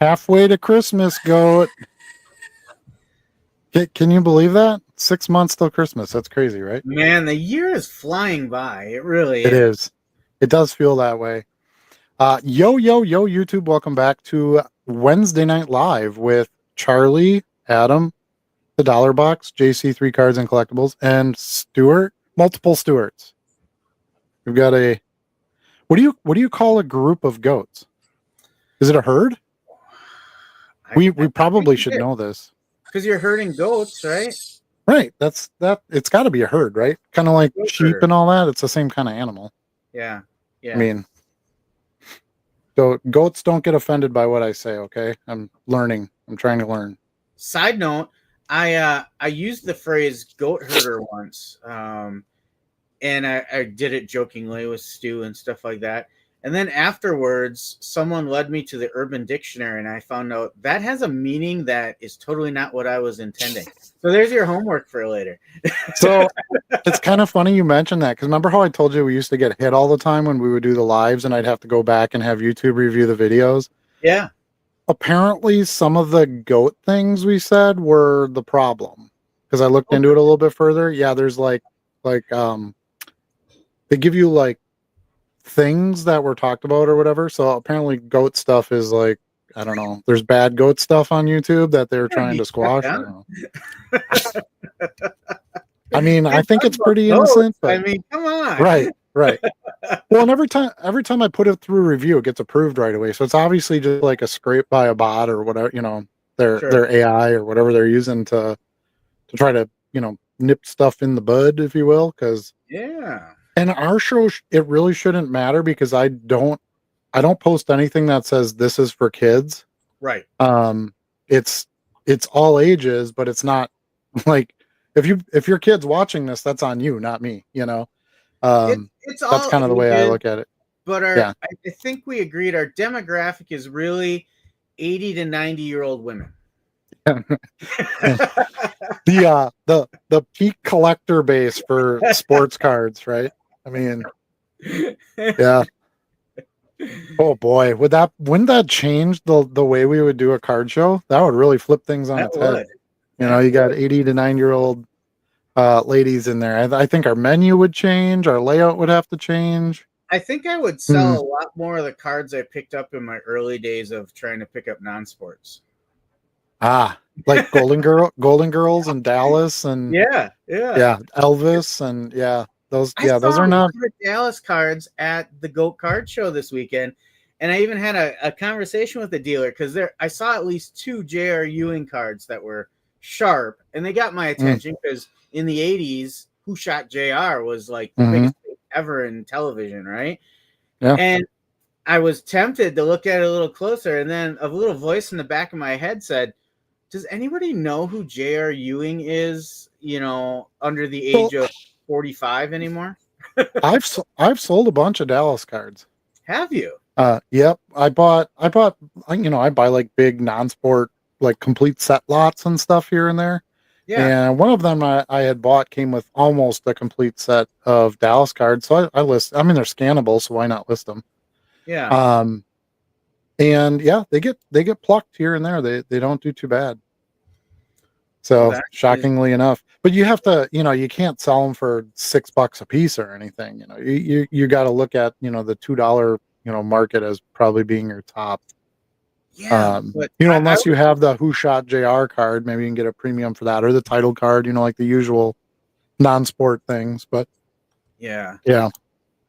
Halfway to Christmas, goat. Can you believe that? 6 months till Christmas. That's crazy, right? Man, the year is flying by. It really It is. is. It does feel that way. Yo, YouTube. Welcome back to Wednesday Night Live with Charlie, Adam, the Dollar Box, JC, Three Cards and Collectibles, and Stuart, multiple Stuarts. We've got what do you call a group of goats? Is it a herd? We probably should know this. Because you're herding goats, right? Right. It's got to be a herd, right? Kind of like sheep and all that. It's the same kind of animal. Yeah. I mean, so goats don't get offended by what I say, okay? I'm learning. I'm trying to learn. Side note, I used the phrase goat herder once. And I did it jokingly with Stu and stuff like that. And then afterwards, someone led me to the Urban Dictionary, and I found out that has a meaning that is totally not what I was intending. So there's your homework for later. So it's kind of funny you mentioned that, because remember how I told you we used to get hit all the time when we would do the lives and I'd have to go back and have YouTube review the videos? Yeah. Apparently some of the goat things we said were the problem, because I looked into it a little bit further. Yeah, there's like they give you like things that were talked about or whatever. So apparently goat stuff is like, I don't know, there's bad goat stuff on YouTube that they're trying to squash. I don't know. I mean, I think it's pretty innocent, but I mean, come on. Right. Well, and every time I put it through review, it gets approved right away. So it's obviously just like a scrape by a bot or whatever, their AI or whatever they're using to try to, nip stuff in the bud, if you will. Because and our show, it really shouldn't matter, because I don't post anything that says this is for kids. Right. It's all ages, but it's not like if your kid's watching this, that's on you, not me. It's that's kind of the way I look at it. But I think we agreed our demographic is really 80 to 90-year-old women. The peak collector base for sports cards, right? I mean, yeah. Oh boy, wouldn't that change the way we would do a card show? That would really flip things on its head. You got 80 to 9-year-old ladies in there. I think our menu would change, our layout would have to change. I think I would sell a lot more of the cards I picked up in my early days of trying to pick up non-sports. Like Golden Girls and Dallas and Elvis and those are not Dallas cards at the GOAT card show this weekend. And I even had a conversation with the dealer, because I saw at least 2 J.R. Ewing cards that were sharp, and they got my attention because in the 80s, Who Shot JR was like the biggest thing ever in television, right? Yeah. And I was tempted to look at it a little closer, and then a little voice in the back of my head said, does anybody know who J.R. Ewing is, under the age of 45 anymore? I've sold a bunch of Dallas cards. Have you? Yep. I buy like big non-sport, like complete set lots and stuff here and there. Yeah. And one of them I had bought came with almost a complete set of Dallas cards. So I list, I mean, they're scannable, so why not list them? Yeah. And yeah, they get plucked here and there. They don't do too bad. So shockingly enough, but you have to, you can't sell them for $6 a piece or anything. You got to look at, the $2, market as probably being your top. Yeah. Unless you have the Who Shot JR card, maybe you can get a premium for that, or the title card, like the usual non-sport things. But yeah.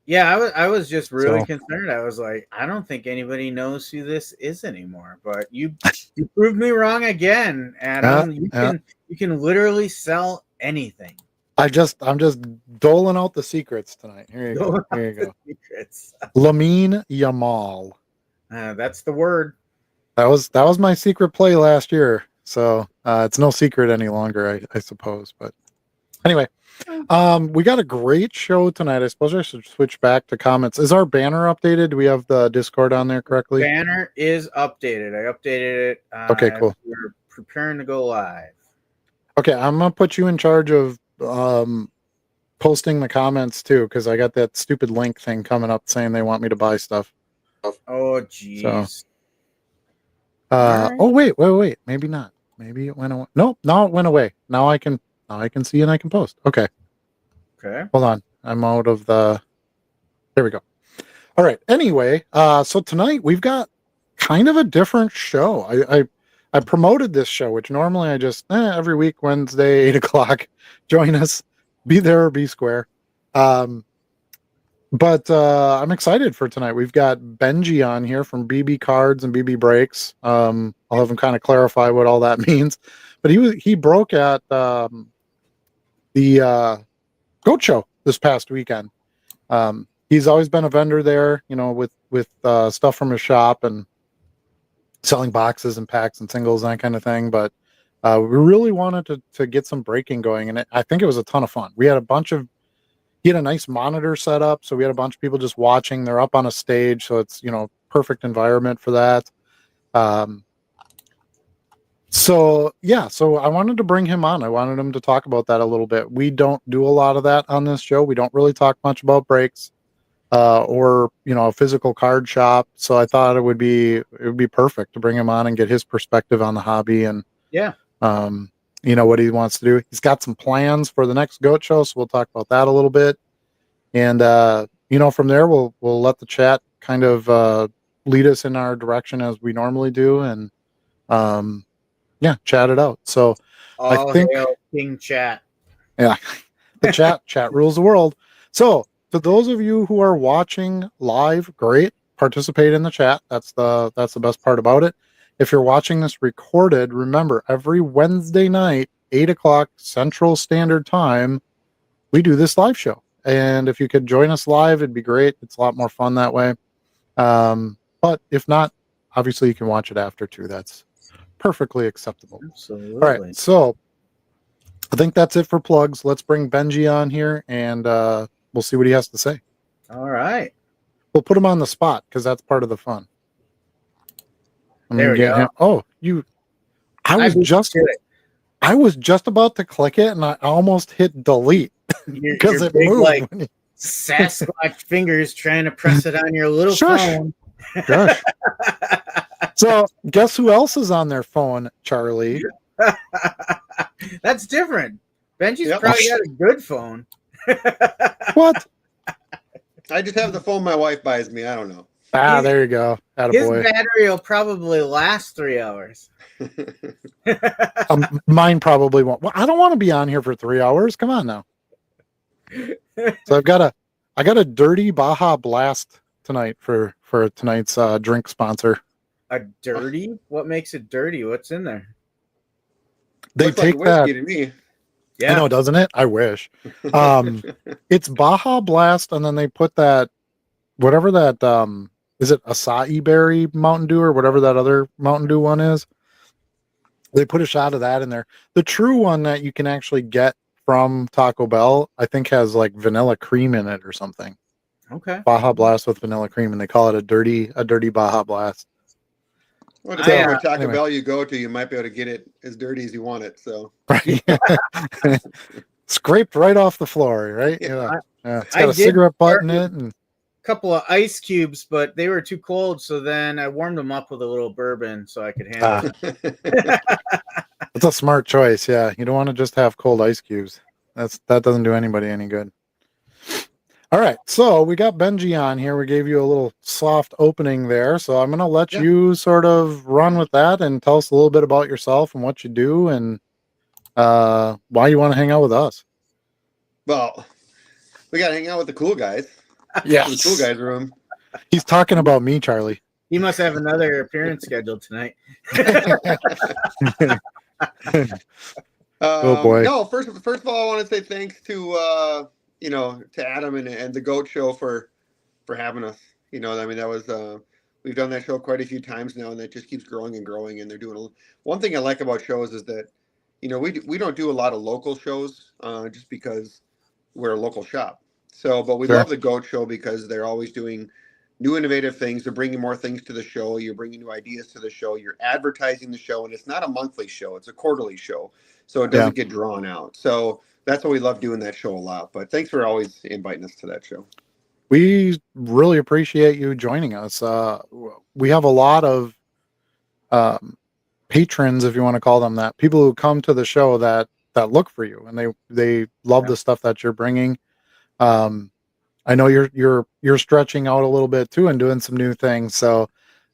Yeah, I was just really concerned. I was like, I don't think anybody knows who this is anymore. But you proved me wrong again, Adam. You can literally sell anything. I'm just doling out the secrets tonight. Here you go. Secrets. Lamine Yamal. That's the word. That was my secret play last year. So it's no secret any longer, I suppose. But anyway. We got a great show tonight. I suppose I should switch back to comments. Is our banner updated? Do we have the Discord on there correctly? Banner is updated. I updated it. Okay, cool. We're preparing to go live. Okay, I'm gonna put you in charge of posting the comments too, because I got that stupid link thing coming up saying they want me to buy stuff. Oh, jeez. right. Oh wait. Maybe not. Maybe it went away. Nope. Now it went away. Now I can see and I can post. Okay. Okay. Hold on. I'm out of the. There we go. All right. Anyway, so tonight we've got kind of a different show. I promoted this show, which normally I just every week Wednesday 8 o'clock. Join us. Be there or be square. But I'm excited for tonight. We've got Bengi on here from BB Cards and BB Breaks. I'll have him kind of clarify what all that means. But he broke at the Goat Show this past weekend. He's always been a vendor there, with stuff from his shop and selling boxes and packs and singles and that kind of thing. But we really wanted to get some breaking going, and I think it was a ton of fun. We had he had a nice monitor set up, so we had a bunch of people just watching. They're up on a stage, so it's perfect environment for that. So I wanted to bring him on. I wanted him to talk about that a little bit. We don't do a lot of that on this show. We don't really talk much about breaks or a physical card shop. So I thought it would be perfect to bring him on and get his perspective on the hobby and what he wants to do. He's got some plans for the next Goat Show, so we'll talk about that a little bit. And from there we'll let the chat kind of lead us in our direction as we normally do, and chat it out. So All I think hail King Chat. Yeah, the chat rules the world. So to those of you who are watching live, great, participate in the chat. That's the best part about it. If you're watching this recorded, remember every Wednesday night, 8 o'clock Central Standard Time, we do this live show. And if you could join us live, it'd be great. It's a lot more fun that way. But if not, obviously you can watch it after too. That's perfectly acceptable. Absolutely. All right. So I think that's it for plugs. Let's bring Bengi on here and we'll see what he has to say. All right. We'll put him on the spot because that's part of the fun. There we go. Oh, I was just about to click it and I almost hit delete because it big, moved. like Sasquatch fingers trying to press it on your little phone. Gosh. So guess who else is on their phone, Charlie? That's different. Benji's probably got a good phone. What? I just have the phone my wife buys me. I don't know. There you go. His battery will probably last 3 hours. Mine probably won't. Well, I don't want to be on here for 3 hours. Come on now. So I got a dirty Baja Blast tonight for tonight's drink sponsor. A dirty? What makes it dirty? What's in there? They Looks take like that. whiskey to me. Yeah. I know, doesn't it? I wish. It's Baja Blast, and then they put that whatever that is it acai berry Mountain Dew or whatever that other Mountain Dew one is. They put a shot of that in there. The true one that you can actually get from Taco Bell, I think, has like vanilla cream in it or something. Okay. Baja Blast with vanilla cream, and they call it a dirty Baja Blast. Well, depending on what Taco Bell you go to, you might be able to get it as dirty as you want it. So right. Scraped right off the floor, right? Yeah. It's got a cigarette butt in it and couple of ice cubes, but they were too cold, so then I warmed them up with a little bourbon so I could handle it. That's a smart choice. Yeah, you don't want to just have cold ice cubes. That doesn't do anybody any good. All right, so we got Bengi on here. We gave you a little soft opening there, so I'm going to let you sort of run with that and tell us a little bit about yourself and what you do and why you want to hang out with us. Well, we got to hang out with the cool guys. Yeah, the cool guys room. He's talking about me, Charlie. He must have another appearance scheduled tonight. Oh boy! No, first of all, I want to say thanks to to Adam and the Goat Show for having us. I mean, that was we've done that show quite a few times now, and that just keeps growing and growing. And they're doing one thing I like about shows is that we don't do a lot of local shows just because we're a local shop. So, but we love the Goat Show because they're always doing new innovative things. They're bringing more things to the show. You're bringing new ideas to the show. You're advertising the show, and it's not a monthly show. It's a quarterly show. So it doesn't get drawn out. So that's why we love doing that show a lot. But thanks for always inviting us to that show. We really appreciate you joining us. We have a lot of patrons, if you want to call them that, people who come to the show that look for you and they love the stuff that you're bringing. I know you're stretching out a little bit too and doing some new things. So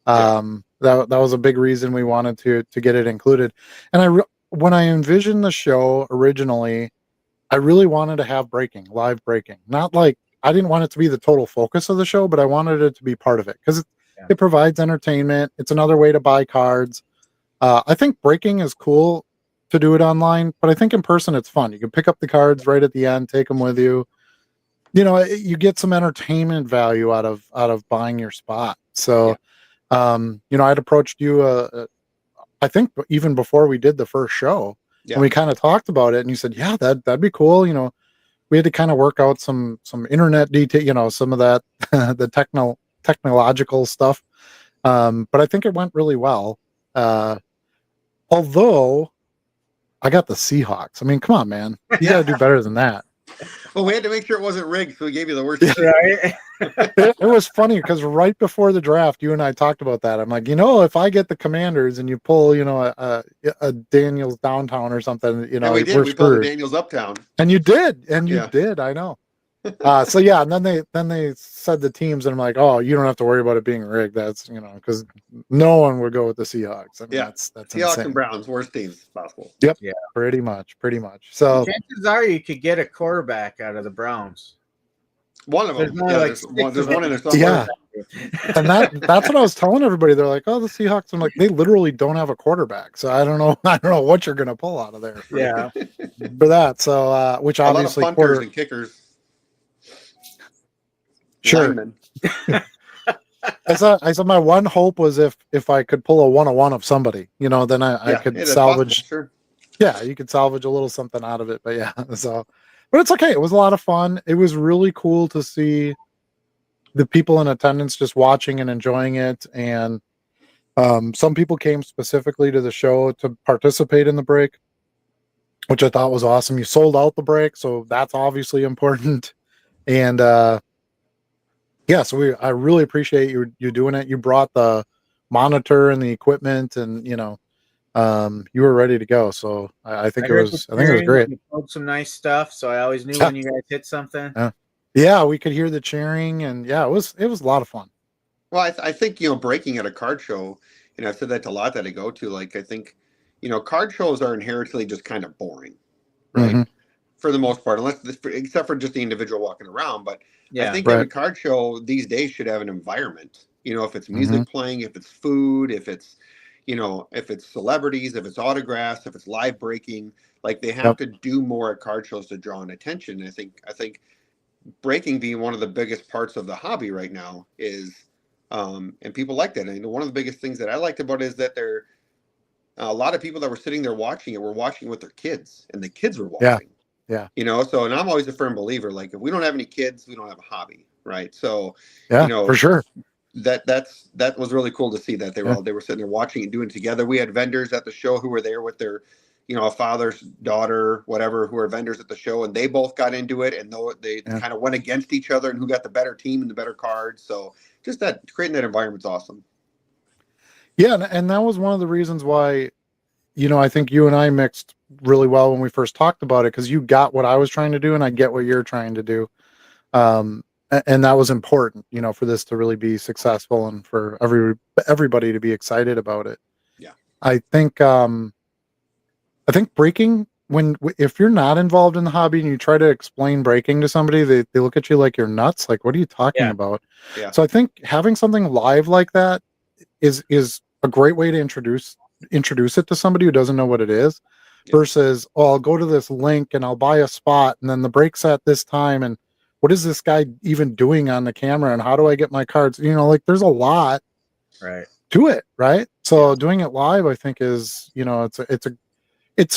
that was a big reason we wanted to get it included. And when I envisioned the show originally, I really wanted to have live breaking. Not like I didn't want it to be the total focus of the show, but I wanted it to be part of it because it provides entertainment. It's another way to buy cards. I think breaking is cool to do it online, but I think in person it's fun. You can pick up the cards right at the end, take them with you. You know, you get some entertainment value out of buying your spot. So, you know, I'd approached you, I think even before we did the first show, and we kind of talked about it, and you said, yeah, that'd be cool. You know, we had to kind of work out some internet detail, you know, some of that, the technological stuff. But I think it went really well. Although I got the Seahawks. I mean, come on, man. You got to do better than that. Well, we had to make sure it wasn't rigged, so we gave you the worst. Right? It was funny because right before the draft, you and I talked about that. I'm like, you know, if I get the Commanders and you pull, you know, a Daniels downtown or something, you know, we did. we're We screwed. pulled the Daniels uptown. And you did. I know. So yeah, and then they said the teams, and I'm like, oh, you don't have to worry about it being rigged. That's, you know, because no one would go with the Seahawks. I mean, that's Seahawks insane. and Browns, worst teams possible. Yep. Yeah. Pretty much. So chances are you could get a quarterback out of the Browns. One of them. There's one in there somewhere. Yeah. And that's what I was telling everybody. They're like, oh, the Seahawks. I'm like, they literally don't have a quarterback. So I don't know what you're gonna pull out of there. Yeah. For that. So which obviously a lot of punters and kickers. Sure. I said my one hope was if I could pull a 101 of somebody, you know, then I could salvage. Possible, sure. Yeah, you could salvage a little something out of it. But yeah, so but it's okay. It was a lot of fun. It was really cool to see the people in attendance just watching and enjoying it. And some people came specifically to the show to participate in the break, which I thought was awesome. You sold out the break, so that's obviously important. And yeah, so I really appreciate you doing it. You brought the monitor and the equipment, and you know, you were ready to go. So I think it was great. You pulled some nice stuff, so I always knew when you guys hit something. Yeah, we could hear the cheering, and yeah, it was a lot of fun. Well, I think, you know, breaking at a card show, you know, I've said that to a lot that I go to. Like, I think, you know, card shows are inherently just kind of boring, right? Mm-hmm. For the most part, except for just the individual walking around. But I think every card show these days should have an environment. You know, if it's music playing, if it's food, if it's, you know, if it's celebrities, if it's autographs, if it's live breaking, like they have to do more at card shows to draw an attention. I think breaking being one of the biggest parts of the hobby right now is, and people like that. And one of the biggest things that I liked about it is that a lot of people that were sitting there watching it were watching with their kids, and the kids were watching. Yeah. You know, so, and I'm always a firm believer, like, if we don't have any kids, we don't have a hobby, right? So, yeah, you know, for sure. That was really cool to see that they were sitting there watching and doing it together. We had vendors at the show who were there with their, you know, a father's daughter, whatever, who were vendors at the show, and they both got into it, and they kind of went against each other and who got the better team and the better cards. So just that, creating that environment's awesome. Yeah, and that was one of the reasons why, you know, I think you and I mixed really well when we first talked about it, because you got what I was trying to do and I get what you're trying to do. And that was important, you know, for this to really be successful and for everybody to be excited about it. Yeah. I think breaking, if you're not involved in the hobby and you try to explain breaking to somebody, they look at you like you're nuts. Like, what are you talking about? Yeah. So I think having something live like that is a great way to introduce it to somebody who doesn't know what it is, versus, oh, I'll go to this link and I'll buy a spot and then the break's at this time, and what is this guy even doing on the camera, and how do I get my cards? You know, like, there's a lot to it, right? So doing it live, I think, is, you know, it's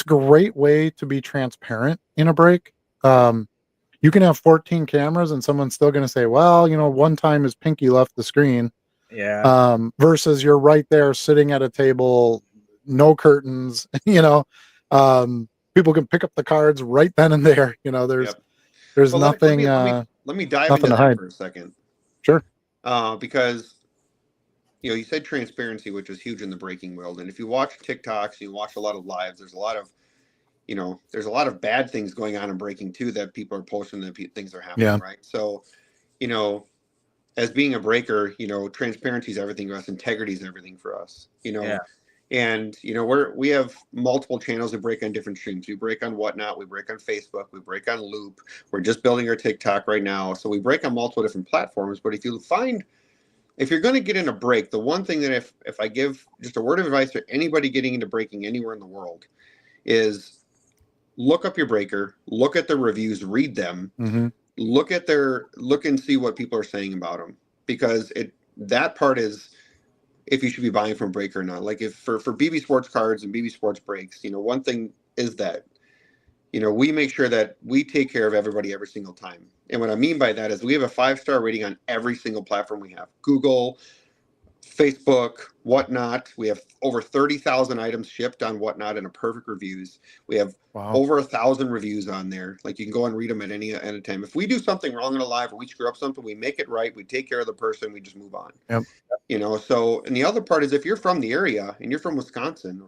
a great way to be transparent in a break. You can have 14 cameras and someone's still going to say, well, you know, one time his pinky left the screen. Yeah. Versus you're right there sitting at a table, no curtains, you know, people can pick up the cards right then and there. You know, there's nothing. Let me dive into that for a second. Sure. Because you said transparency, which is huge in the breaking world. And if you watch TikToks, you watch a lot of lives, there's a lot of bad things going on in breaking too, that people are posting that things are happening. Yeah. Right. So, as being a breaker, transparency is everything for us. Integrity is everything for us, Yeah. and we have multiple channels that break on different streams. We break on Whatnot, we break on Facebook, we break on Loop. We're just building our TikTok right now. So we break on multiple different platforms. But if you're going to get in a break, the one thing that if I give just a word of advice to anybody getting into breaking anywhere in the world is look up your breaker, look at the reviews, read them, look and see what people are saying about them, because that part is if you should be buying from a breaker or not. Like if for BB Sports cards and BB Sports breaks, one thing is that we make sure that we take care of everybody every single time. And what I mean by that is we have a 5-star rating on every single platform we have. Google, Facebook, Whatnot. We have over 30,000 items shipped on Whatnot in a perfect reviews. We have over 1,000 reviews on there. Like you can go and read them at any time. If we do something wrong in a live or we screw up something, we make it right. We take care of the person. We just move on. Yep. So, and the other part is if you're from the area and you're from Wisconsin,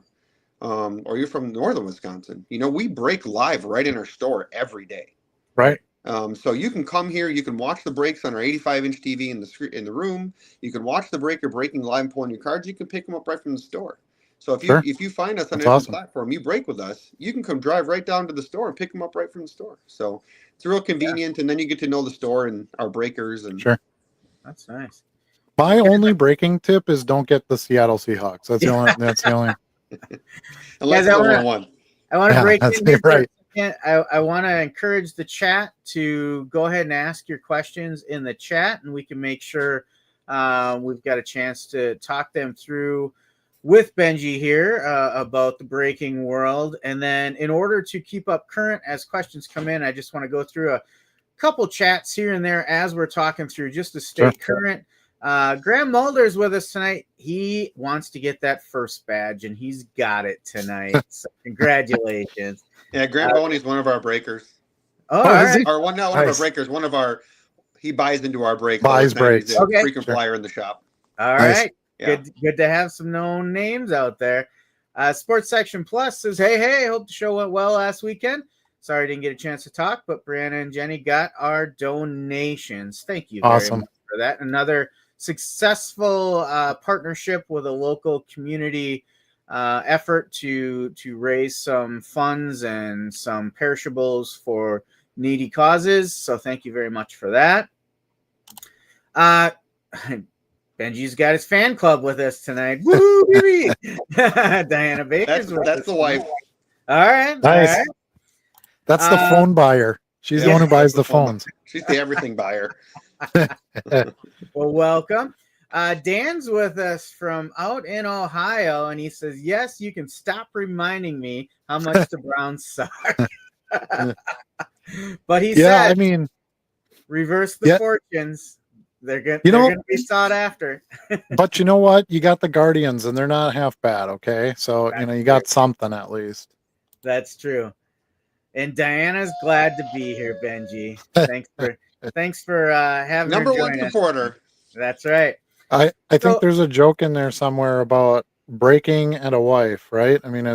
or you're from northern Wisconsin, we break live right in our store every day. Right. So you can come here, you can watch the breaks on our 85-inch TV in the room. You can watch the breaker breaking live and pulling your cards. You can pick them up right from the store. So if you find us on a different platform, you break with us, you can come drive right down to the store and pick them up right from the store. So it's real convenient, and then you get to know the store and our breakers. And sure, that's nice. My only breaking tip is don't get the Seattle Seahawks. That's the only. That's the only. Unless it's 1-1. I want to break in here. Right. I want to encourage the chat to go ahead and ask your questions in the chat, and we can make sure we've got a chance to talk them through with Bengi here about the breaking world. And then in order to keep up current as questions come in, I just want to go through a couple chats here and there as we're talking through just to stay current. Graham Mulder's with us tonight. He wants to get that first badge, and he's got it tonight. So congratulations. Yeah, Graham Boney's one of our breakers. Oh, all right. Or one of our breakers. He buys into our breaks. Buys breaks. He's a frequent flyer in the shop. All right. Yeah. Good to have some known names out there. Sports Section Plus says, hey, hope the show went well last weekend. Sorry I didn't get a chance to talk, but Brianna and Jenny got our donations. Thank you very much for that. Another successful partnership with a local community effort to raise some funds and some perishables for needy causes. So thank you very much for that. Benji's got his fan club with us tonight. Woo, baby! Diana Baker's that's the wife. All right. Nice. All right. That's the phone buyer. She's the one who buys the phones. She's the everything buyer. Well, welcome. Dan's with us from out in Ohio, and he says, yes, you can stop reminding me how much the Browns suck. But he said, I mean, reverse the fortunes. They're going to be sought after. But you know what? You got the Guardians, and they're not half bad, okay? So, you got something at least. That's true. And Diana's glad to be here, Benji. Thanks for having number her one supporter. Us. That's right. I think there's a joke in there somewhere about breaking and a wife, right? I mean,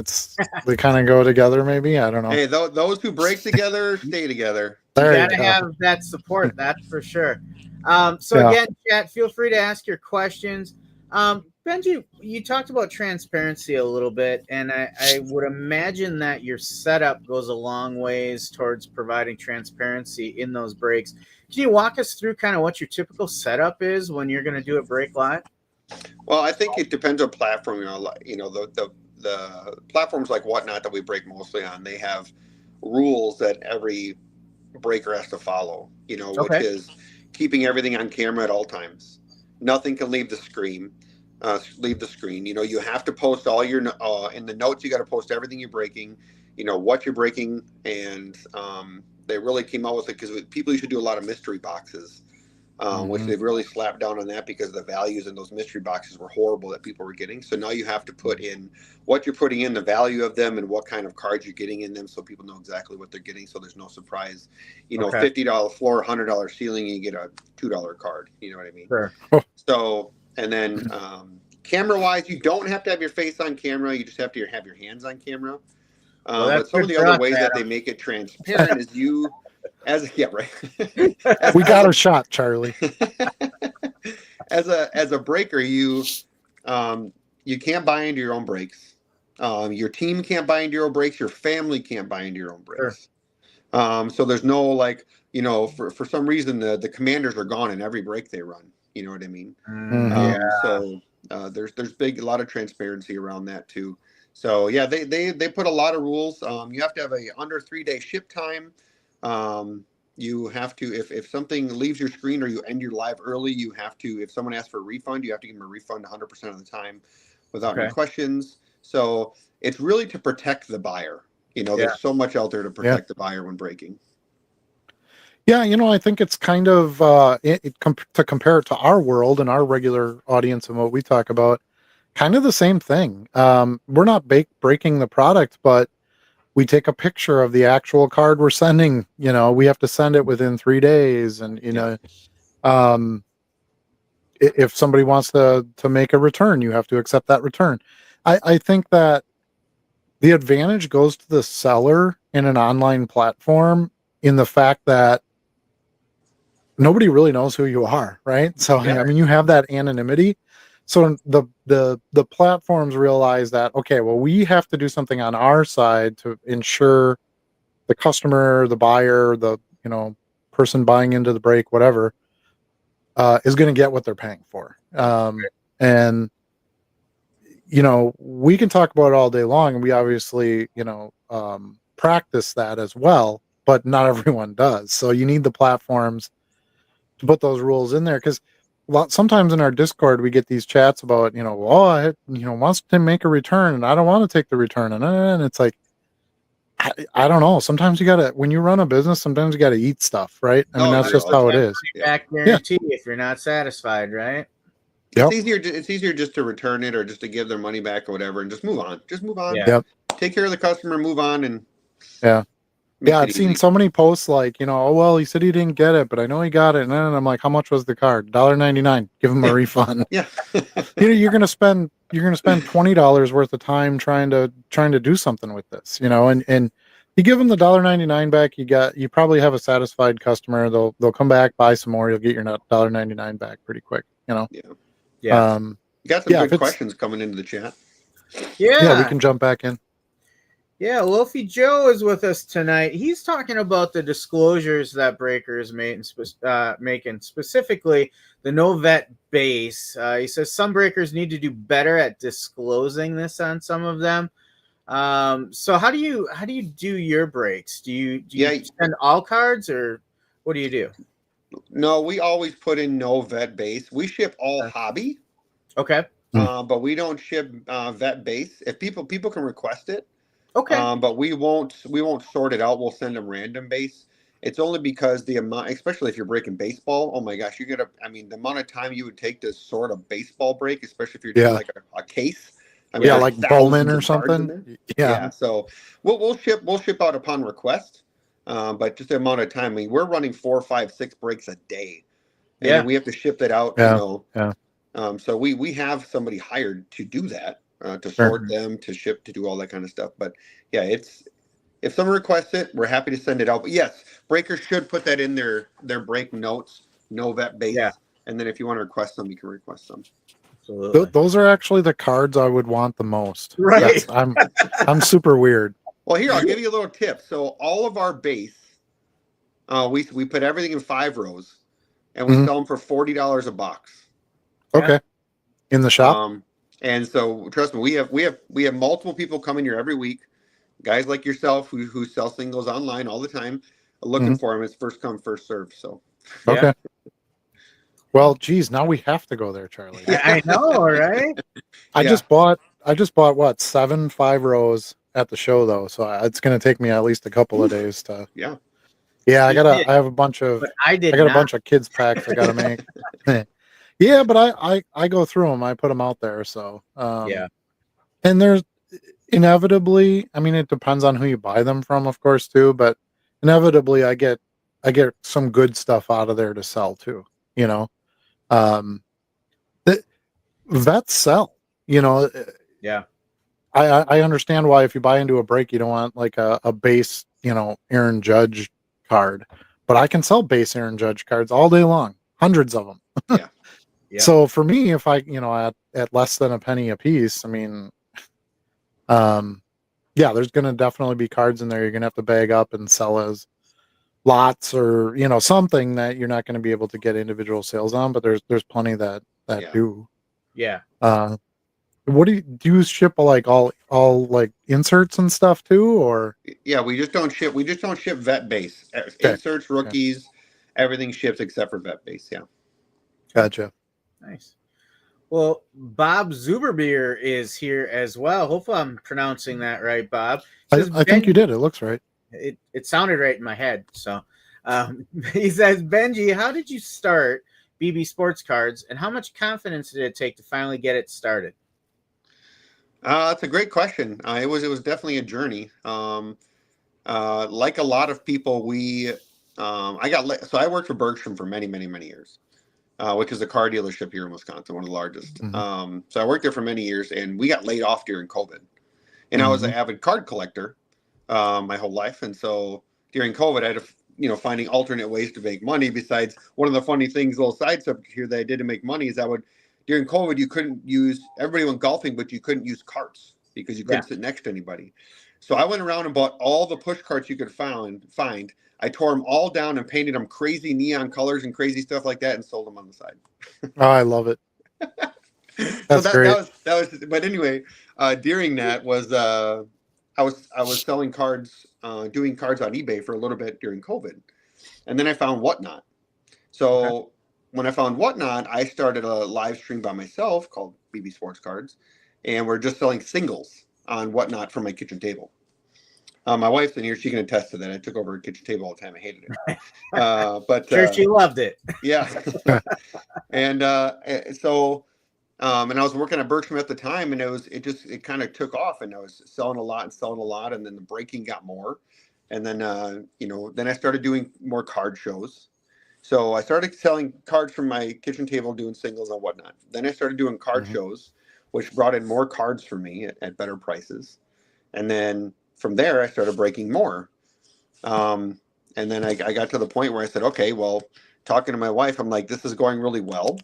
they kind of go together, maybe. I don't know. Hey, those who break together stay together. You gotta have that support, that's for sure. Again, chat, feel free to ask your questions. Benji, you talked about transparency a little bit, and I would imagine that your setup goes a long ways towards providing transparency in those breaks. Can you walk us through kind of what your typical setup is when you're going to do a break live? Well, I think it depends on platform. The platforms like Whatnot that we break mostly on, they have rules that every breaker has to follow. Which is keeping everything on camera at all times. Nothing can leave the screen. You have to post all your in the notes. You got to post everything you're breaking. What you're breaking, and they really came out with it because people used to do a lot of mystery boxes, which they've really slapped down on that because the values in those mystery boxes were horrible that people were getting. So now you have to put in what you're putting in, the value of them, and what kind of cards you're getting in them, so people know exactly what they're getting. So there's no surprise. $50 floor, $100 ceiling, and you get a $2 card. You know what I mean? Sure. So And then camera wise, you don't have to have your face on camera. You just have to have your hands on camera. But some of the other ways that they make it transparent is you, right. We got a shot, Charlie. As a breaker, you can't buy into your own brakes. Your team can't buy into your own brakes. Your family can't buy into your own brakes. Sure. So there's no for some reason the commanders are gone in every brake they run. You know what I mean? So there's a lot of transparency around that too. So yeah, they put a lot of rules. You have to have a under 3-day ship time. You have to, if something leaves your screen or you end your live early, you have to, if someone asks for a refund, you have to give them a refund 100% of the time without any questions. So it's really to protect the buyer. There's so much out there to protect the buyer when braking. Yeah, I think it's kind of to compare it to our world and our regular audience and what we talk about, kind of the same thing. We're not breaking the product, but we take a picture of the actual card we're sending. We have to send it within 3 days, and if somebody wants to make a return, you have to accept that return. I think that the advantage goes to the seller in an online platform in the fact that nobody really knows who you are, right? So I mean, you have that anonymity. So the platforms realize that, okay, well, we have to do something on our side to ensure the customer, the buyer, the person buying into the brake, whatever, is going to get what they're paying for. And we can talk about it all day long, and we obviously practice that as well, but not everyone does. So you need the platforms to put those rules in there, because sometimes in our Discord we get these chats about wants to make a return and I don't want to take the return, and it's like I don't know. Sometimes you gotta, when you run a business, sometimes you gotta eat stuff, right? I mean, that's just how it is. Back guarantee if you're not satisfied, right? It's easier just to return it or just to give their money back or whatever and just move on. Yeah. Take care of the customer, move on, and I've seen so many posts like, oh well, he said he didn't get it, but I know he got it. And then I'm like, how much was the card? $1.99. Give him a refund. Yeah. You're gonna spend $20 worth of time trying to do something with this, and you give them the $1.99 back, you probably have a satisfied customer. They'll come back, buy some more, you'll get your $1.99 back pretty quick, Yeah. You got some good questions coming into the chat. Yeah, we can jump back in. Yeah, Wolfie Joe is with us tonight. He's talking about the disclosures that breakers making, specifically the no vet base. He says some breakers need to do better at disclosing this on some of them. So how do you do your breaks? Do you send all cards, or what do you do? No, we always put in no vet base. We ship all hobby. Okay. But we don't ship vet base. If people can request it. Okay. But we won't sort it out. We'll send them random base. It's only because the amount, especially if you're breaking baseball, oh my gosh, the amount of time you would take to sort a baseball break, especially if you're doing like a case. Like Bowman or something. Yeah. So we'll ship out upon request. But just the amount of time. I mean, we're running 4, 5, 6 breaks a day. And we have to ship that out. So we have somebody hired to do that. To sort them, to ship, to do all that kind of stuff. But yeah, if someone requests it, we're happy to send it out. But yes, breakers should put that in their break notes, no vet base. Yeah. And then if you want to request them, you can request them. Absolutely. Those are actually the cards I would want the most. Right. I'm super weird. Well, here, I'll give you a little tip. So all of our base, we put everything in 5 rows, and we sell them for $40 a box. Okay. In the shop? And so, trust me, we have multiple people coming here every week, guys like yourself who sell singles online all the time, looking for them. It's first come, first serve. So, okay. Well, geez, now we have to go there, Charlie. I know, right? I just bought what 7 5 rows at the show though, so it's going to take me at least a couple of days to. Yeah. I have a bunch of. I got a bunch of kids packs I got to make. Yeah, but I go through them. I put them out there. So and there's inevitably. I mean, it depends on who you buy them from, of course, too. But inevitably, I get some good stuff out of there to sell too. vets sell. You know, Yeah. I understand why if you buy into a break, you don't want like a base, you know, Aaron Judge card. But I can sell base Aaron Judge cards all day long, hundreds of them. Yeah. Yeah. So for me, if I, you know, at less than a penny a piece, I mean, yeah, there's going to definitely be cards in there you're going to have to bag up and sell as lots or, you know, something that you're not going to be able to get individual sales on, but there's plenty that Yeah. do. Yeah. What do you ship like all like inserts and stuff too, or Yeah, we just don't ship vet base. okay, Inserts, okay, rookies, everything ships except for vet base. Yeah. gotcha. Nice. Well, Bob Zuberbeer is here as well. Hopefully, I'm pronouncing that right, Bob. Says I think you did. It looks right. It sounded right in my head. So he says, Benji, how did you start BB Sports Cards, and how much confidence did it take to finally get it started? That's a great question. It was definitely a journey. Like a lot of people, so I worked for Bergstrom for many, many, many years. Which is a car dealership here in Wisconsin, one of the largest. Mm-hmm. So I worked there for many years, and we got laid off during COVID. And I was an avid card collector my whole life, and so during COVID, I had to, finding alternate ways to make money. Besides, one of the funny things, little side subject here that I did to make money is during COVID, you couldn't everybody went golfing, but you couldn't use carts because you couldn't sit next to anybody. So I went around and bought all the push carts you could find. I tore them all down and painted them crazy neon colors and crazy stuff like that, and sold them on the side. Oh, I love it. So Great. that was. But anyway, during that was I was selling cards, doing cards on eBay for a little bit during COVID, and then I found Whatnot. So when I found Whatnot, I started a live stream by myself called BB Sports Cards, and we're just selling singles on Whatnot from my kitchen table. My wife's in here; she can attest to that. I took over her kitchen table all the time. I hated it, but sure, she loved it. Yeah, and so, and I was working at Bergstrom at the time, and it kind of took off, and I was selling a lot, and then the breaking got more, and then then I started doing more card shows. So I started selling cards from my kitchen table, doing singles and whatnot. Then I started doing card shows, which brought in more cards for me at better prices, and then from there, I started breaking more. And then I got to the point where I said, okay, well, talking to my wife, I'm like, this is going really well.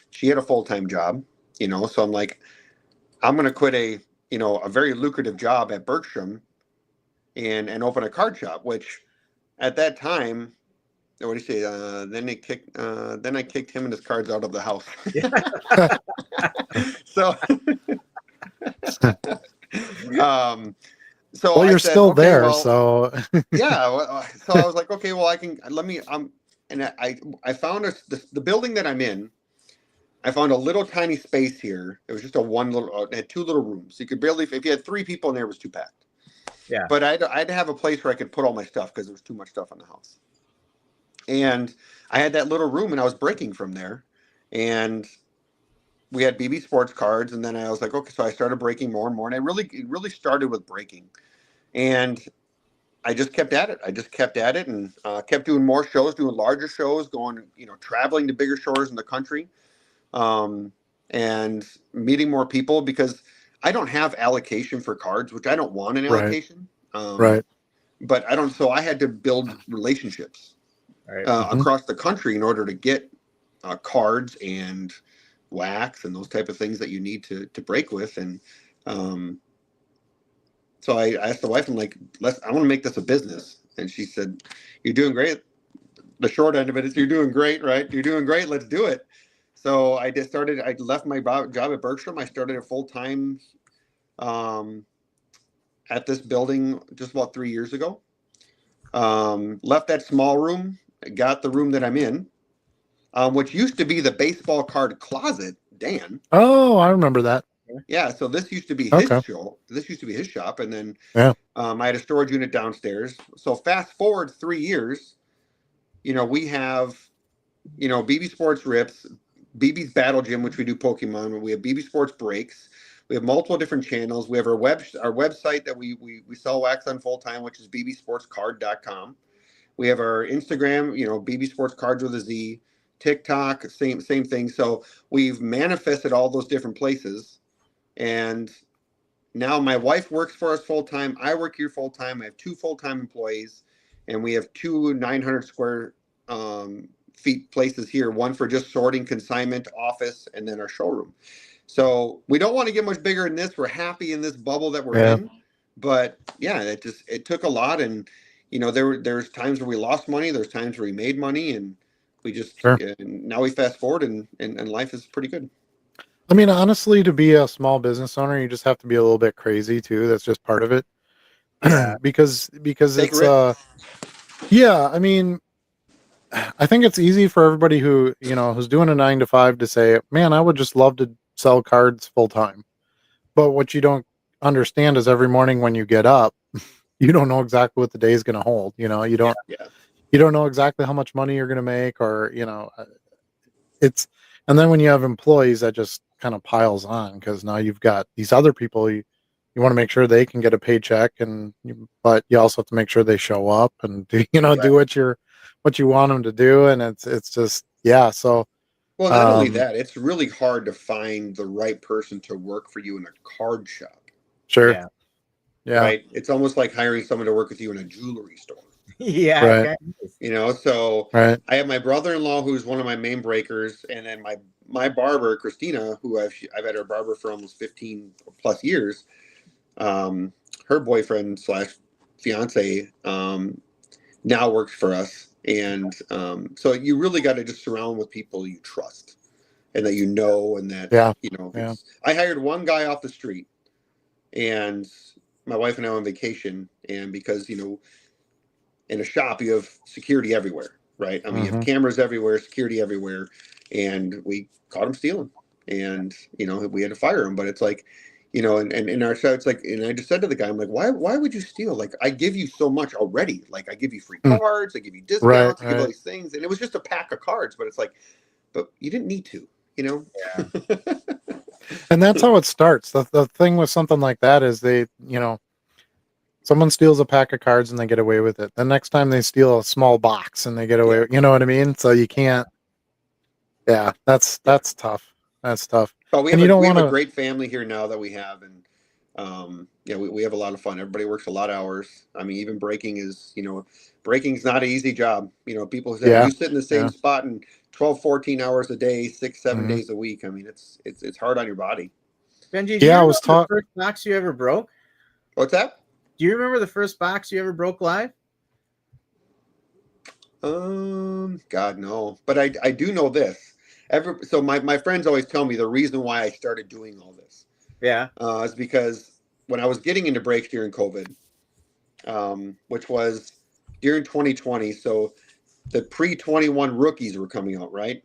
She had a full-time job, so I'm like, I'm going to quit a very lucrative job at Bergstrom and open a card shop, which at that time, what do you say? Then I kicked him and his cards out of the house. So, so well, you're said, still okay, there, well, so yeah. So I was like, okay, well, and I found the building that I'm in. I found a little tiny space here. It was just it had two little rooms. You could barely, if you had three people in there, it was too packed. Yeah. But I had to have a place where I could put all my stuff because there was too much stuff in the house. And I had that little room, and I was breaking from there. And we had BB Sports Cards, and then I was like, okay, so I started breaking more and more, and it really started with breaking, and I just kept at it. And kept doing more shows, doing larger shows, going, traveling to bigger shows in the country, and meeting more people because I don't have allocation for cards, which I don't want an allocation. Right. But I don't. So I had to build relationships across the country in order to get cards and wax and those type of things that you need to break with. And so I asked the wife, I'm like, I want to make this a business. And she said, you're doing great. The short end of it is you're doing great, right? You're doing great. Let's do it. So I left my job at Bergstrom. I started a full-time at this building just about 3 years ago. Left that small room, got the room that I'm in, which used to be the baseball card closet, Dan. Oh, I remember that. Yeah, so this used to be his show. This used to be his shop, and then I had a storage unit downstairs. So fast forward 3 years, we have, BB Sports Rips, BB's Battle Gym, which we do Pokemon. We have BB Sports Breaks. We have multiple different channels. We have our website that we sell wax on full time, which is bbsportscard.com. We have our Instagram, BB Sports Cards with a Z, TikTok, same thing. So we've manifested all those different places, and now my wife works for us full time. I work here full time. I have 2 full-time employees, and we have 2 900 square feet places here. One for just sorting, consignment, office, and then our showroom. So we don't want to get much bigger than this. We're happy in this bubble that we're in, but yeah, it took a lot, and there's times where we lost money. There's times where we made money, and we just and now we fast forward, and life is pretty good. I mean, honestly, to be a small business owner, you just have to be a little bit crazy too. That's just part of it. Yeah. because Take it's risks. yeah, I mean, I think it's easy for everybody who's doing a 9 to 5 to say, "Man, I would just love to sell cards full time." But what you don't understand is every morning when you get up, you don't know exactly what the day is going to hold. You don't Yeah. you don't know exactly how much money you're going to make, or it's and then when you have employees, that just kind of piles on, because now you've got these other people you want to make sure they can get a paycheck, but you also have to make sure they show up and do what you want them to do, and it's just so Well, not only that, it's really hard to find the right person to work for you in a card shop. sure, Yeah. Right? It's almost like hiring someone to work with you in a jewelry store. Yeah. Right. Okay. So right, I have my brother-in-law who's one of my main breakers, and then my barber, Christina, who I've had her barber for almost 15 plus years. Her boyfriend / fiance now works for us, and so you really got to just surround with people you trust and that and that yeah. I hired one guy off the street, and my wife and I were on vacation, and because in a shop you have security everywhere, right? I mean, you have cameras everywhere, security everywhere, and we caught him stealing, and we had to fire him. But it's like, and in our show, it's like, and I just said to the guy, I'm like, why would you steal? Like, I give you so much already. Like, I give you free cards, I give you discounts, I give all these things, and it was just a pack of cards. But it's like, but you didn't need to, Yeah. And that's how it starts. The thing with something like that is someone steals a pack of cards and they get away with it. The next time they steal a small box and they get away, you know what I mean? So you can't. Yeah, that's tough. That's tough. But we And have you don't we have want a to. great family here now that we have, and we have a lot of fun. Everybody works a lot of hours. I mean, even breaking's not an easy job. People say Yeah, you sit in the same spot and 12, 14 hours a day, 6, 7 Mhm. days a week. I mean, it's hard on your body. Benji, do Yeah, you I remember was the taught. first box you ever broke? What's that? Do you remember the first box you ever broke live? God, no. But I do know this. So my friends always tell me the reason why I started doing all this Yeah. is because when I was getting into breaks during COVID, which was during 2020, so the pre-21 rookies were coming out, right?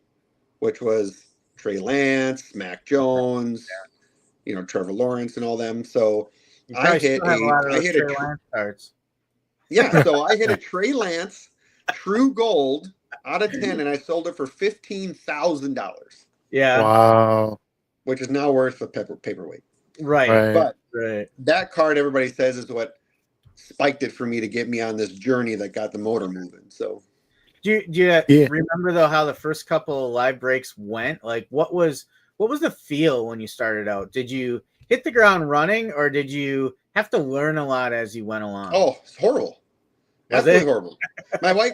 Which was Trey Lance, Mac Jones, Trevor Lawrence, and all them. So You probably still have a lot of I those hit Trey a Lance cards. yeah. So I hit a Trey Lance True Gold out of 10, and I sold it for $15,000, Yeah. Wow. which is now worth a paperweight. Right. Right. But Right. that card, everybody says, is what spiked it for me to get me on this journey that got the motor moving. So Do you Yeah. remember though how the first couple of live breaks went? Like what was the feel when you started out? Did you hit the ground running, or did you have to learn a lot as you went along? oh, it's horrible. Was Absolutely it? horrible.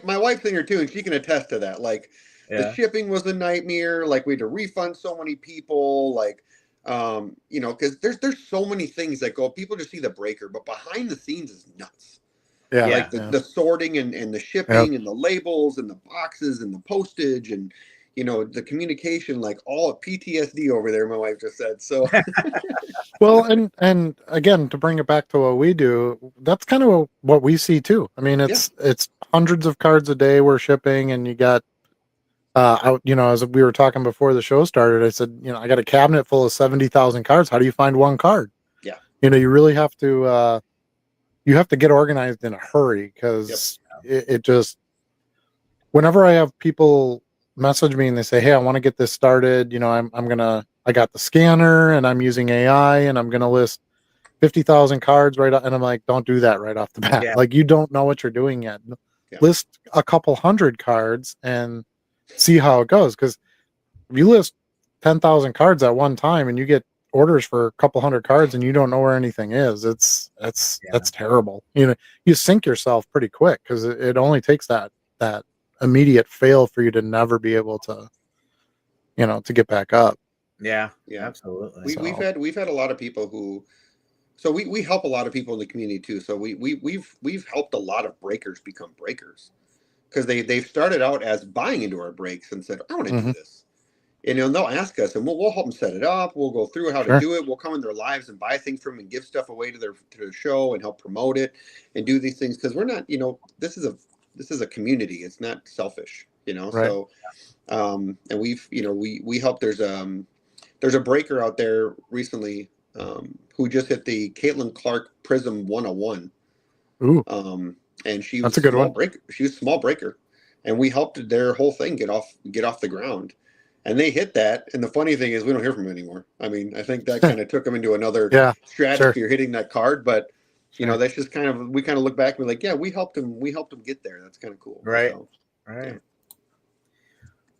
My wife's in here too, and she can attest to that. Like the Yeah. shipping was a nightmare. Like we had to refund so many people. Like because there's so many things that go. People just see the breaker, but behind the scenes is nuts. Yeah. Yeah. Like the sorting and the shipping and the labels and the boxes and the postage and the communication, like all PTSD over there, my wife just said. So Well, and again, to bring it back to what we do, that's kind of what we see too. I mean, it's hundreds of cards a day we're shipping, and you got out. As we were talking before the show started, I said, I got a cabinet full of 70,000 cards. How do you find one card? Yeah. You really have to get organized in a hurry, because it just. Whenever I have people message me and they say, "Hey, I want to get this started," I got the scanner and I'm using AI and I'm gonna list 50,000 cards right off, and I'm like, don't do that right off the bat. Yeah. Like, you don't know what you're doing yet. Yeah. List a couple hundred cards and see how it goes. Because if you list 10,000 cards at one time and you get orders for a couple hundred cards and you don't know where anything is, that's terrible. You sink yourself pretty quick, because it only takes that immediate fail for you to never be able to to get back up. Yeah, Yeah. absolutely. We've had a lot of people who, so we help a lot of people in the community too. So we've helped a lot of breakers become breakers, because they've started out as buying into our breaks and said, I want to do this. And they'll ask us, and we'll help them set it up. We'll go through how to do it. We'll come in their lives and buy things from them and give stuff away to their show and help promote it and do these things, because we're not, this is a community. It's not selfish, Right. So, and we help. There's a breaker out there recently who just hit the Caitlin Clark Prism 101. Ooh. And she That's was a good one. She was a small breaker, and we helped their whole thing get off the ground. And they hit that. And the funny thing is, we don't hear from them anymore. I mean, I think that kind of took them into another stratosphere, hitting that card. But that's just we kind of look back and be like, yeah, we helped them get there. That's kind of cool. Right. So, right. Yeah.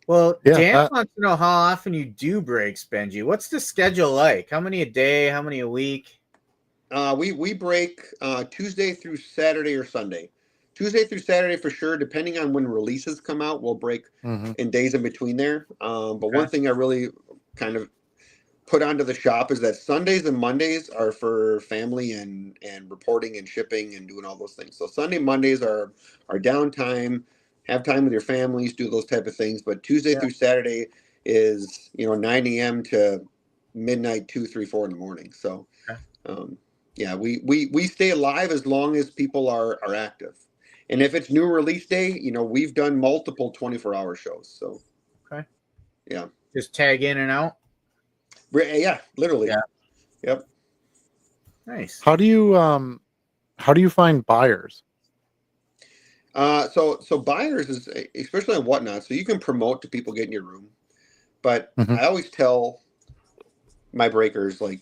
Well, Dan wants to know how often you do breaks, Benji. What's the schedule like? How many a day? How many a week? We break Tuesday through Saturday or Sunday. Tuesday through Saturday for sure. Depending on when releases come out, we'll break in days in between there. But one thing I really kind of put onto the shop is that Sundays and Mondays are for family and reporting and shipping and doing all those things. So Sunday, Mondays are downtime. Have time with your families, do those type of things. But Tuesday through Saturday is 9 a.m. to midnight, 2, 3, 4 in the morning. So we stay alive as long as people are active. And if it's new release day, we've done multiple 24-hour shows. So just tag in and out. Yeah, literally. Yeah. Yep. Nice. How do you find buyers? So buyers is especially on Whatnot. So you can promote to people getting your room, but I always tell my breakers, like,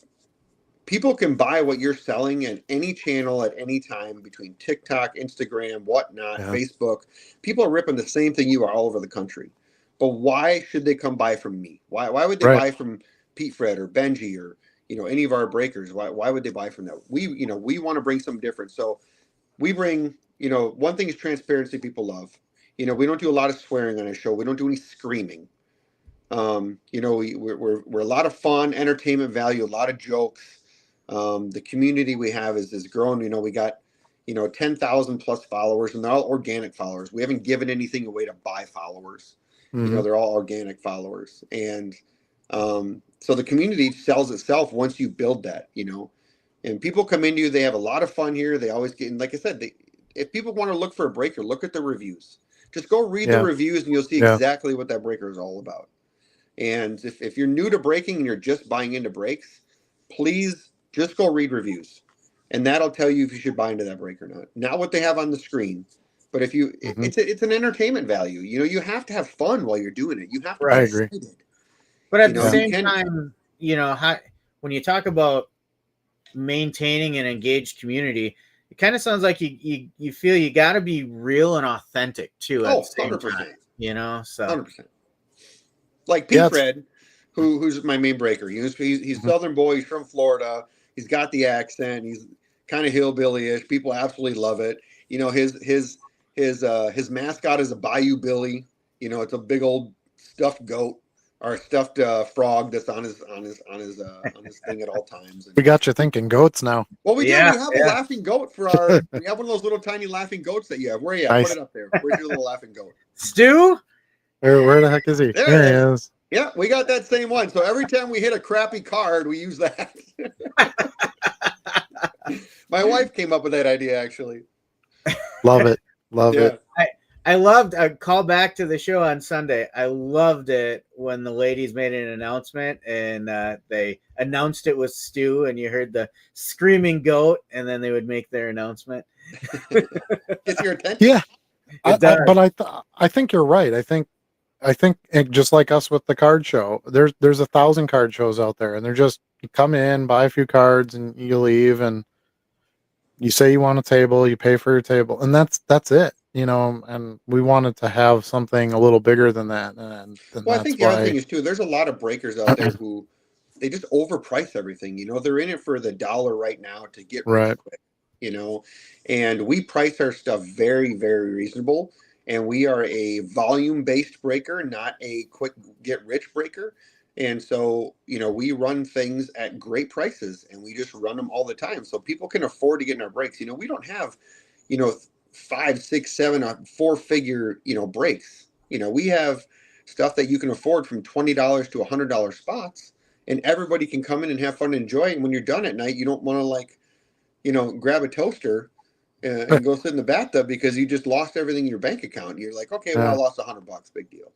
people can buy what you're selling at any channel at any time between TikTok, Instagram, Whatnot, Facebook. People are ripping the same thing you are all over the country. But why should they come buy from me? Why would they buy from Pete Fred or Benji or any of our breakers? Why would they buy from that? We want to bring something different. So we bring, one thing is transparency people love. We don't do a lot of swearing on our show. We don't do any screaming. We're a lot of fun, entertainment value, a lot of jokes. The community we have is grown. We got 10,000 plus followers, and they're all organic followers. We haven't given anything away to buy followers. They're all organic followers, and so the community sells itself once you build that. And people come into you, they have a lot of fun here. They always get, like I said, if people want to look for a breaker, look at the reviews. Just go read the reviews, and you'll see exactly what that breaker is all about. And if you're new to breaking and you're just buying into breaks, please just go read reviews, and that'll tell you if you should buy into that break or not. Not what they have on the screen, but if you, it's an entertainment value. You have to have fun while you're doing it. You have to be excited. But at the same time, when you talk about maintaining an engaged community, it kind of sounds like you feel you got to be real and authentic too. At the same 100%. Time, so 100%. Like Pete Fred, who's my main breaker. He's Southern boy. He's from Florida. He's got the accent. He's kind of hillbilly-ish. People absolutely love it. His mascot is a Bayou Billy. It's a big old stuffed goat or stuffed frog that's on his thing at all times. And we got you thinking goats now. Well, we do. We have a laughing goat for our. We have one of those little tiny laughing goats that you have. Where are you at? Put it up there. Where's your little laughing goat? Stu? Where the heck is he? There he is. Yeah, we got that same one. So every time we hit a crappy card, we use that. My wife came up with that idea, actually. Love it. Love it. I loved a call back to the show on Sunday. I loved it when the ladies made an announcement and they announced it was Stu, and you heard the screaming goat, and then they would make their announcement. Gets your attention. Yeah, I think you're right. I think just like us with the card show, there's 1,000 card shows out there, and they're just, you come in, buy a few cards, and you leave, and you say you want a table, you pay for your table, and that's it. and we wanted to have something a little bigger than that, and Well, I that's think the other thing why. is too, there's a lot of breakers out there who they just overprice everything. They're in it for the dollar right now to get rich Right. quick. You know, and we price our stuff very, very reasonable. And we are a volume based breaker, not a quick get rich breaker. And so, we run things at great prices and we just run them all the time. So people can afford to get in our breaks. We don't have, you know, five, six, seven, four-figure, breaks. We have stuff that you can afford from $20 to $100 spots, and everybody can come in and have fun and enjoy. And when you're done at night, you don't want to grab a toaster and go sit in the bathtub because you just lost everything in your bank account. You're like, okay, well, I Yeah. lost $100, big deal.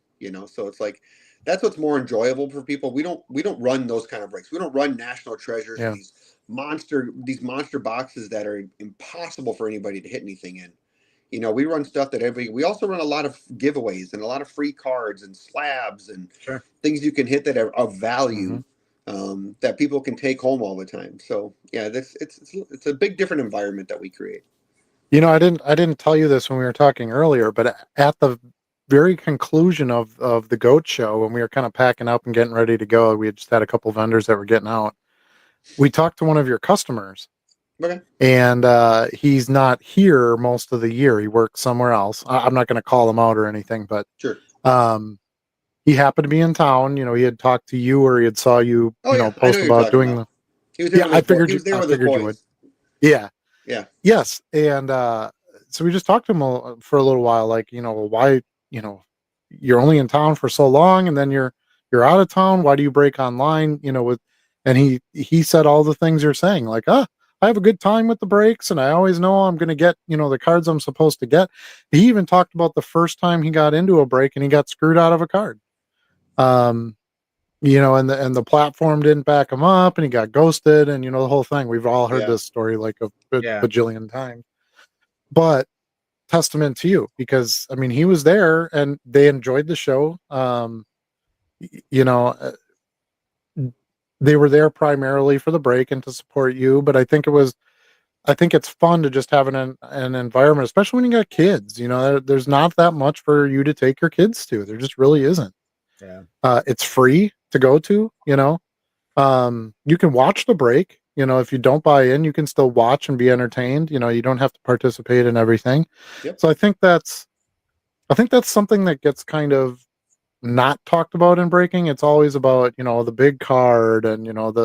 So it's like that's what's more enjoyable for people. We don't run those kind of breaks. We don't run national treasures or Yeah. these monster boxes that are impossible for anybody to hit anything in. We run stuff that we also run a lot of giveaways and a lot of free cards and slabs and Sure. things you can hit that are of value, Mhm. that people can take home all the time. So yeah, it's a big different environment that we create. I didn't tell you this when we were talking earlier, but at the very conclusion of the goat show, when we were kind of packing up and getting ready to go, we had just had a couple vendors that were getting out. We talked to one of your customers, Okay. and he's not here most of the year. He works somewhere else. I'm not going to call him out or anything, but Sure. um, he happened to be in town. He had talked to you, or he had saw you, Oh yeah, I know post what you're about talking doing about. the. He was there Yeah, with his he was there I with his figured you would. boys. Yeah. Yeah. Yes, and so we just talked to him for a little while, like, why, you know, you're only in town for so long, and then you're out of town. Why do you break online? And he said all the things you're saying, like, I have a good time with the breaks, and I always know I'm going to get, the cards I'm supposed to get. He even talked about the first time he got into a break and he got screwed out of a card. Um, and the platform didn't back him up, and he got ghosted, and the whole thing. We've all heard Yeah. this story like a Yeah. bajillion times. But testament to you, because I mean, he was there and they enjoyed the show. Y- you know, uh, they were there primarily for the break and to support you, but I think it's fun to just have an environment, especially when you got kids. There's not that much for you to take your kids to. There just really isn't. Yeah. It's free to go to. You can watch the break. If you don't buy in, you can still watch and be entertained. You don't have to participate in everything. Yep. So I think that's something that gets kind of not talked about in breaking. It's always about, the big card and, We have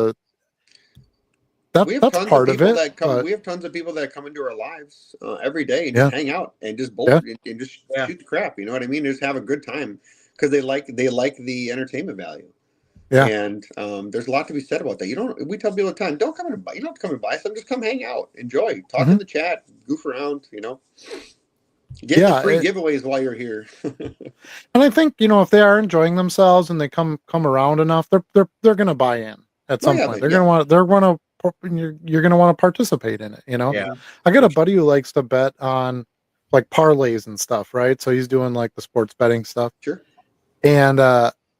that's tons of part of people it. that come. But We have tons of people that come into our lives every day and just yeah, hang out and just yeah, and just Yeah. shoot the crap. You know what I mean? Just have a good time because they like the entertainment value. yeah. And there's a lot to be said about that. We tell people all the time, don't come and buy. You don't have to come and buy something. Just come hang out, enjoy, talk Hmm. in the chat, goof around. Get the Yeah. free giveaways while you're here. And I think, if they are enjoying themselves and they come around enough, they're going to buy in at Oh some yeah, point. yeah. You're going to want to participate in it. Yeah. I got a buddy who likes to bet on like parlays and stuff, right? So he's doing like the sports betting stuff. Sure. And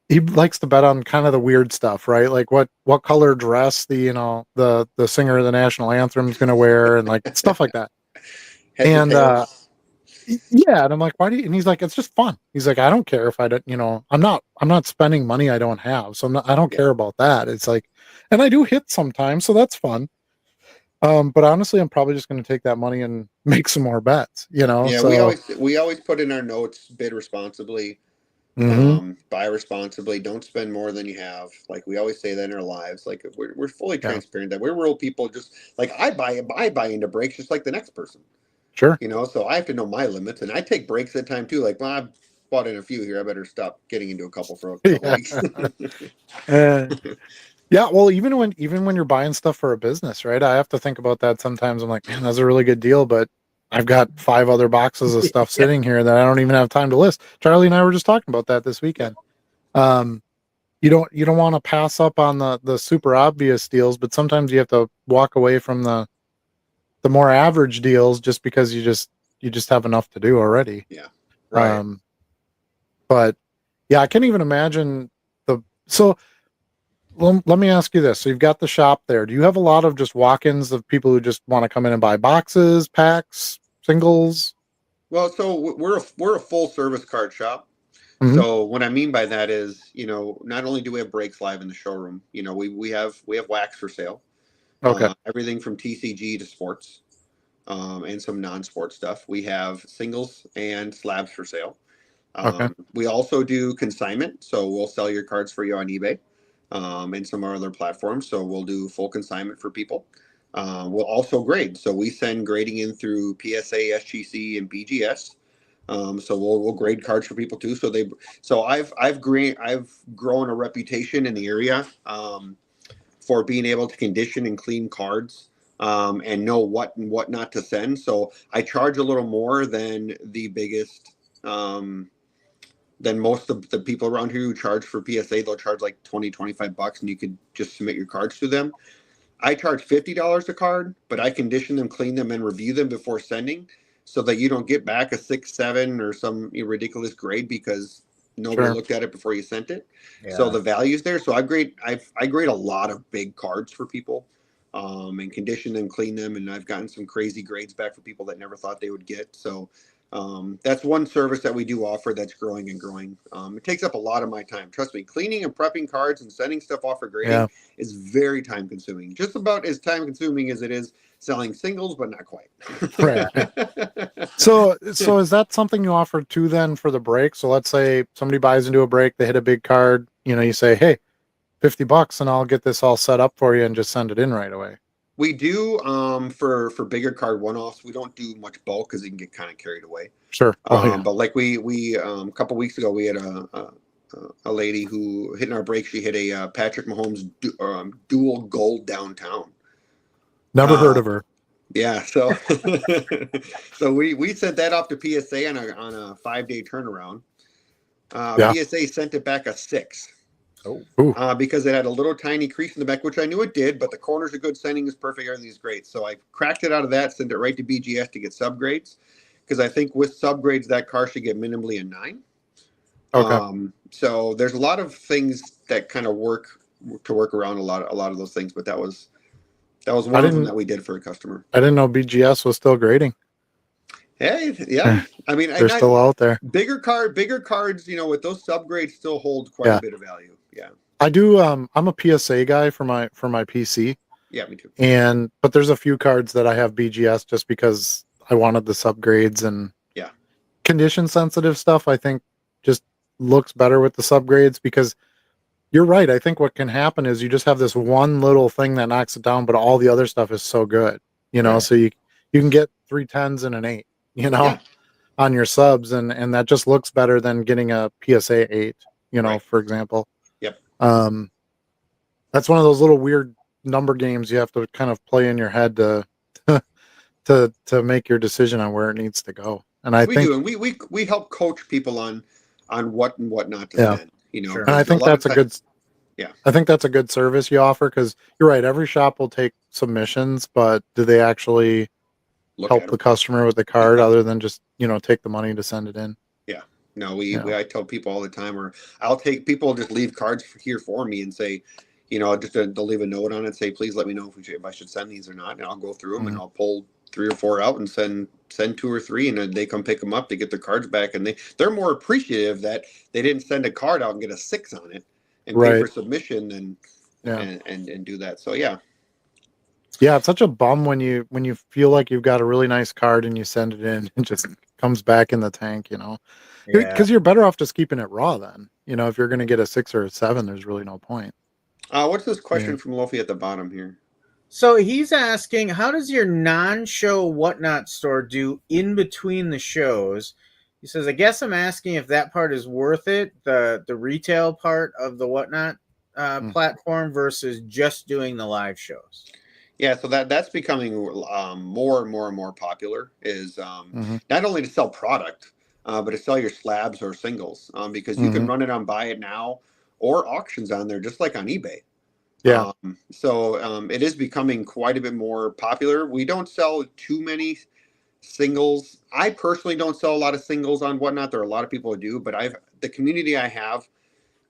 he likes to bet on kind of the weird stuff, right? Like what color dress the singer of the national anthem is going to wear, and like stuff like that. Heads or And tails. yeah, and I'm like, why do you? And he's like, it's just fun. He's like, I don't care if I don't, I'm not spending money I don't have, so I don't Yeah. care about that. It's like, and I do hit sometimes, so that's fun. But honestly, I'm probably just going to take that money and make some more bets. Yeah, So we always put in our notes: bid responsibly, mhm, buy responsibly, don't spend more than you have. Like we always say that in our lives. Like we're fully yeah, transparent that we're real people. Just like I buy into breaks just like the next person. sure, So I have to know my limits, and I take breaks at time too. Like, well, I've bought in a few here. I better stop getting into a couple for a couple yeah. weeks. Uh, Yeah, well, even when you're buying stuff for a business, right? I have to think about that sometimes. I'm like, man, that's a really good deal, but I've got 5 other boxes of stuff Yeah. sitting here that I don't even have time to list. Charlie and I were just talking about that this Yeah. weekend. Um, you don't want to pass up on the super obvious deals, but sometimes you have to walk away from the more average deals just because you just have enough to do already. Yeah. Right. Um, but yeah, I can't even imagine so. Let me ask you this. So you've got the shop there. Do you have a lot of just walk-ins of people who just want to come in and buy boxes, packs, singles? Well, so we're a full service card shop. Mhm. So what I mean by that is, not only do we have breaks live in the showroom, we have wax for sale, Okay. everything from TCG to sports, and some non-sport stuff. We have singles and slabs for sale. Okay. We also do consignment, so we'll sell your cards for you on eBay, and some of our other platforms. So we'll do full consignment for people. We'll also grade, so we send grading in through PSA, SGC, and BGS. So we'll grade cards for people too. So I've grown a reputation in the area, for being able to condition and clean cards, and know what and what not to send. So I charge a little more than the biggest. Than most of the people around here who charge for PSA. They'll charge like 20, $25, and you could just submit your cards to them. I charge $50 a card, but I condition them, clean them, and review them before sending, so that you don't get back a 6, 7, or some ridiculous grade because nobody Sure. looked at it before you sent it. So Yeah. the value's there. So I grade a lot of big cards for people, and condition them, clean them, and I've gotten some crazy grades back for people that never thought they would get. So that's one service that we do offer that's growing and growing. It takes up a lot of my time. Trust me, cleaning and prepping cards and sending stuff off for grading Yeah. is very time consuming. Just about as time consuming as it is selling singles, but not quite. Right. So is that something you offer too then for the break? So let's say somebody buys into a break, they hit a big card, you say, hey, $50 and I'll get this all set up for you and just send it in right away. We do, for bigger card one-offs. We don't do much bulk because it can get kind of carried away. Sure. Oh yeah. But like we a couple weeks ago, we had a lady who hit in our break. She hit a Patrick Mahomes dual gold downtown. Never heard of her. Yeah, so so we sent that off to PSA on a 5-day turnaround. Yeah. PSA sent it back a 6. Oh. Ooh. Because it had a little tiny crease in the back, which I knew it did, but the corners are good, sending is perfect, everything's great. So I cracked it out of that, sent it right to BGS to get subgrades, because I think with subgrades that car should get minimally a 9. Okay. So there's a lot of things that kind of work around a lot of those things, but that was one of them that we did for a customer. I didn't know BGS was still grading. Hey, yeah. I mean, They're still out there. Bigger cards, with those subgrades still hold quite a bit of value. Yeah. I do. I'm a PSA guy for my PC. Yeah, me too. But there's a few cards that I have BGS just because I wanted the subgrades and condition sensitive stuff. I think just looks better with the subgrades, because you're right. I think what can happen is you just have this one little thing that knocks it down, but all the other stuff is so good, Right. so you can get 3 10s and an 8, on your subs, and that just looks better than getting a PSA 8, Right. for example. Yep. That's one of those little weird number games you have to kind of play in your head to to make your decision on where it needs to go. And I think do, and we help coach people on what and what not to send. Sure. And I think that's a good. Yeah. I think that's a good service you offer, because you're right. Every shop will take submissions, but do they actually help the customer with the card other than just take the money to send it in? Yeah. No, I tell people all the time, or I'll take people just leave cards here for me and say, just they'll leave a note on it, say, please let me know if I should send these or not, and I'll go through them and I'll pull 3 or 4 out and send 2 or 3, and then they come pick them up. They get their cards back, and they're more appreciative that they didn't send a card out and get a 6 on it and pay for submission and do that. So yeah. Yeah, it's such a bum when you feel like you've got a really nice card and you send it in and just comes back in the tank, because you're better off just keeping it raw then. If you're going to get a 6 or a 7, there's really no point. What's this question from Lofi at the bottom here? So he's asking, how does your non-show whatnot store do in between the shows? He says, I guess I'm asking if that part is worth it, the retail part of the whatnot platform versus just doing the live shows. Yeah, so that's becoming more and more popular, is not only to sell product, but to sell your slabs or singles, because you can run it on Buy It Now or auctions on there, just like on eBay. Yeah. So it is becoming quite a bit more popular. We don't sell too many singles. I personally don't sell a lot of singles on whatnot. There are a lot of people who do, but the community I have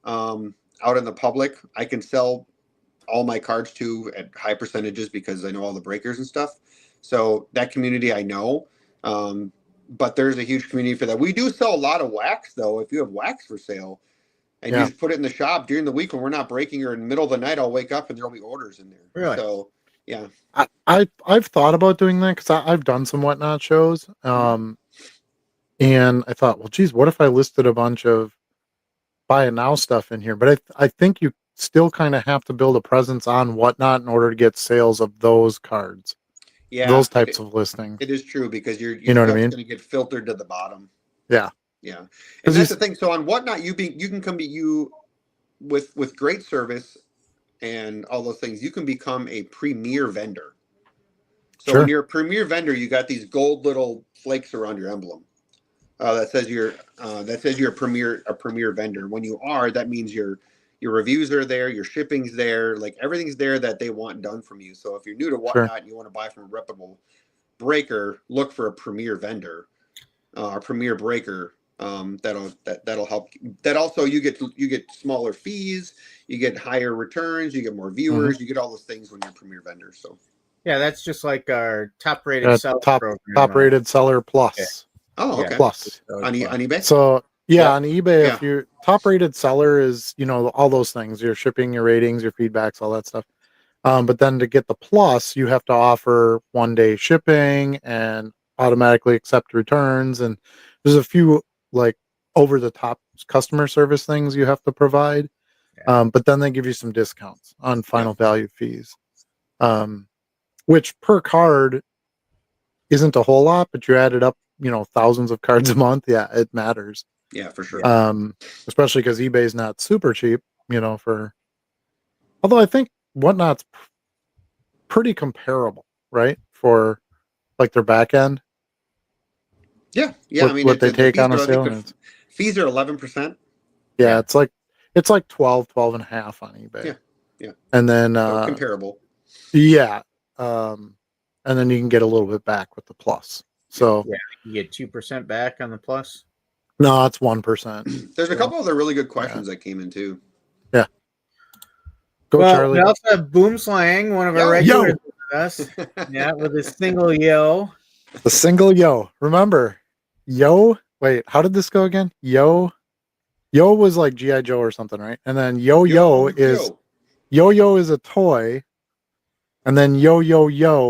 out in the public, I can sell all my cards to at high percentages because I know all the breakers and stuff. So that community I know, but there's a huge community for that. We do sell a lot of wax, though. If you have wax for sale and you just put it in the shop during the week when we're not breaking, or in the middle of the night, I'll wake up and there'll be orders in there. Really? So, yeah. I've thought about doing that because I've done some Whatnot shows. And I thought, well, geez, what if I listed a bunch of buy it now stuff in here? But I think you still kind of have to build a presence on Whatnot in order to get sales of those cards. Yeah. Those types of listings. It is true, because your you know what I mean? going to get filtered to the bottom. Yeah. Yeah. And that's the thing. So on Whatnot, you can come to you with great service and all those things. You can become a premier vendor. So when you're a premier vendor, you got these gold little flakes around your emblem. That says you're a premier vendor. When you are, that means your reviews are there, your shipping's there, like everything's there that they want done from you. So if you're new to Whatnot and you want to buy from a reputable breaker, look for a premier vendor, a premier breaker. That'll help. That also you get smaller fees, you get higher returns, you get more viewers, you get all those things when you're a premier vendor. So yeah, that's just like our top rated seller program. Top rated seller plus. Yeah. Oh, okay. Plus on eBay. So on eBay, if you top rated seller is, all those things, your shipping, your ratings, your feedbacks, all that stuff. But then to get the plus, you have to offer 1-day shipping and automatically accept returns. And there's a few like over the top customer service things you have to provide. But then they give you some discounts on final value fees, which per card isn't a whole lot, but you add it up, thousands of cards a month. Yeah, it matters. Yeah, for sure. Especially because eBay's not super cheap, although I think Whatnot's pretty comparable, right? For like their back end. Yeah. I mean, what they take on a sale. Fees are 11%. Yeah, it's like 12 and a half on eBay. Yeah. And then so comparable. Yeah. And then you can get a little bit back with the plus. So you get 2% back on the plus. No, it's 1%. There's a couple other really good questions that came in too. Yeah. Go, Charlie. We also have Boom Slang, one of our regulars with us. Yeah, with his single yo. The single yo. Remember, yo. Wait, how did this go again? Yo was like G.I. Joe or something, right? And then yo is a toy, and then yo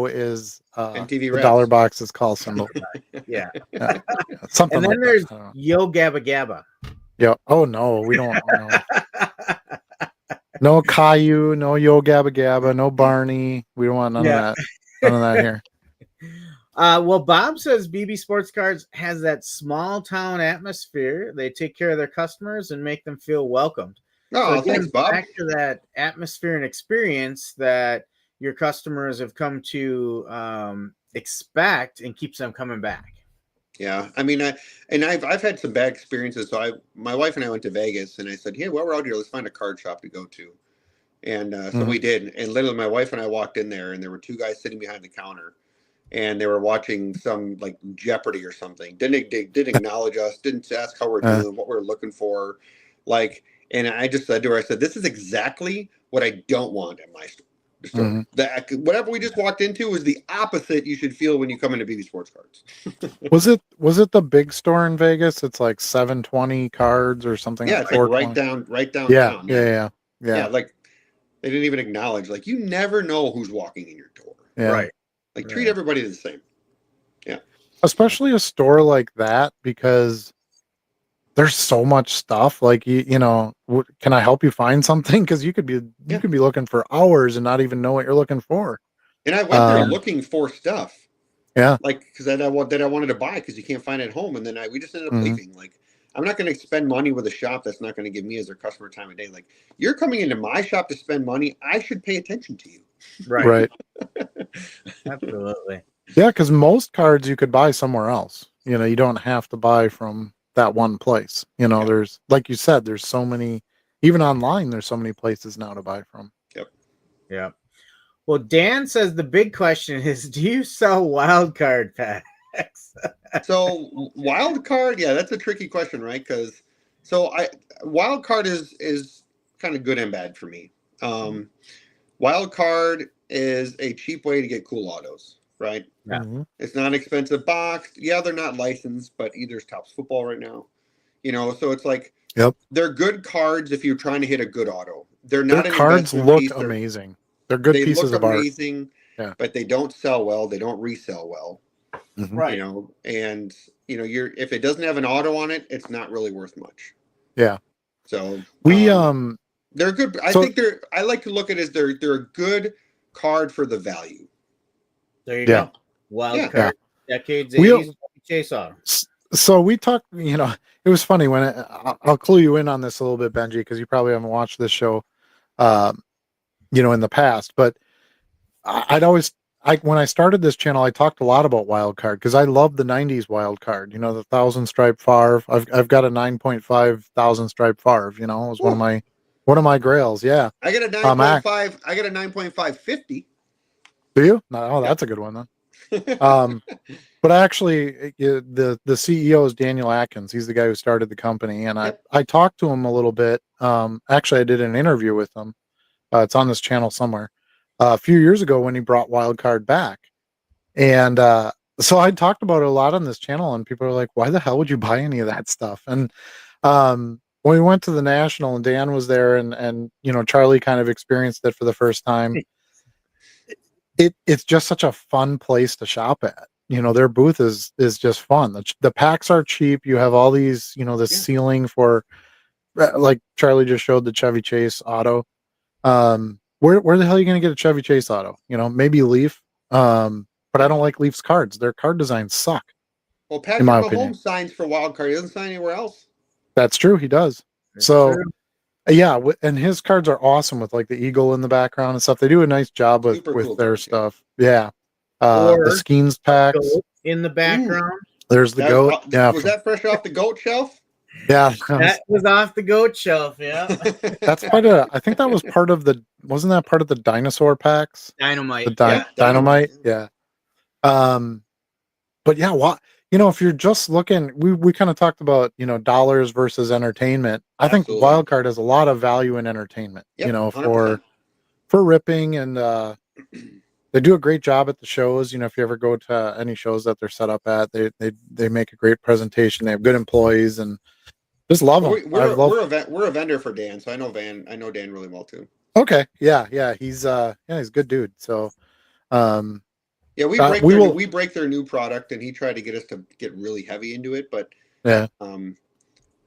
is MTV the dollar box's call symbol. Yeah. Something. And then like there's that. Yo Gabba Gabba. Yeah. Oh no, we don't know. No Caillou, no Yo Gabba Gabba, no Barney. We don't want none of that. None of that here. Well, Bob says BB Sports Cards has that small town atmosphere. They take care of their customers and make them feel welcomed. Oh, so again, thanks, Bob. Back to that atmosphere and experience that your customers have come to expect and keeps them coming back. Yeah, I mean, I've had some bad experiences. So my wife and I went to Vegas, and I said, "Hey, while we're out here, let's find a card shop to go to." And so we did. And literally, my wife and I walked in there, and there were two guys sitting behind the counter, and they were watching some like Jeopardy or something. Didn't acknowledge us. Didn't ask how we're doing, what we're looking for, like. And I just said to her, I said, "This is exactly what I don't want in my store." So whatever we just walked into was the opposite you should feel when you come into BB Sports Cards. Was it the big store in Vegas? It's like 720 cards or something. Yeah, it's like right downtown. Yeah. Like they didn't even acknowledge. Like you never know who's walking in your door. Yeah. Right. Like treat everybody the same. Yeah. Especially a store like that, because there's so much stuff. Like can I help you find something? Because you could be looking for hours and not even know what you're looking for. And I went there looking for stuff. Yeah. Like because that I wanted to buy because you can't find it at home, and then we just ended up leaving. Like I'm not going to spend money with a shop that's not going to give me as their customer time of day. Like you're coming into my shop to spend money, I should pay attention to you. Right. Absolutely. Yeah, because most cards you could buy somewhere else. You don't have to buy from that one place. There's, like you said, there's so many, even online, there's so many places now to buy from. Yep. Well, Dan says the big question is, do you sell wild card packs? So wild card, yeah, that's a tricky question, right? Because wild card is kind of good and bad for me. Wild card is a cheap way to get cool autos. right? Yeah. Mhm. It's not an expensive box. Yeah, they're not licensed, but either's Topps football right now. So it's like Yep. they're good cards if you're trying to hit a good auto. They're Their not an cards investment look piece. amazing. They're good They pieces look of art. amazing, Yeah. but they don't sell well. They don't resell well. Mhm. Right. And if it doesn't have an auto on it, it's not really worth much. Yeah. So We they're good. I so- think I like to look at it as they're a good card for the value. There you Yeah. go. Wild Yeah. card, decades, We- 80s, Chase Auto. So we talked, it was funny when I'll clue you in on this a little bit, Benji, because you probably haven't watched this show, in the past. But when I started this channel, I talked a lot about wild card because I love the '90s wild card. The 1,000 stripe Favre. I've got a 9.5 thousand stripe Favre. It was one of my grails. Yeah. I got a 9.5. I got a 9.550. Do you? No, that's a good one then. But actually, the CEO is Daniel Atkins. He's the guy who started the company, and Yep. I talked to him a little bit. Actually, I did an interview with him. It's on this channel somewhere. A few years ago when he brought Wildcard back, and so I talked about it a lot on this channel, and people are like, "Why the hell would you buy any of that stuff?" And when we went to the National, and Dan was there, and Charlie kind of experienced it for the first time. It's just such a fun place to shop at. Their booth is just fun. The packs are cheap. You have all these, the ceiling for, like Charlie just showed the Chevy Chase auto. Where the hell are you going to get a Chevy Chase auto? Maybe Leaf. But I don't like Leaf's cards. Their card designs suck. Well, Patrick in my opinion. Mahomes signs for wild card. He doesn't sign anywhere else. That's true. He does. That's So true. yeah, and his cards are awesome with like the eagle in the background and stuff. They do a nice job with Super cool their cards, yeah. stuff. Yeah. Or The Skeens packs. Goat in the background. There's the goat. Yeah. Was that fresh off the goat shelf? Yeah. That was off the goat shelf. Yeah. That's I think that was wasn't that part of the dinosaur packs? Dynamite. The dynamite. Yeah. But yeah, if you're just looking, we kind of talked about, dollars versus entertainment. I think Absolutely. Wildcard has a lot of value in entertainment, Yep, 100%. for ripping, and they do a great job at the shows. If you ever go to any shows that they're set up at, they make a great presentation. They have good employees, and just love them. We're a vendor for Dan, so I know Dan really well too. Okay. Yeah. He's a good dude. So, yeah, we break their new product, and he tried to get us to get really heavy into it, but yeah,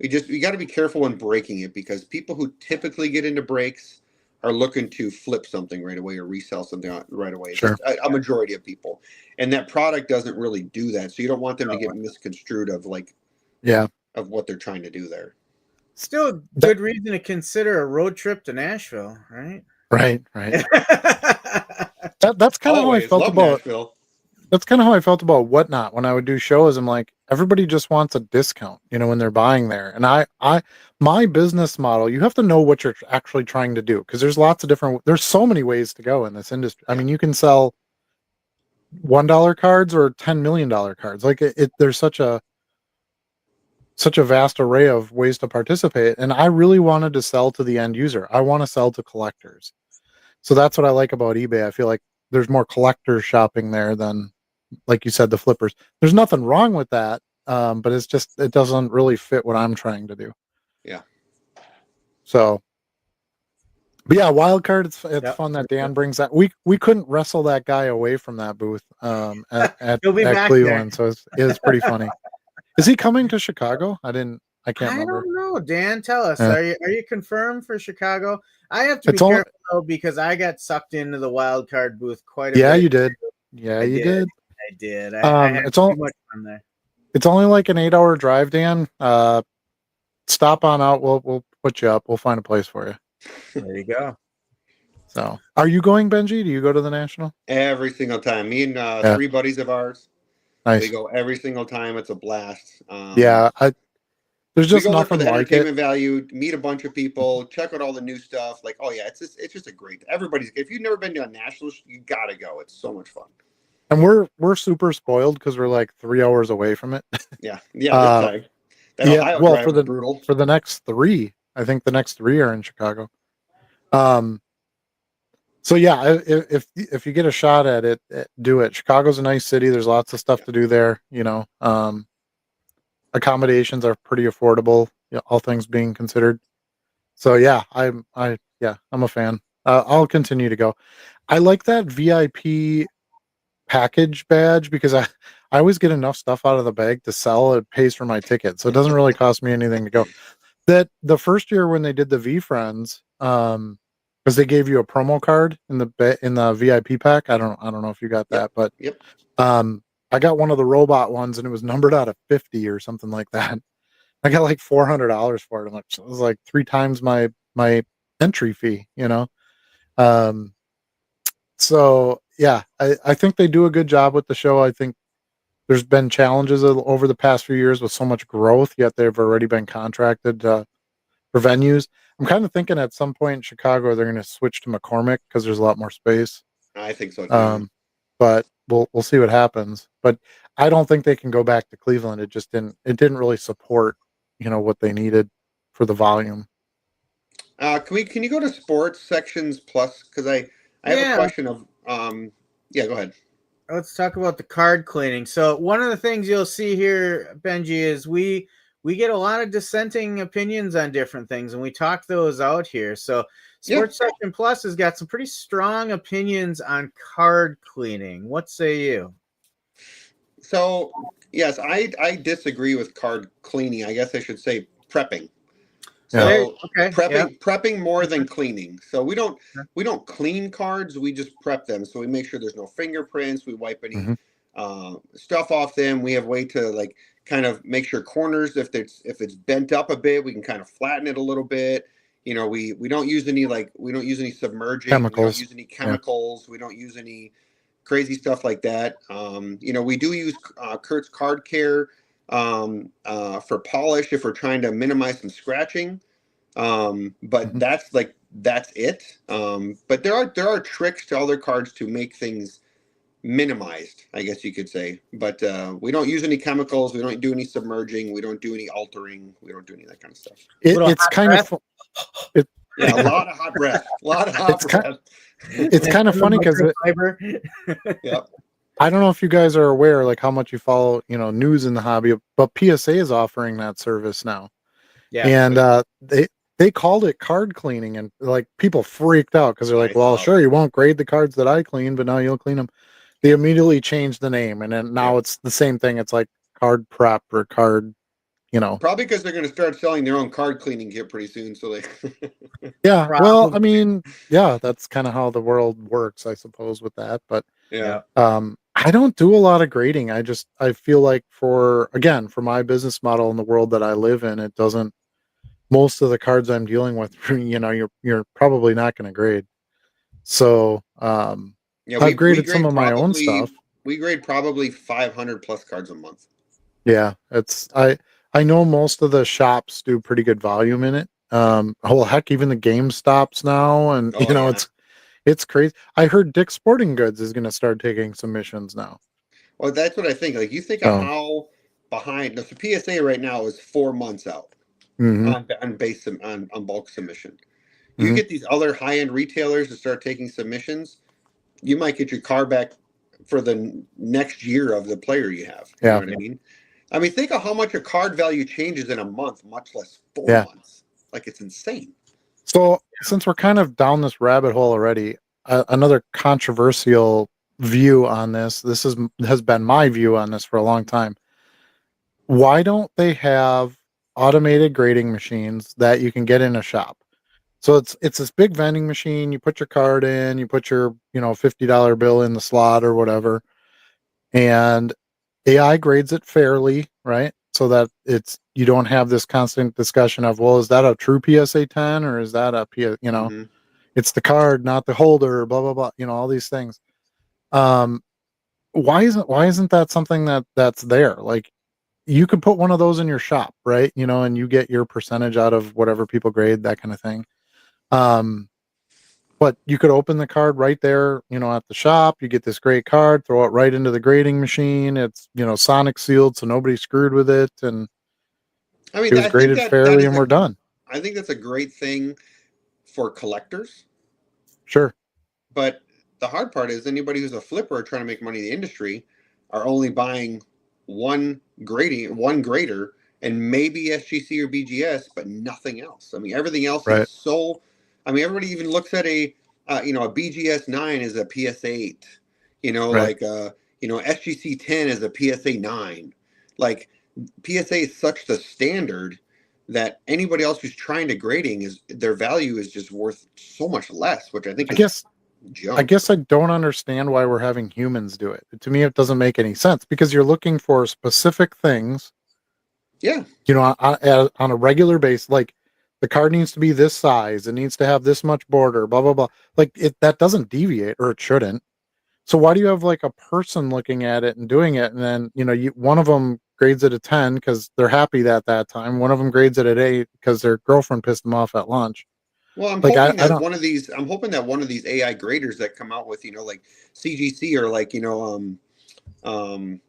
you got to be careful when breaking it, because people who typically get into breaks are looking to flip something right away or resell something right away. Sure. A majority of people, and that product doesn't really do that, so you don't want them to get misconstrued of what they're trying to do there. Still a good reason to consider a road trip to Nashville, right? Right. That's kind of how I felt about Nashville. That's kind of how I felt about Whatnot when I would do shows. I'm like, everybody just wants a discount, when they're buying there. And my business model, you have to know what you're actually trying to do, because there's so many ways to go in this industry. I mean, you can sell $1 cards or $10 million cards. Like there's such a vast array of ways to participate. And I really wanted to sell to the end user. I want to sell to collectors. So that's what I like about eBay. I feel like there's more collectors shopping there than, like you said, the flippers. There's nothing wrong with that, but it doesn't really fit what I'm trying to do. Yeah. So, but yeah, wild card. It's fun that Dan brings that. We couldn't wrestle that guy away from that booth at Cleveland, so it's pretty funny. Is he coming to Chicago? I can't remember. I don't know. Dan, tell us. Yeah. Are you confirmed for Chicago? I have to be careful though, because I got sucked into the wild card booth quite a bit. Yeah, you did. Yeah, you did. I did. I had too much fun there. It's only like an 8-hour drive, Dan. Stop on out. We'll put you up. We'll find a place for you. There you go. So, are you going, Benji? Do you go to the National? Every single time. Me and 3 buddies of ours. Nice. We go every single time. It's a blast. There's just nothing for the like entertainment it. value. Meet a bunch of people. Check out all the new stuff. Like, oh yeah, it's just a great. If you've never been to a National, you gotta go. It's so much fun. And we're super spoiled because we're like 3 hours away from it. Yeah. Well, for the next 3, I think the next 3 are in Chicago. So yeah, if you get a shot at it, do it. Chicago's a nice city. There's lots of stuff to do there. Accommodations are pretty affordable, all things being considered. So yeah, I'm a fan. I'll continue to go. I like that VIP package badge because I always get enough stuff out of the bag to sell. It pays for my ticket, so it doesn't really cost me anything to go. That the first year when they did the V Friends, because they gave you a promo card in the VIP pack. I don't know if you got that, but Yep. I got one of the robot ones and it was numbered out of 50 or something like that. I got like $400 for it. It was like 3 times my entry fee. Um, so yeah, I think they do a good job with the show. I think there's been challenges over the past few years with so much growth, yet they've already been contracted for venues. I'm kind of thinking at some point in Chicago they're going to switch to McCormick because there's a lot more space. I think so too. But we'll see what happens. But I don't think they can go back to Cleveland. It didn't really support what they needed for the volume. Can you go to sports sections plus? Because I have a question of yeah, go ahead. Let's talk about the card cleaning. So one of the things you'll see here, Benji, is we get a lot of dissenting opinions on different things, and we talk those out here. So Sports Section Plus has got some pretty strong opinions on card cleaning. What say you? So yes, I disagree with card cleaning. I guess I should say prepping. So prepping more than cleaning. So we don't clean cards. We just prep them. So we make sure there's no fingerprints. We wipe any stuff off them. We have a way to like kind of make sure corners, if it's bent up a bit, we can kind of flatten it a little bit. We don't use any submerging chemicals. We don't use any chemicals. We don't use any crazy stuff like that. We do use Kurt's Card Care for polish if we're trying to minimize some scratching. But that's it. But there are tricks to other cards to make things minimized, I guess you could say. But we don't use any chemicals. We don't do any submerging. We don't do any altering. We don't do any of that kind of stuff. It's kind of a lot of hot breath. It's kind of funny because I don't know if you guys are aware, like how much you follow, news in the hobby, but PSA is offering that service now. Yeah. And they called it card cleaning, and like people freaked out because they're like, well, sure, you won't grade the cards that I clean, but now you'll clean them. They immediately changed the name, and then now it's the same thing. It's like card prep or card, Probably because they're going to start selling their own card cleaning kit pretty soon. So they. Yeah. Well, I mean, yeah, that's kind of how the world works, I suppose, with that. But I don't do a lot of grading. I feel like for my business model in the world that I live in, it doesn't. Most of the cards I'm dealing with, you're probably not going to grade. So I've graded some of my own stuff. We grade probably 500 plus cards a month. Yeah, I know most of the shops do pretty good volume in it. Heck, even the GameStops now, and it's crazy. I heard Dick's Sporting Goods is going to start taking submissions now. Well, that's what I think. Like, you think of how behind the PSA right now is 4 months out on bulk submission. You get these other high end retailers to start taking submissions, you might get your car back for the next year of the player you have. You know what I mean? I mean, think of how much a card value changes in a month, much less 4 months. Like, it's insane. So since we're kind of down this rabbit hole already, another controversial view on this has been my view on this for a long time. Why don't they have automated grading machines that you can get in a shop? So it's this big vending machine. You put your card in, you put your $50 bill in the slot or whatever, and AI grades it fairly, right? So that you don't have this constant discussion of, well, is that a true PSA 10 or is that a it's the card, not the holder, blah blah blah, all these things. Why isn't that something that's there? Like, you could put one of those in your shop, right? And you get your percentage out of whatever people grade, that kind of thing. But you could open the card right there, at the shop. You get this great card, throw it right into the grading machine. It's, sonic sealed, so nobody screwed with it. And I mean, it was graded fairly, and we're done. I think that's a great thing for collectors. Sure. But the hard part is anybody who's a flipper trying to make money in the industry are only buying one grader, and maybe SGC or BGS, but nothing else. I mean, everything else Right. is so. I mean, everybody even looks at a BGS 9 as a PSA 8. Right. SGC 10 as a PSA 9. Like PSA is such the standard that anybody else who's trying to grading is their value is just worth so much less, which I think I is guess I junk. guess I don't understand why we're having humans do it. To me, it doesn't make any sense because you're looking for specific things, Yeah. on a regular basis. Like the card needs to be this size, it needs to have this much border, blah blah blah. Like that doesn't deviate, or it shouldn't. So why do you have like a person looking at it and doing it, and then one of them grades it a 10 because they're happy that time. One of them grades it at 8 because their girlfriend pissed them off at lunch. Well, I'm Like hoping I that don't. I'm hoping that one of these AI graders that come out with, like CGC or like, um,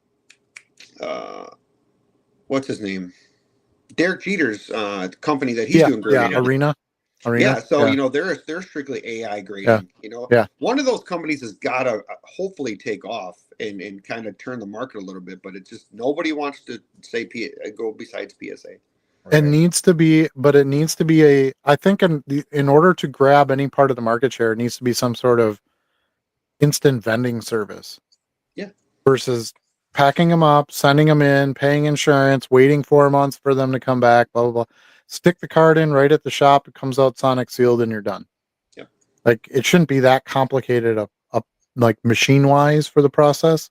uh, what's his name? Derek Jeter's company that he's doing grading on. Arena. Yeah, so Yeah. they're strictly AI Yeah. grading. Yeah. One of those companies has got to hopefully take off and kind of turn the market a little bit, but it's just nobody wants to say go besides PSA. It needs to be, but it needs to be I think in order to grab any part of the market share, it needs to be some sort of instant vending service. Yeah. Versus packing them up, sending them in, paying insurance, waiting 4 months for them to come back, blah, blah, blah. Stick the card in right at the shop. It comes out sonic sealed and you're done. Yeah. Like it shouldn't be that complicated like machine wise for the process.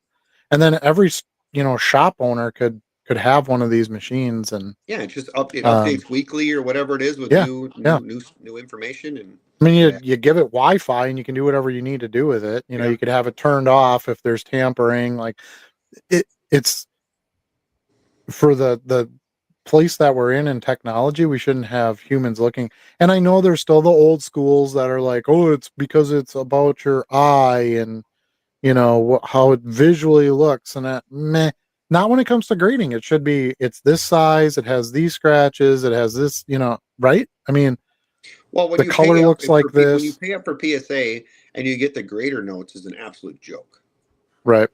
And then every, shop owner could have one of these machines, and yeah, it's just it updates weekly or whatever it is with new information. And I mean, you give it Wi-Fi and you can do whatever you need to do with it. You could have it turned off if there's tampering. Like it's for the place that we're in technology. We shouldn't have humans looking. And I know there's still the old schools that are like, oh, it's because it's about your eye and how it visually looks, and that meh. Not when it comes to grading. It should be, it's this size, it has these scratches, it has this, right? I mean, well, when the you color pay up looks like this. when you pay up for PSA and you get the grader notes, is an absolute joke. Right.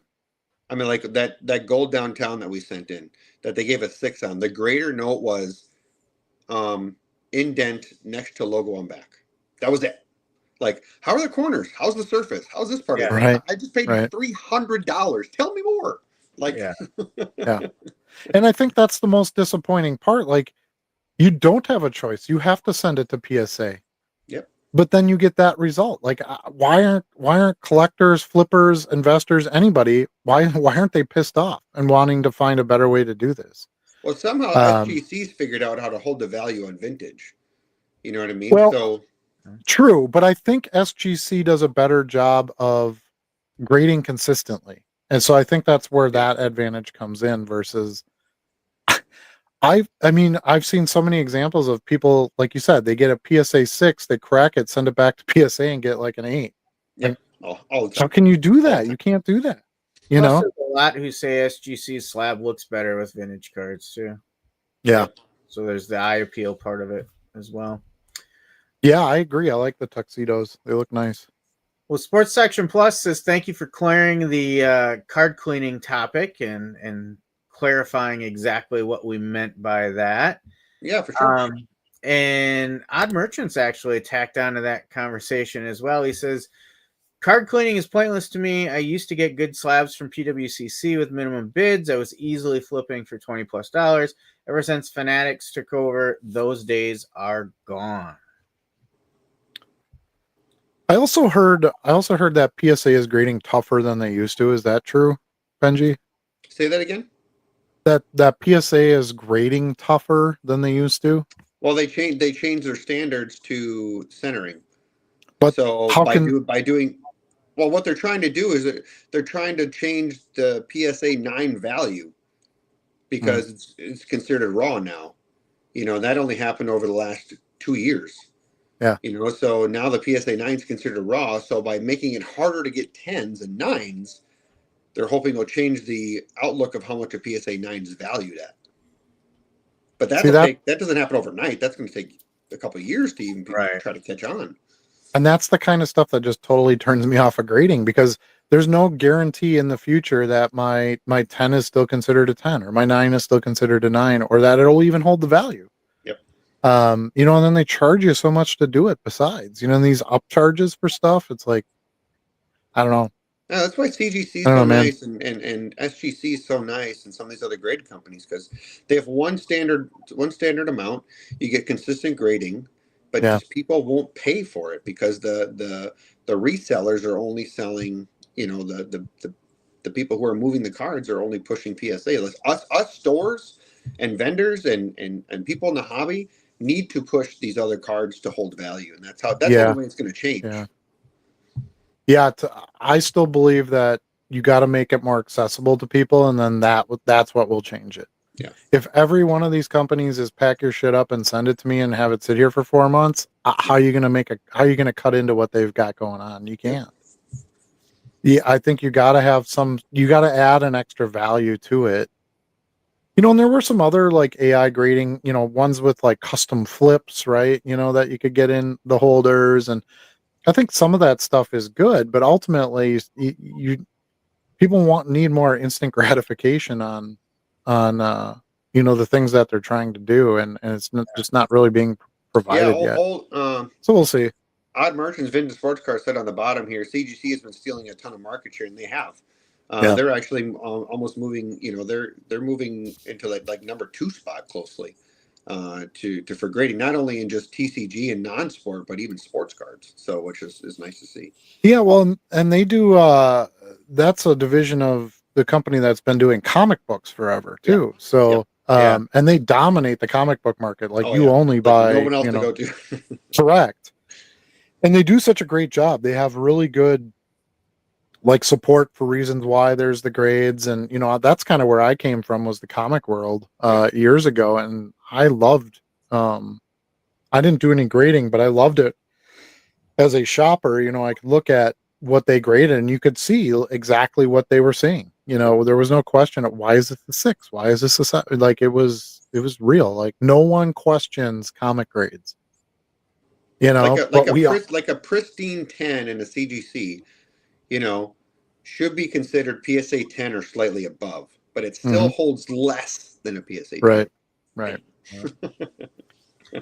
I mean, like that gold downtown that we sent in that they gave a 6 on. The grader note was indent next to logo on back. That was it. Like, how are the corners? How's the surface? How's this part of it? Right. I just paid $300. Tell me more. Like, yeah. And I think that's the most disappointing part. Like, you don't have a choice. You have to send it to PSA. Yep. But then you get that result. Like, why aren't collectors, flippers, investors, anybody? Why aren't they pissed off and wanting to find a better way to do this? Well, somehow SGC's figured out how to hold the value on vintage. You know what I mean? Well, so true, but I think SGC does a better job of grading consistently, and so I think that's where that advantage comes in. Versus, I've seen so many examples of people, like you said, they get a PSA 6, they crack it, send it back to PSA, and get like an 8. Yeah. How can you do that? You can't do that. There's a lot who say SGC's slab looks better with vintage cards too. Yeah. So there's the eye appeal part of it as well. Yeah, I agree. I like the tuxedos. They look nice. Well, Sports Section Plus says thank you for clearing the card cleaning topic and clarifying exactly what we meant by that. Yeah, for sure. And Odd Merchants actually tacked onto that conversation as well. He says, card cleaning is pointless to me. I used to get good slabs from PWCC with minimum bids. I was easily flipping for $20+. Ever since Fanatics took over, those days are gone. I also heard that PSA is grading tougher than they used to. Is that true, Benji? Say that again? That PSA is grading tougher than they used to? Well, they changed their standards to centering. But so how what they're trying to do is they're trying to change the PSA 9 value because it's considered raw now. That only happened over the last 2 years. Yeah. So now the PSA 9 is considered raw. So by making it harder to get 10s and 9s, they're hoping it'll change the outlook of how much a PSA 9 is valued at. But that doesn't happen overnight. That's going to take a couple of years to even try to catch on. And that's the kind of stuff that just totally turns me off of grading, because there's no guarantee in the future that my 10 is still considered a 10, or my 9 is still considered a 9, or that it'll even hold the value. Yep. And then they charge you so much to do it besides, and these upcharges for stuff. It's like, I don't know. No, that's why CGC is I don't so know, man. nice and SGC is so nice, and some of these other grade companies, because they have one standard amount. You get consistent grading, but Yeah. just people won't pay for it because the resellers are only selling. The people who are moving the cards are only pushing PSA. Like us stores and vendors and people in the hobby need to push these other cards to hold value, and that's the Yeah. only way it's going to change. Yeah, I still believe that you got to make it more accessible to people, and then that's what will change it. Yeah. If every one of these companies is pack your shit up and send it to me and have it sit here for 4 months, how are you going to cut into what they've got going on? You can't. Yeah, I think you got to add an extra value to it. And there were some other like AI grading, ones with like custom flips, right? That you could get in the holders, and I think some of that stuff is good, but ultimately, people need more instant gratification on the things that they're trying to do, and it's just not really being provided yet. So we'll see. Odd Merchants Vintage Sports Car said on the bottom here, CGC has been stealing a ton of market share, and they have. They're actually almost moving. They're moving into like number 2 spot closely. For grading, not only in just TCG and non-sport, but even sports cards. So, which is nice to see. Yeah, well, and they do. That's a division of the company that's been doing comic books forever too. Yep. So, and they dominate the comic book market. Like only buy no one else to go to. Correct. And they do such a great job. They have really good like support for reasons why there's the grades, and that's kind of where I came from, was the comic world years ago, and I loved I didn't do any grading, but I loved it as a shopper. I could look at what they graded and you could see exactly what they were seeing. There was no question of, why is this a 6, why is this a 7? Like it was real. Like no one questions comic grades, like a pristine 10 in a CGC, should be considered PSA 10 or slightly above, but it still holds less than a PSA 10. Right.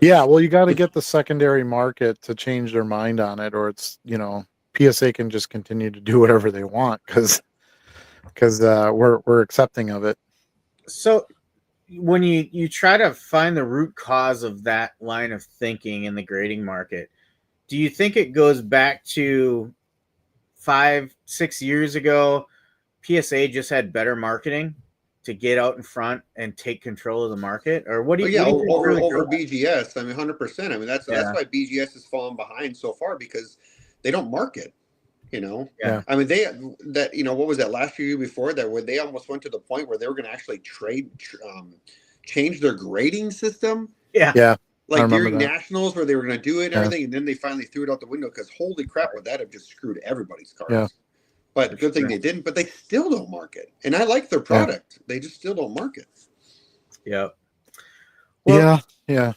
Yeah, well, you got to get the secondary market to change their mind on it, or it's PSA can just continue to do whatever they want, because we're accepting of it. So when you try to find the root cause of that line of thinking in the grading market, do you think it goes back to 5-6 years ago? PSA just had better marketing to get out in front and take control of the market, or what do you? Over BGS. I mean, 100%. I mean, that's why BGS has fallen behind so far, because they don't market. Yeah. I mean, what was that last year before that, where they almost went to the point where they were going to actually change their grading system. Yeah. Like during nationals, where they were going to do it and everything, and then they finally threw it out the window, because holy crap, would that have just screwed everybody's cards. Yeah. But the good thing they didn't, but they still don't market. And I like their product. They just still don't market. Yep. Well, yeah.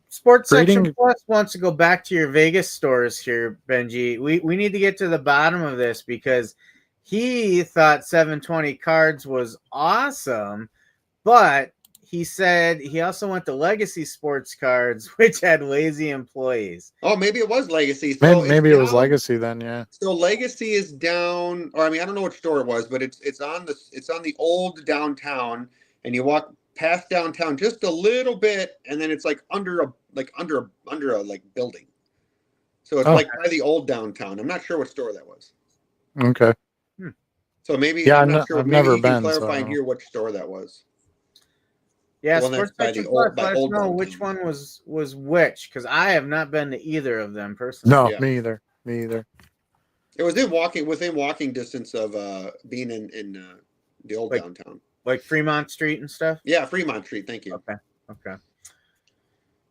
Sports Section Plus wants to go back to your Vegas stores here, Benji. We need to get to the bottom of this, because he thought 720 cards was awesome, but he said he also went to Legacy Sports Cards, which had lazy employees. Oh, maybe it was Legacy. So maybe it was Legacy then, yeah. So Legacy is down, or I mean, I don't know what store it was, but it's on the old downtown, and you walk past downtown just a little bit, and then it's like under a building. So it's like by the old downtown. I'm not sure what store that was. Okay. So maybe I'm not sure. I've maybe never you can been, clarify and hear which store that was. Yeah, Sports Section Plus, let us know which one was which, because I have not been to either of them personally. No, me either. It was within walking distance of being in the old downtown. Like Fremont Street and stuff? Yeah, Fremont Street. Thank you. Okay.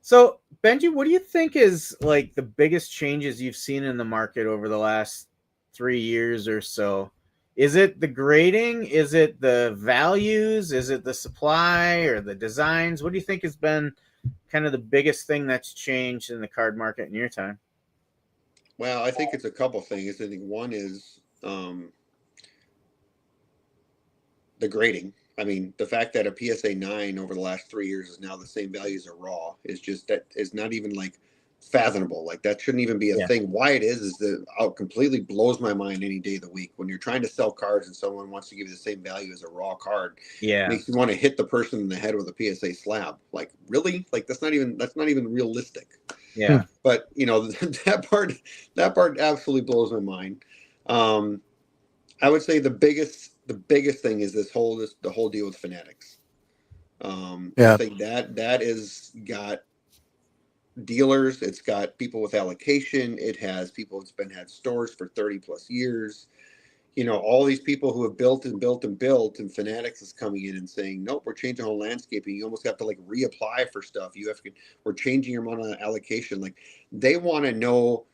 So, Benji, what do you think is like the biggest changes you've seen in the market over the last 3 years or so? Is it the grading? Is it the values? Is it the supply or the designs? What do you think has been kind of the biggest thing that's changed in the card market in your time? Well, I think it's a couple things. I think one is the grading. I mean, the fact that a PSA 9 over the last 3 years is now the same value as a raw is just, that is not even like fathomable. Like, that shouldn't even be a thing. Why it is that it completely blows my mind any day of the week when you're trying to sell cards and someone wants to give you the same value as a raw card. Makes you want to hit the person in the head with a PSA slab. Like, really? Like, that's not even realistic. Yeah. But that part absolutely blows my mind. I would say the biggest thing is the whole deal with Fanatics. I think that is got dealers, it's got people with allocation, it has people that's had stores for 30 plus years. All these people who have built and built and built, and Fanatics is coming in and saying, nope, we're changing the whole landscaping. You almost have to like reapply for stuff. We're changing your amount of allocation. Like, they want to know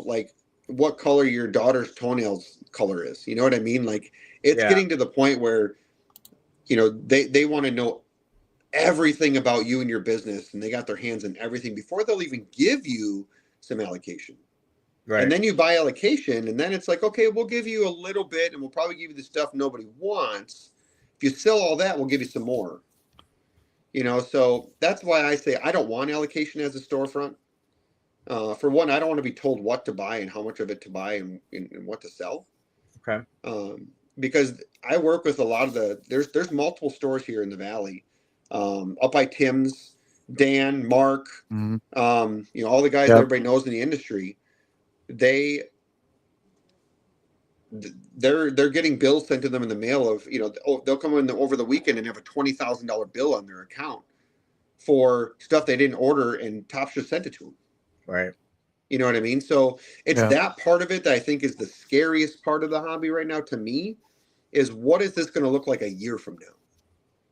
like what color your daughter's toenails color is. You know what I mean? Like, it's getting to the point where, they want to know everything about you and your business, and they got their hands in everything before they'll even give you some allocation. Right. And then you buy allocation, and then it's like, okay, we'll give you a little bit, and we'll probably give you the stuff nobody wants. If you sell all that, we'll give you some more. So that's why I say I don't want allocation as a storefront. For one, I don't want to be told what to buy and how much of it to buy and what to sell. Okay. Because I work with a lot of there's multiple stores here in the Valley, up by Tim's, Dan, Mark, all the guys that everybody knows in the industry. They're getting bills sent to them in the mail of, they'll come in over the weekend and have a $20,000 bill on their account for stuff they didn't order, and Topps just sent it to them. Right. You know what I mean? So it's that part of it that I think is the scariest part of the hobby right now to me, is what is this going to look like a year from now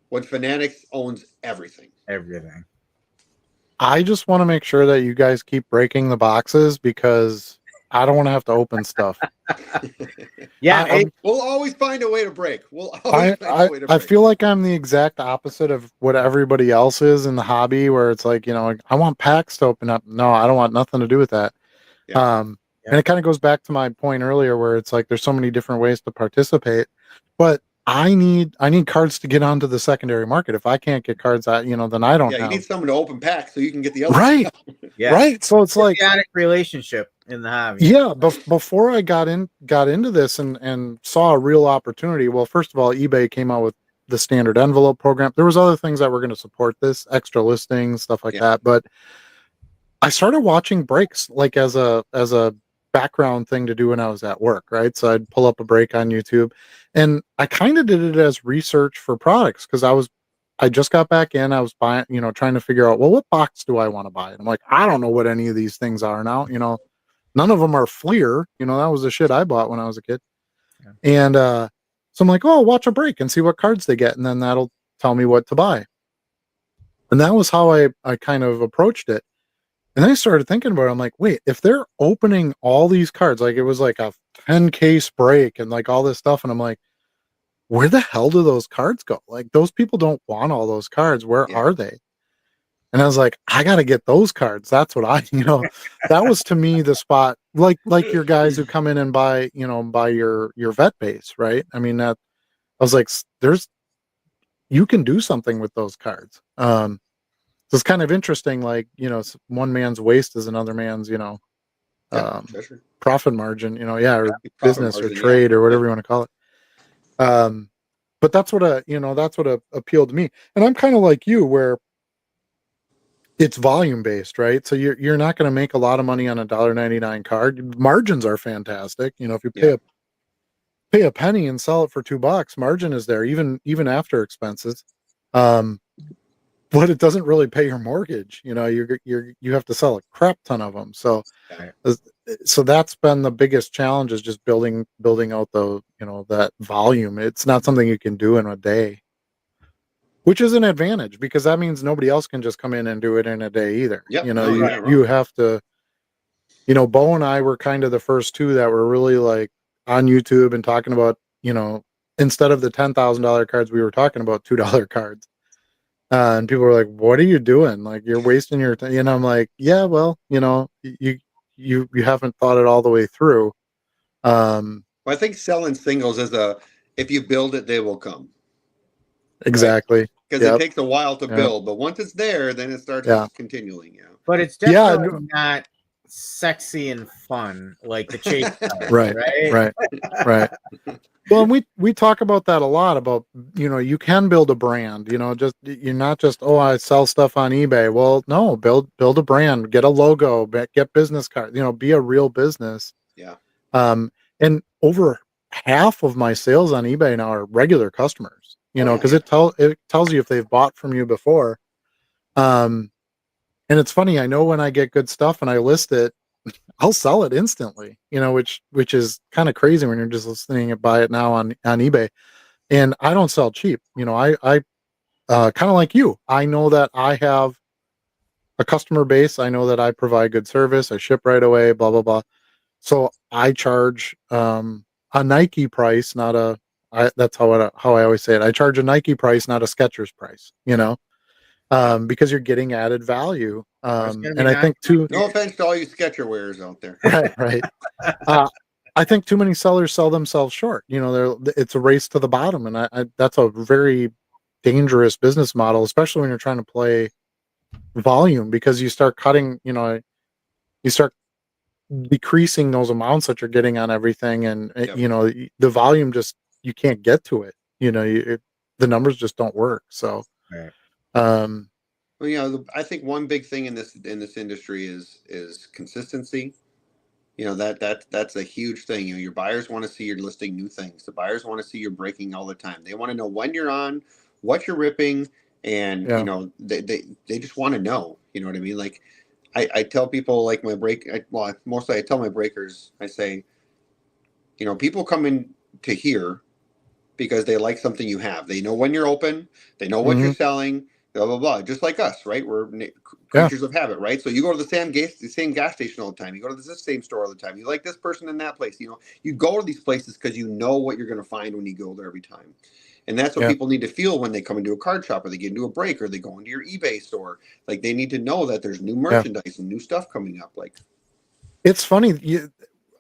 when Fanatics owns everything? Everything. I just want to make sure that you guys keep breaking the boxes, because I don't want to have to open stuff. We'll always find a way to break. I feel like I'm the exact opposite of what everybody else is in the hobby, where it's like, I want packs to open up. No, I don't want nothing to do with that. And it kind of goes back to my point earlier, where it's like there's so many different ways to participate, but I need cards to get onto the secondary market. If I can't get cards, then I don't. Yeah, you need someone to open packs so you can get the other. Right. Right. So it's like symbiotic relationship in the hobby. Yeah. Before I got into this and saw a real opportunity. Well, first of all, eBay came out with the standard envelope program. There was other things that were going to support this, extra listings, stuff like that. But I started watching breaks like as a background thing to do when I was at work, right? So I'd pull up a break on YouTube, and I kind of did it as research for products, because I just got back in. I was buying, trying to figure out, well, what box do I want to buy? And I'm like, I don't know what any of these things are now. None of them are Fleer. That was the shit I bought when I was a kid. Yeah. And so I'm like, oh, watch a break and see what cards they get, and then that'll tell me what to buy. And that was how I kind of approached it. And then I started thinking about it. I'm like, wait, if they're opening all these cards, like it was like a 10 case break and like all this stuff. And I'm like, where the hell do those cards go? Like, those people don't want all those cards. Where are they? And I was like, I got to get those cards. That's what that was to me the spot, like your guys who come in and buy your vet base, right? I mean, I was like, you can do something with those cards. So it's kind of interesting, like, one man's waste is another man's, profit margin, or business or trade or whatever you want to call it. But that's what appealed to me. And I'm kind of like you, where it's volume based, right? So you're not going to make a lot of money on a $1.99 card. Margins are fantastic. If you pay a penny and sell it for $2, margin is there, even after expenses. But it doesn't really pay your mortgage. You have to sell a crap ton of them. So that's been the biggest challenge, is just building out that volume. It's not something you can do in a day, which is an advantage, because that means nobody else can just come in and do it in a day either. Yep. You have to, Bo and I were kind of the first two that were really like on YouTube and talking about, instead of the $10,000 cards, we were talking about $2 cards. And people were like, what are you doing? Like, you're wasting your time. I'm like, yeah, well, you haven't thought it all the way through. Well, I think selling singles is if you build it, they will come. Exactly. Because it takes a while to Yep. build, but once it's there, then it starts continuing. Yeah. But it's definitely not sexy and fun like the chase card, right. Well, and we talk about that a lot about, you can build a brand, just you're not just, oh, I sell stuff on eBay. Well, no, build a brand, get a logo, get business cards, be a real business. Yeah. And over half of my sales on eBay now are regular customers, because it tells you if they've bought from you before. And it's funny, I know when I get good stuff and I list it, I'll sell it instantly, which is kind of crazy when you're just listening to buy it now on eBay. And I don't sell cheap. I kind of like you. I know that I have a customer base. I know that I provide good service. I ship right away, blah, blah, blah. So I charge a Nike price, that's how I always say it. I charge a Nike price, not a Skechers price, because you're getting added value. And I think no offense to all you Sketcher wearers out there. Right. I think too many sellers sell themselves short. It's a race to the bottom, and that's a very dangerous business model, especially when you're trying to play volume, because you start cutting. You start decreasing those amounts that you're getting on everything, and the volume you can't get to it. The numbers just don't work. So, well, I think one big thing in this industry is consistency. That's a huge thing. Your buyers want to see you're listing new things. The buyers want to see you're breaking all the time. They want to know when you're on, what you're ripping, and they just want to know. You know what I mean? Like I tell people, like mostly I tell my breakers, I say, people come in to here because they like something you have. They know when you're open. They know what you're selling. Blah blah blah. Just like us, right? We're creatures of habit, right? So you go to the same gas station all the time. You go to this same store all the time. You like this person in that place. You go to these places because you know what you're going to find when you go there every time. And that's what people need to feel when they come into a card shop, or they get into a break, or they go into your eBay store. Like, they need to know that there's new merchandise and new stuff coming up. Like, it's funny.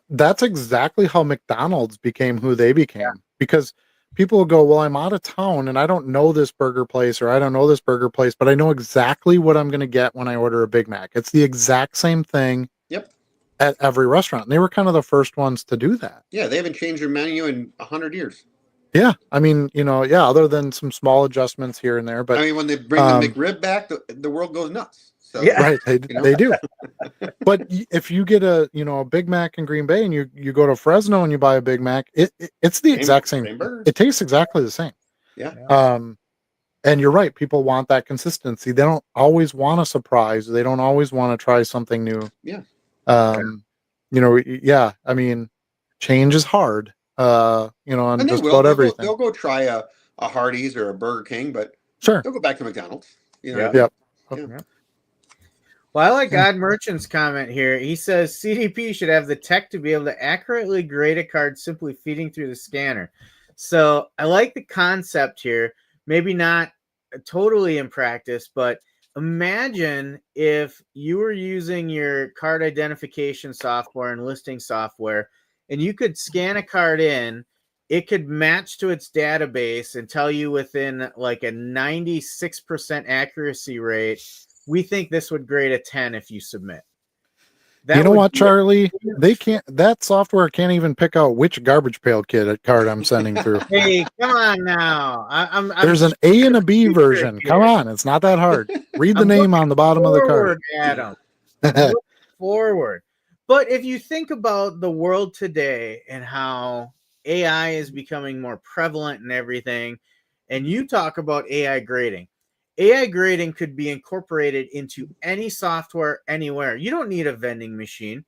That's exactly how McDonald's became who they became, because people will go, well, I'm out of town and I don't know this burger place, or I don't know this burger place, but I know exactly what I'm going to get when I order a Big Mac. It's the exact same thing at every restaurant. And they were kind of the first ones to do that. Yeah, they haven't changed their menu in 100 years. Yeah, I mean, other than some small adjustments here and there. But I mean, when they bring the McRib back, the world goes nuts. So, right, they do. But if you get a Big Mac in Green Bay, and you go to Fresno and you buy a Big Mac, it's the exact same. It tastes exactly the same. Yeah. And you're right. People want that consistency. They don't always want a surprise. They don't always want to try something new. Yeah. I mean, change is hard. On and just about everything. They'll go try a Hardee's or a Burger King, but sure, they'll go back to McDonald's. Yeah. Well, I like God Merchant's comment here. He says CDP should have the tech to be able to accurately grade a card simply feeding through the scanner. So I like the concept here. Maybe not totally in practice, but imagine if you were using your card identification software and listing software, and you could scan a card in, it could match to its database and tell you within like a 96% accuracy rate, we think this would grade a 10 if you submit. You know what, Charlie? That software can't even pick out which garbage pail card I'm sending through. Hey, come on now. There's an A and a B version. Come on, it's not that hard. Read the name on the bottom of the card. Adam. Look forward. But if you think about the world today and how AI is becoming more prevalent in everything, and you talk about AI grading could be incorporated into any software anywhere. You don't need a vending machine.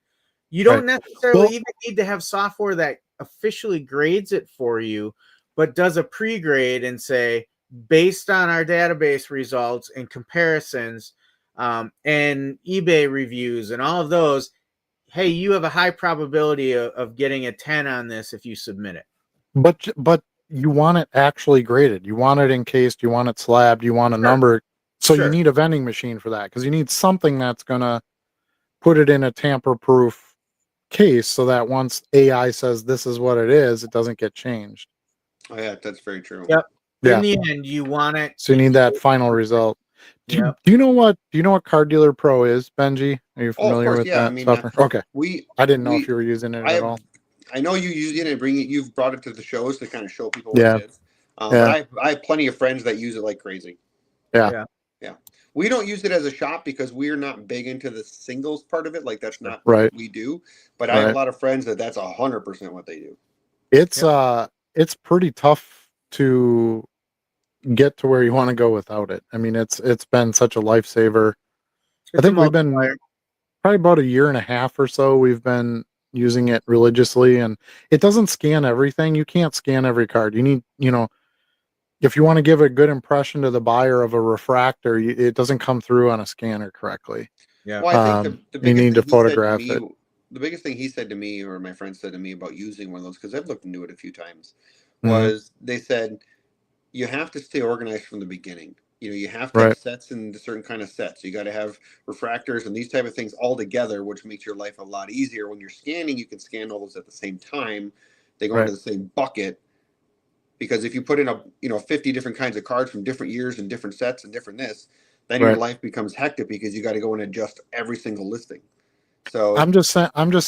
You don't necessarily even need to have software that officially grades it for you, but does a pre-grade and say, based on our database results and comparisons and eBay reviews and all of those, hey, you have a high probability of getting a 10 on this if you submit it. But you want it actually graded. You want it encased. You want it slabbed. You want a number. So you need a vending machine for that, because you need something that's going to put it in a tamper-proof case so that once AI says this is what it is, it doesn't get changed. Oh yeah, that's very true. Yep. Yeah. In the end, you want it. So you need that final result. Yep. Do you know what Card Dealer Pro is, Benji? Are you Oh, of familiar course, with yeah. I that mean, software? Okay. I didn't know we if you were using it I at have all. I know you use it and bring it. You've brought it to the shows to kind of show people Yeah. what it is. Yeah. But I have plenty of friends that use it like crazy. Yeah. Yeah. We don't use it as a shop because we're not big into the singles part of it. Like that's not Right. what we do. But I have a Right. lot of friends that's 100% what they do. It's pretty tough to get to where you want to go without it. I mean, it's been such a lifesaver. I think we've been probably about a year and a half or so. We've been using it religiously, and it doesn't scan everything. You can't scan every card. You need, if you want to give a good impression to the buyer of a refractor, it doesn't come through on a scanner correctly. Yeah. Well, I think the you biggest need to thing he said to photograph me, it. the biggest thing he said to me, or my friend said to me about using one of those, because I've looked into it a few times, was they said you have to stay organized from the beginning. You have to have sets and certain kind of sets. You got to have refractors and these type of things all together, which makes your life a lot easier. When you're scanning, you can scan all those at the same time. They go into the same bucket. Because if you put in 50 different kinds of cards from different years and different sets and different this, then your life becomes hectic because you got to go and adjust every single listing. So I'm just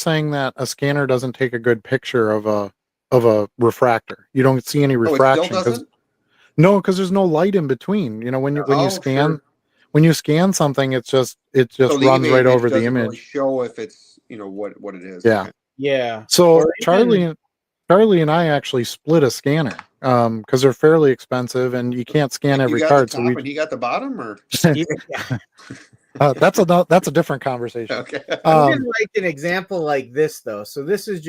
saying that a scanner doesn't take a good picture of a refractor. You don't see any refraction because there's no light in between. When you scan when you scan something, it just so runs right over the image. Really show if it's what it is. Yeah. Okay. Yeah. So Charlie and I actually split a scanner because they're fairly expensive and you can't scan every you got card. The top and he got the bottom, or that's a different conversation. Okay. I didn't like an example like this though. So this is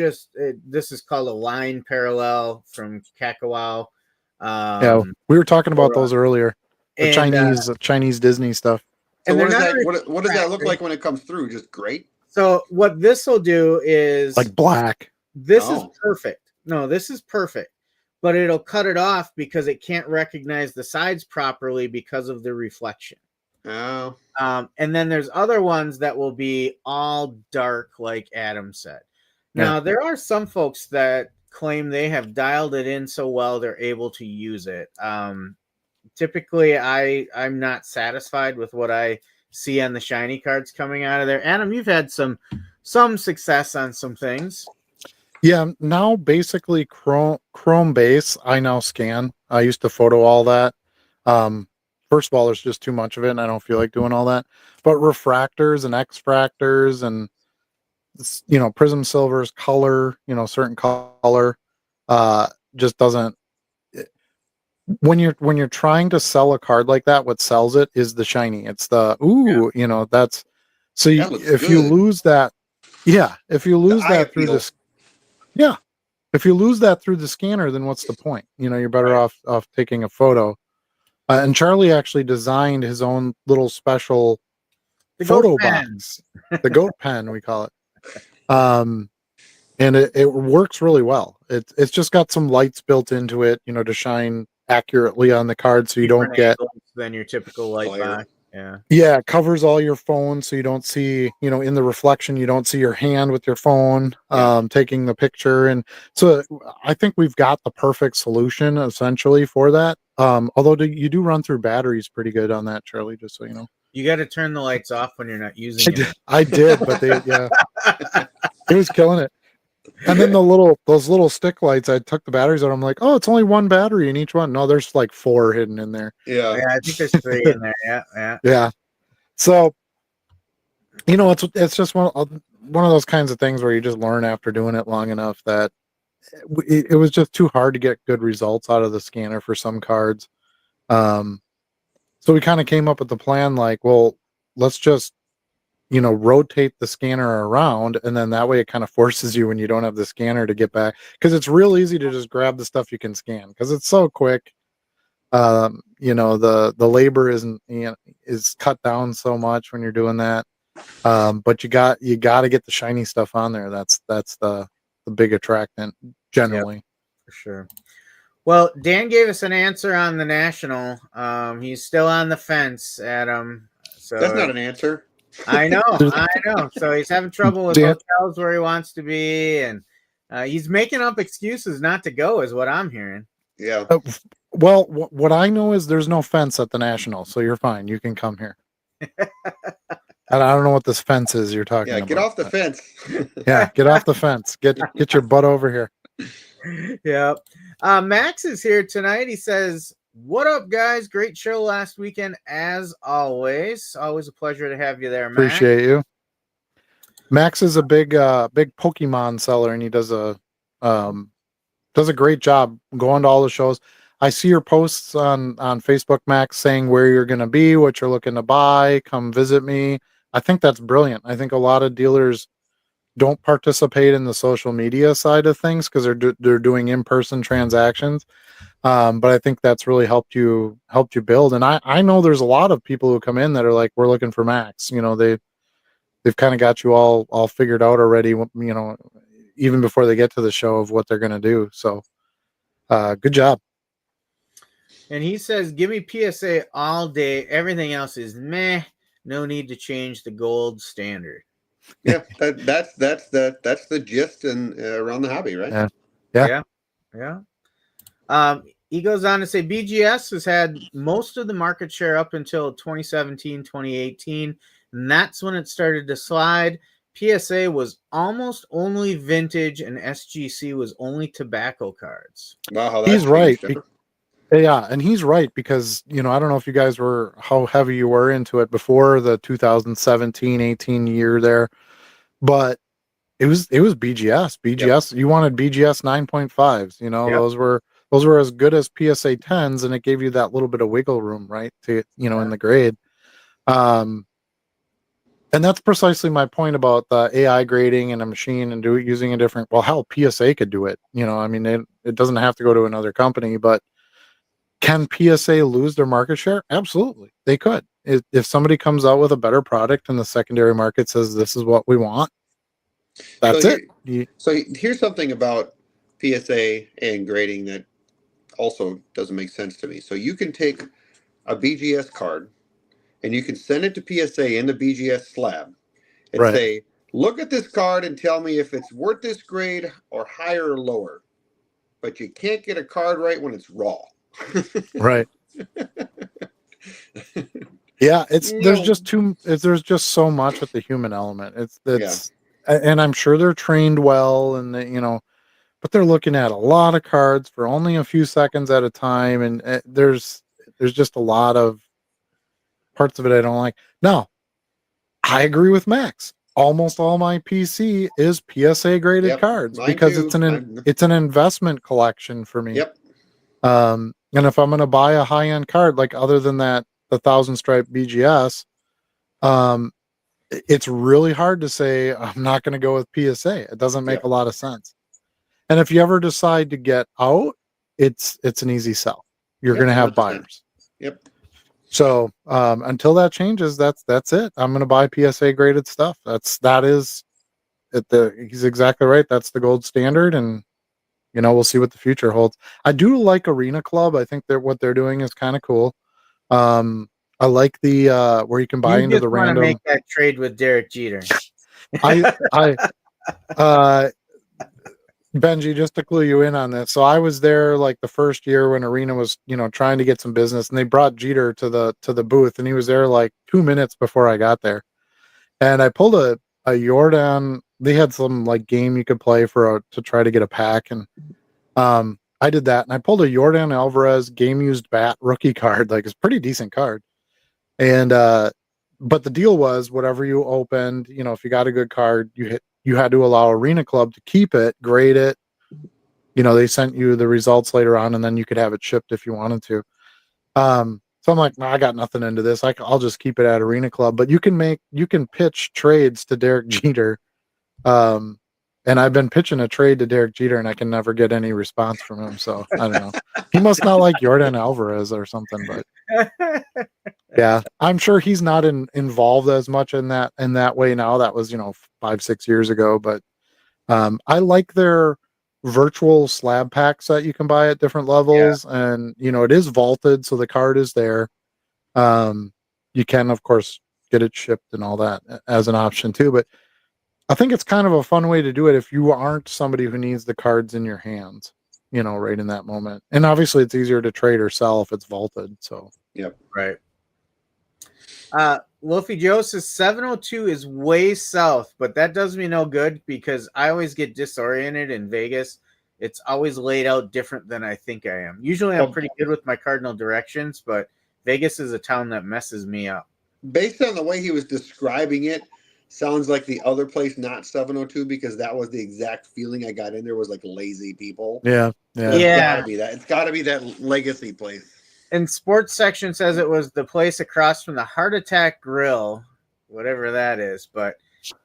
this is called a line parallel from Kakawao. Yeah, we were talking about those earlier. The Chinese Disney stuff. So what does that look like when it comes through? Just great. So what this will do is like black. This is perfect. No, this is perfect. But it'll cut it off because it can't recognize the sides properly because of the reflection. Oh. And then there's other ones that will be all dark, like Adam said. Now, there are some folks that claim they have dialed it in so well they're able to use it. Typically, I'm not satisfied with what I see on the shiny cards coming out of there. Adam, you've had some success on some things. Yeah, now basically Chrome base, I now scan. I used to photo all that. First of all, there's just too much of it, and I don't feel like doing all that. But refractors and X-fractors and prism silvers, color, certain color, just doesn't. When you're trying to sell a card like that, what sells it is the shiny. It's the that's so. If you lose that, if you lose that through this. Yeah. If you lose that through the scanner, then what's the point? You're better off taking a photo. And Charlie actually designed his own little special photo box, the goat pen, we call it. And it works really well. It's just got some lights built into it, to shine accurately on the card so you don't get than your typical light box. Yeah, it covers all your phone so you don't see, in the reflection, you don't see your hand with your phone taking the picture. And so I think we've got the perfect solution essentially for that. Although you do run through batteries pretty good on that, Charlie, just so you know. You got to turn the lights off when you're not using it. I did, but it was killing it. And then those little stick lights, I took the batteries out. I'm like, oh, it's only one battery in each one. No, there's like 4 hidden in there. Yeah, I think there's 3 in there. Yeah. So, it's just one of those kinds of things where you just learn after doing it long enough that it was just too hard to get good results out of the scanner for some cards. So we kind of came up with the plan like, well, let's just rotate the scanner around, and then that way it kind of forces you when you don't have the scanner to get back, because it's real easy to just grab the stuff you can scan because it's so quick. The labor is cut down so much when you're doing that. But you got to get the shiny stuff on there. That's the big attractant generally. Yep, for sure. Well, Dan gave us an answer on the national. He's still on the fence, Adam. So that's not an answer. I know. So he's having trouble with Dan- hotels where he wants to be, and he's making up excuses not to go, is what I'm hearing. Yeah. Well, what I know is there's no fence at the National, so you're fine. You can come here. And I don't know what this fence is you're talking Yeah, about. get off the fence. Yeah, get off the fence. Get your butt over here. Yep. Max is here tonight. He says, "What up, guys? Great show last weekend, as always. Always a pleasure to have you there, Max." Appreciate you. Max is a big Pokemon seller, and he does a great job going to all the shows. I see your posts on Facebook, Max, saying where you're going to be, what you're looking to buy. Come visit me. I think that's brilliant. I think a lot of dealers don't participate in the social media side of things because they're doing in-person transactions. But I think that's really helped you build. And I know there's a lot of people who come in that are like, we're looking for Max. You know, they've kind of got you all figured out already. You know, even before they get to the show of what they're going to do. So, good job. And he says, "Give me PSA all day. Everything else is meh. No need to change the gold standard." Yeah, that's the gist and around the hobby, right? Yeah. He goes on to say BGS has had most of the market share up until 2017, 2018, and that's when it started to slide. PSA was almost only vintage, and SGC was only tobacco cards. Wow, how He's right. changed, huh? Yeah, and he's right because, you know, I don't know if you guys how heavy you were into it before the 2017-18 year there, but it was BGS. BGS, yep. You wanted BGS 9.5s, you know, yep. Those were as good as PSA 10s, and it gave you that little bit of wiggle room, right? To, you know, in the grade. And that's precisely my point about the AI grading and a machine and using a different, well, hell, PSA could do it. You know, I mean, it doesn't have to go to another company, but can PSA lose their market share? Absolutely. They could. If somebody comes out with a better product and the secondary market says this is what we want, that's it. So here's something about PSA and grading that also doesn't make sense to me. So you can take a BGS card and you can send it to PSA in the BGS slab and say, look at this card and tell me if it's worth this grade or higher or lower. But you can't get a card right when it's raw. Right. Yeah, there's just so much with the human element. And I'm sure they're trained well, and they, you know, but they're looking at a lot of cards for only a few seconds at a time, and there's just a lot of parts of it I don't like. Now, I agree with Max. Almost all my PC is PSA graded cards because it's an investment collection for me. Yep. And if I'm going to buy a high end card, like other than that, the 1,000 stripe BGS, it's really hard to say I'm not going to go with PSA. It doesn't make a lot of sense. And if you ever decide to get out, it's an easy sell. You're going to have 100%. Buyers. Yep. So until that changes, that's it. I'm going to buy PSA graded stuff. He's exactly right. That's the gold standard, and you know, we'll see what the future holds. I do like Arena Club. I think what they're doing is kind of cool. I like the where you can buy into the random. Make that trade with Derek Jeter. Benji, just to clue you in on this. So I was there like the first year when Arena was, you know, trying to get some business, and they brought Jeter to the booth, and he was there like 2 minutes before I got there. And I pulled a Jordan. They had some like game you could play to try to get a pack, and I did that, and I pulled a Jordan Alvarez game used bat rookie card. Like, it's a pretty decent card. And but the deal was whatever you opened, you know, if you got a good card, you had to allow Arena Club to keep it, grade it. You know, they sent you the results later on, and then you could have it shipped if you wanted to. So I'm like, I got nothing into this. I'll just keep it at Arena Club. But you can pitch trades to Derek Jeter. And I've been pitching a trade to Derek Jeter, and I can never get any response from him. So I don't know. He must not like Jordan Alvarez or something. But yeah, I'm sure he's not involved as much in that way now. That was, you know, 5-6 years ago. But I like their virtual slab packs that you can buy at different levels, and you know, it is vaulted, so the card is there. You can, of course, get it shipped and all that as an option too. But I think it's kind of a fun way to do it if you aren't somebody who needs the cards in your hands, right in that moment. And obviously it's easier to trade or sell if it's vaulted. So Yep. Right. Wolfie Joe says 702 is way south, but that does me no good because I always get disoriented in Vegas. It's always laid out different than I think I am. Usually I'm pretty good with my cardinal directions, but Vegas is a town that messes me up. Based on the way he was describing it, sounds like the other place, not 702, because that was the exact feeling I got in there was like lazy people. yeah. It's gotta be that. It's gotta be that legacy place. And sports section says it was the place across from the Heart Attack Grill, whatever that is. But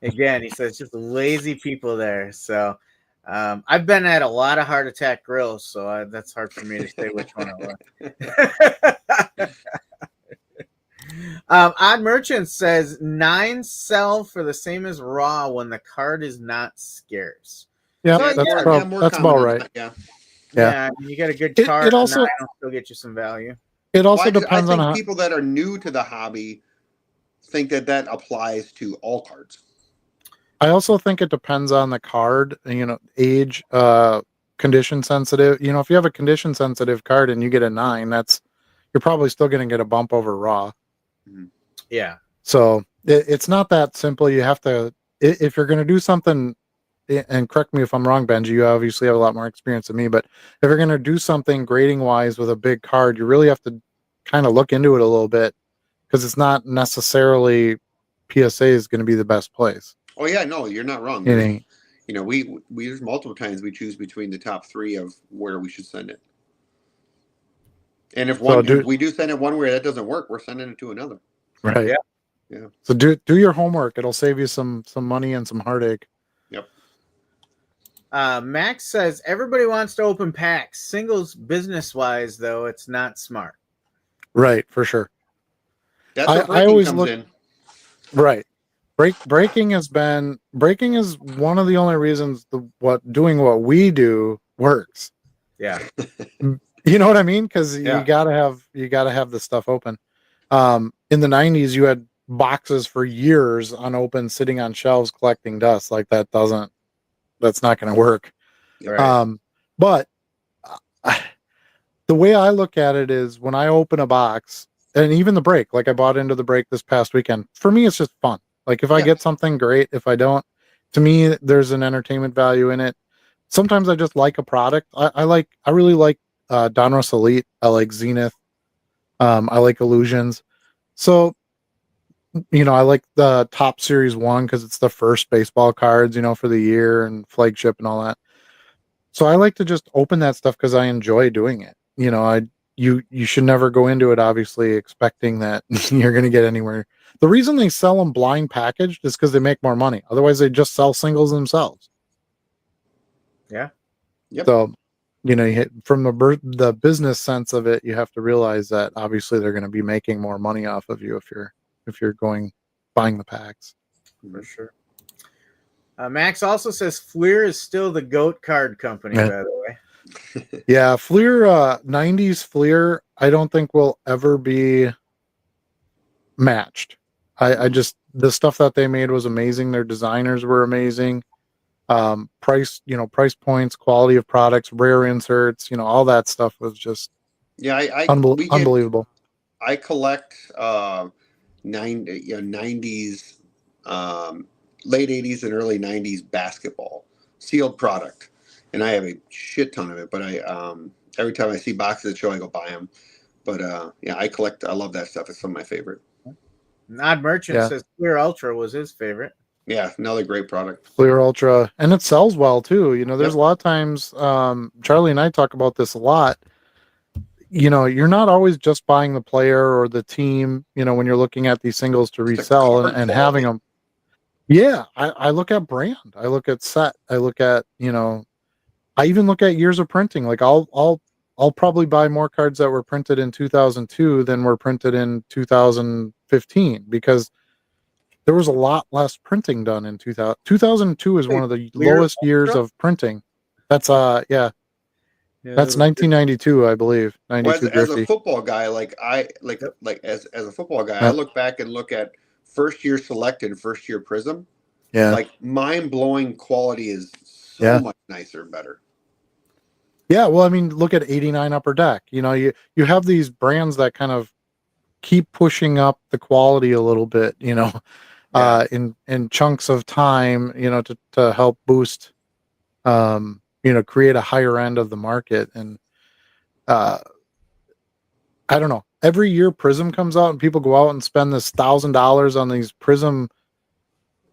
again, he says just lazy people there. So I've been at a lot of Heart Attack Grills, so that's hard for me to say which one it was. Odd Merchant says 9 sell for the same as Raw when the card is not scarce. Yeah, So, that's about right. Yeah, you get a good card. It also 9 will still get you some value. It also depends I think on people that are new to the hobby think that applies to all cards. I also think it depends on the card, age, condition sensitive. If you have a condition sensitive card and you get a 9, you're probably still going to get a bump over Raw. Yeah. So it's not that simple. You have to, if you're going to do something, and correct me if I'm wrong, Benji, you obviously have a lot more experience than me, but if you're going to do something grading wise with a big card, you really have to kind of look into it a little bit because it's not necessarily PSA is going to be the best place. Oh yeah, no, you're not wrong. It ain't. We there's multiple times we choose between the top 3 of where we should send it. And if we do send it one way that doesn't work, we're sending it to another. Right. Yeah. So do your homework. It'll save you some money and some heartache. Yep. Max says everybody wants to open packs. Singles business wise, though, it's not smart. Right, for sure. That's where I always comes in. Right. Breaking is one of the only reasons doing what we do works. Yeah. You know what I mean? Because you gotta have the stuff open. In the 90s, you had boxes for years unopened, sitting on shelves collecting dust. Like that's not going to work. Right. But the way I look at it is when I open a box, and even the break, like I bought into the break this past weekend. For me, it's just fun. Like if I get something, great. If I don't, to me, there's an entertainment value in it. Sometimes I just like a product. I really like Donruss Elite. I like Zenith. I like Illusions. So, I like the Top Series 1 because it's the first baseball cards, for the year and flagship and all that. So I like to just open that stuff because I enjoy doing it. You should never go into it obviously expecting that you're going to get anywhere. The reason they sell them blind packaged is because they make more money. Otherwise, they just sell singles themselves. Yeah. Yep. So, from the business sense of it, you have to realize that obviously they're going to be making more money off of you if you're buying the packs. For sure. Max also says Fleer is still the GOAT card company, by the way. Yeah, Fleer, 90s Fleer, I don't think will ever be matched. The stuff that they made was amazing. Their designers were amazing. Price points, quality of products, rare inserts, all that stuff was just unbelievable. I collect 90s, late 80s and early 90s basketball sealed product, and I have a shit ton of it. But every time I see boxes at show, I go buy them. But I collect. I love that stuff. It's some of my favorite. Odd Merchant says Clear Ultra was his favorite. Yeah, another great product. Clear Ultra, and it sells well too. There's a lot of times. Charlie and I talk about this a lot. You're not always just buying the player or the team. When you're looking at these singles to resell and having them. Yeah, I look at brand. I look at set. I look at I even look at years of printing. Like I'll probably buy more cards that were printed in 2002 than were printed in 2015 because there was a lot less printing done in 2000. 2002 is one of the lowest years of printing. That's that's 1992, I believe. 92. As a football guy, I look back and look at first year Select and first year Prism, Yeah. like mind blowing quality is so Yeah. much nicer and better. Yeah, well, I mean, look at 89 Upper Deck. You know, you have these brands that kind of keep pushing up the quality a little bit, you know, Yeah. in chunks of time, you know, to help boost, you know, create a higher end of the market. And uh, I don't know. Every year Prism comes out and people go out and spend this $1,000 on these Prism.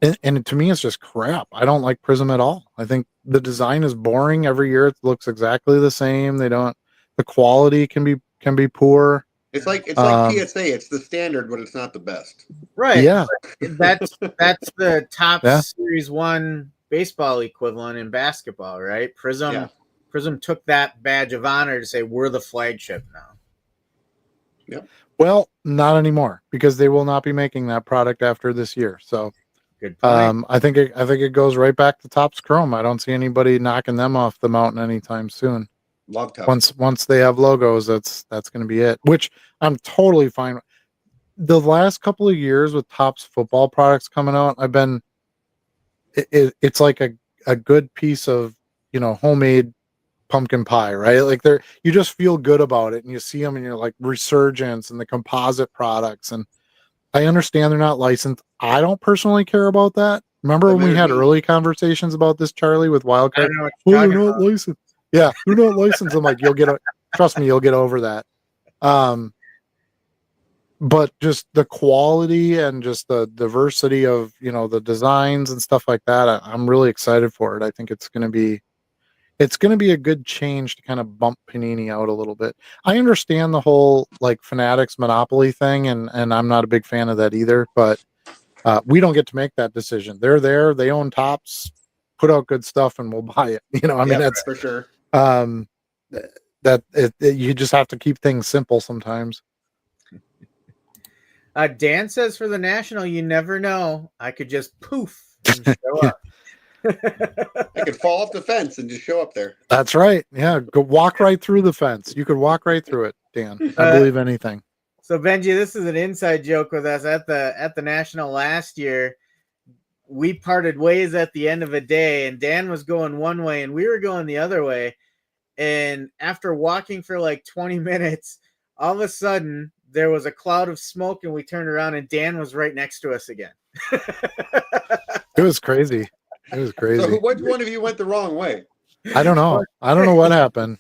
And to me, it's just crap. I don't like Prism at all. I think the design is boring. Every year it looks exactly the same. The quality can be poor. It's like Um, PSA. It's the standard, but it's not the best. Right. Yeah. That's the top Yeah. Series 1 baseball equivalent in basketball, right? Prism Yeah. Prism took that badge of honor to say we're the flagship now. Yep. Well, not anymore because they will not be making that product after this year. So, Good point. I think it goes right back to Topps Chrome. I don't see anybody knocking them off the mountain anytime soon. Love Topps. Once they have logos, that's going to be it. Which I'm totally fine with. The last couple of years with Topps football products coming out, it's like a good piece of, you know, homemade pumpkin pie, right? Like you just feel good about it, and you see them and you're like Resurgence and the composite products. And I understand they're not licensed. I don't personally care about that. Remember when we had early conversations about this, Charlie, with I Wildcard? don't know what Oh, you're they're talking not about. licensed. Yeah, they're not licensed. I'm like, trust me, you'll get over that. But just the quality and just the diversity of, you know, the designs and stuff like that, I'm really excited for it. I think it's going to be a good change to kind of bump Panini out a little bit. I understand the whole like Fanatics monopoly thing, and I'm not a big fan of that either, but we don't get to make that decision. They're there, they own Topps, put out good stuff and we'll buy it. You know, I mean, that's for sure. You just have to keep things simple sometimes. Dan says for the National, you never know. I could just poof and show up. I could fall off the fence and just show up there. That's right. Yeah, go walk right through the fence. You could walk right through it, Dan. I believe anything. So Benji, this is an inside joke with us at the National last year. We parted ways at the end of a day, and Dan was going one way and we were going the other way. And after walking for like 20 minutes, all of a sudden there was a cloud of smoke and we turned around and Dan was right next to us again. It was crazy. It was crazy. So which one of you went the wrong way? I don't know. I don't know what happened.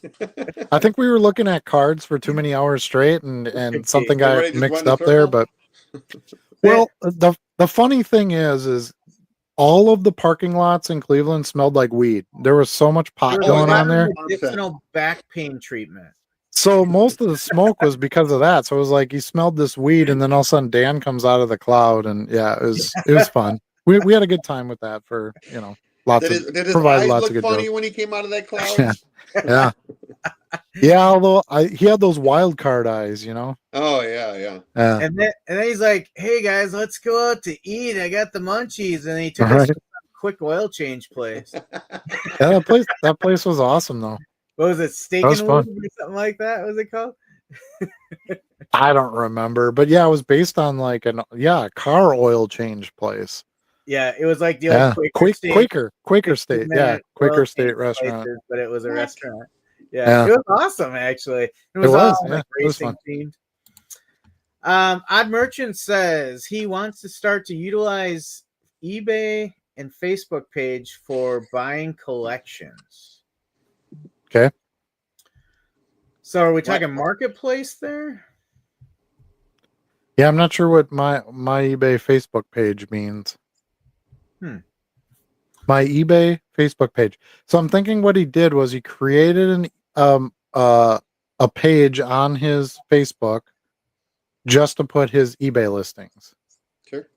I think we were looking at cards for too many hours straight, and something got mixed up there. But well, the funny thing is all of the parking lots in Cleveland smelled like weed. There was so much pot going on there. Medicinal back pain treatment. So most of the smoke was because of that. So it was like you smelled this weed, and then all of a sudden Dan comes out of the cloud, and yeah, it was fun. We had a good time with that for, you know, did his eyes look funny when he came out of that cloud? Yeah. Although he had those wild card eyes, you know. Oh yeah. And then he's like, "Hey guys, let's go out to eat. I got the munchies." And he took us to a quick oil change place. Yeah, that place was awesome though. What was it, Steak and Wood or something like that? What was it called? I don't remember, but yeah, it was based on like a car oil change place. Yeah, it was like the old Quaker State. Yeah, Quaker State restaurant. Places, but it was a restaurant. Yeah, it was awesome actually. It was like racing themed. Odd Merchant says he wants to start to utilize eBay and Facebook page for buying collections. Okay. So are we talking marketplace there? Yeah, I'm not sure what my eBay Facebook page means. My eBay Facebook page. So I'm thinking what he did was he created a page on his Facebook just to put his eBay listings. Sure.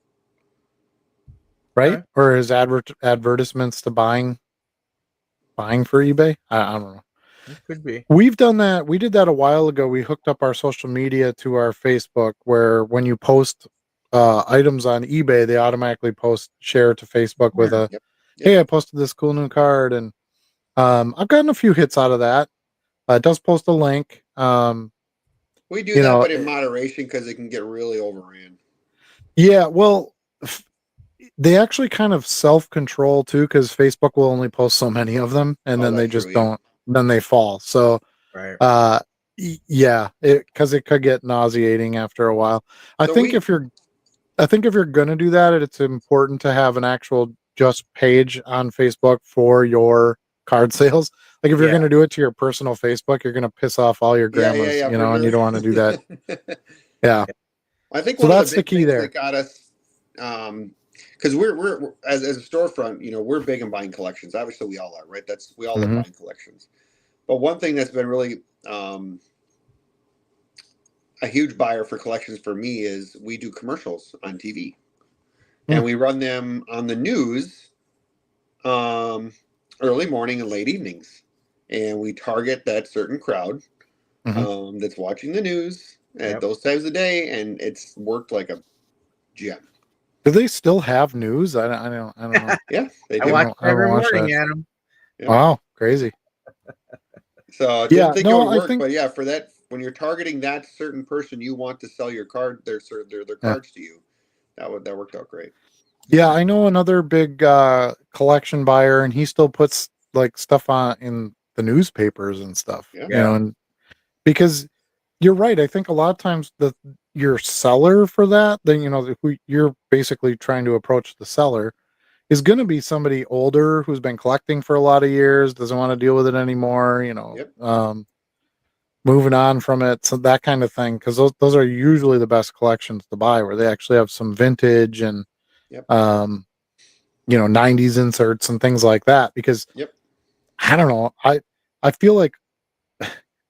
Right? Okay. Or his advertisements to buying for eBay. I don't know. It could be. We've done that. We did that a while ago. We hooked up our social media to our Facebook, where when you post items on eBay, they automatically share to Facebook with a, hey, I posted this cool new card. And I've gotten a few hits out of that. It does post a link. We do that, but in moderation because it can get really overran. Yeah, well, they actually kind of self-control too, because Facebook will only post so many of them, and Oh, then they that's just true, yeah. don't. Then they fall. So, Right. yeah, because it could get nauseating after a while. I So think we if you're I think if you're gonna do that, it's important to have an actual just page on Facebook for your card sales. Like if you're Yeah. gonna do it to your personal Facebook, you're gonna piss off all your grandmas, yeah, for and you sure. don't want to do that. Yeah. I think So one of the that's the big key things there. that got us, because we're as a storefront, we're big in buying collections. Obviously, we all are, right? We all love Hmm. buying collections. But one thing that's been really a huge buyer for collections for me is we do commercials on TV, Hmm. and we run them on the news, um, early morning and late evenings, and we target that certain crowd Hmm. that's watching the news at Yep. those times of day, and it's worked like a gem. Do they still have news? I don't know. Yeah, they I do. watch it I haven't every watched morning, that. Adam. Yep. Wow, crazy. So I didn't Yeah, think it no, would I work, think but yeah, for that, when you're targeting that certain person, you want to sell your card, their yeah. cards to you. That worked out great. Yeah, I know another big collection buyer, and he still puts like stuff on in the newspapers and stuff, Yeah. Yeah. and because you're right, I think a lot of times your seller for that, then who you're basically trying to approach the seller is going to be somebody older who's been collecting for a lot of years, doesn't want to deal with it anymore, Yep. moving on from it, so that kind of thing. Because those are usually the best collections to buy, where they actually have some vintage and Yep. um, 90s inserts and things like that. Because Yep. I don't know, I feel like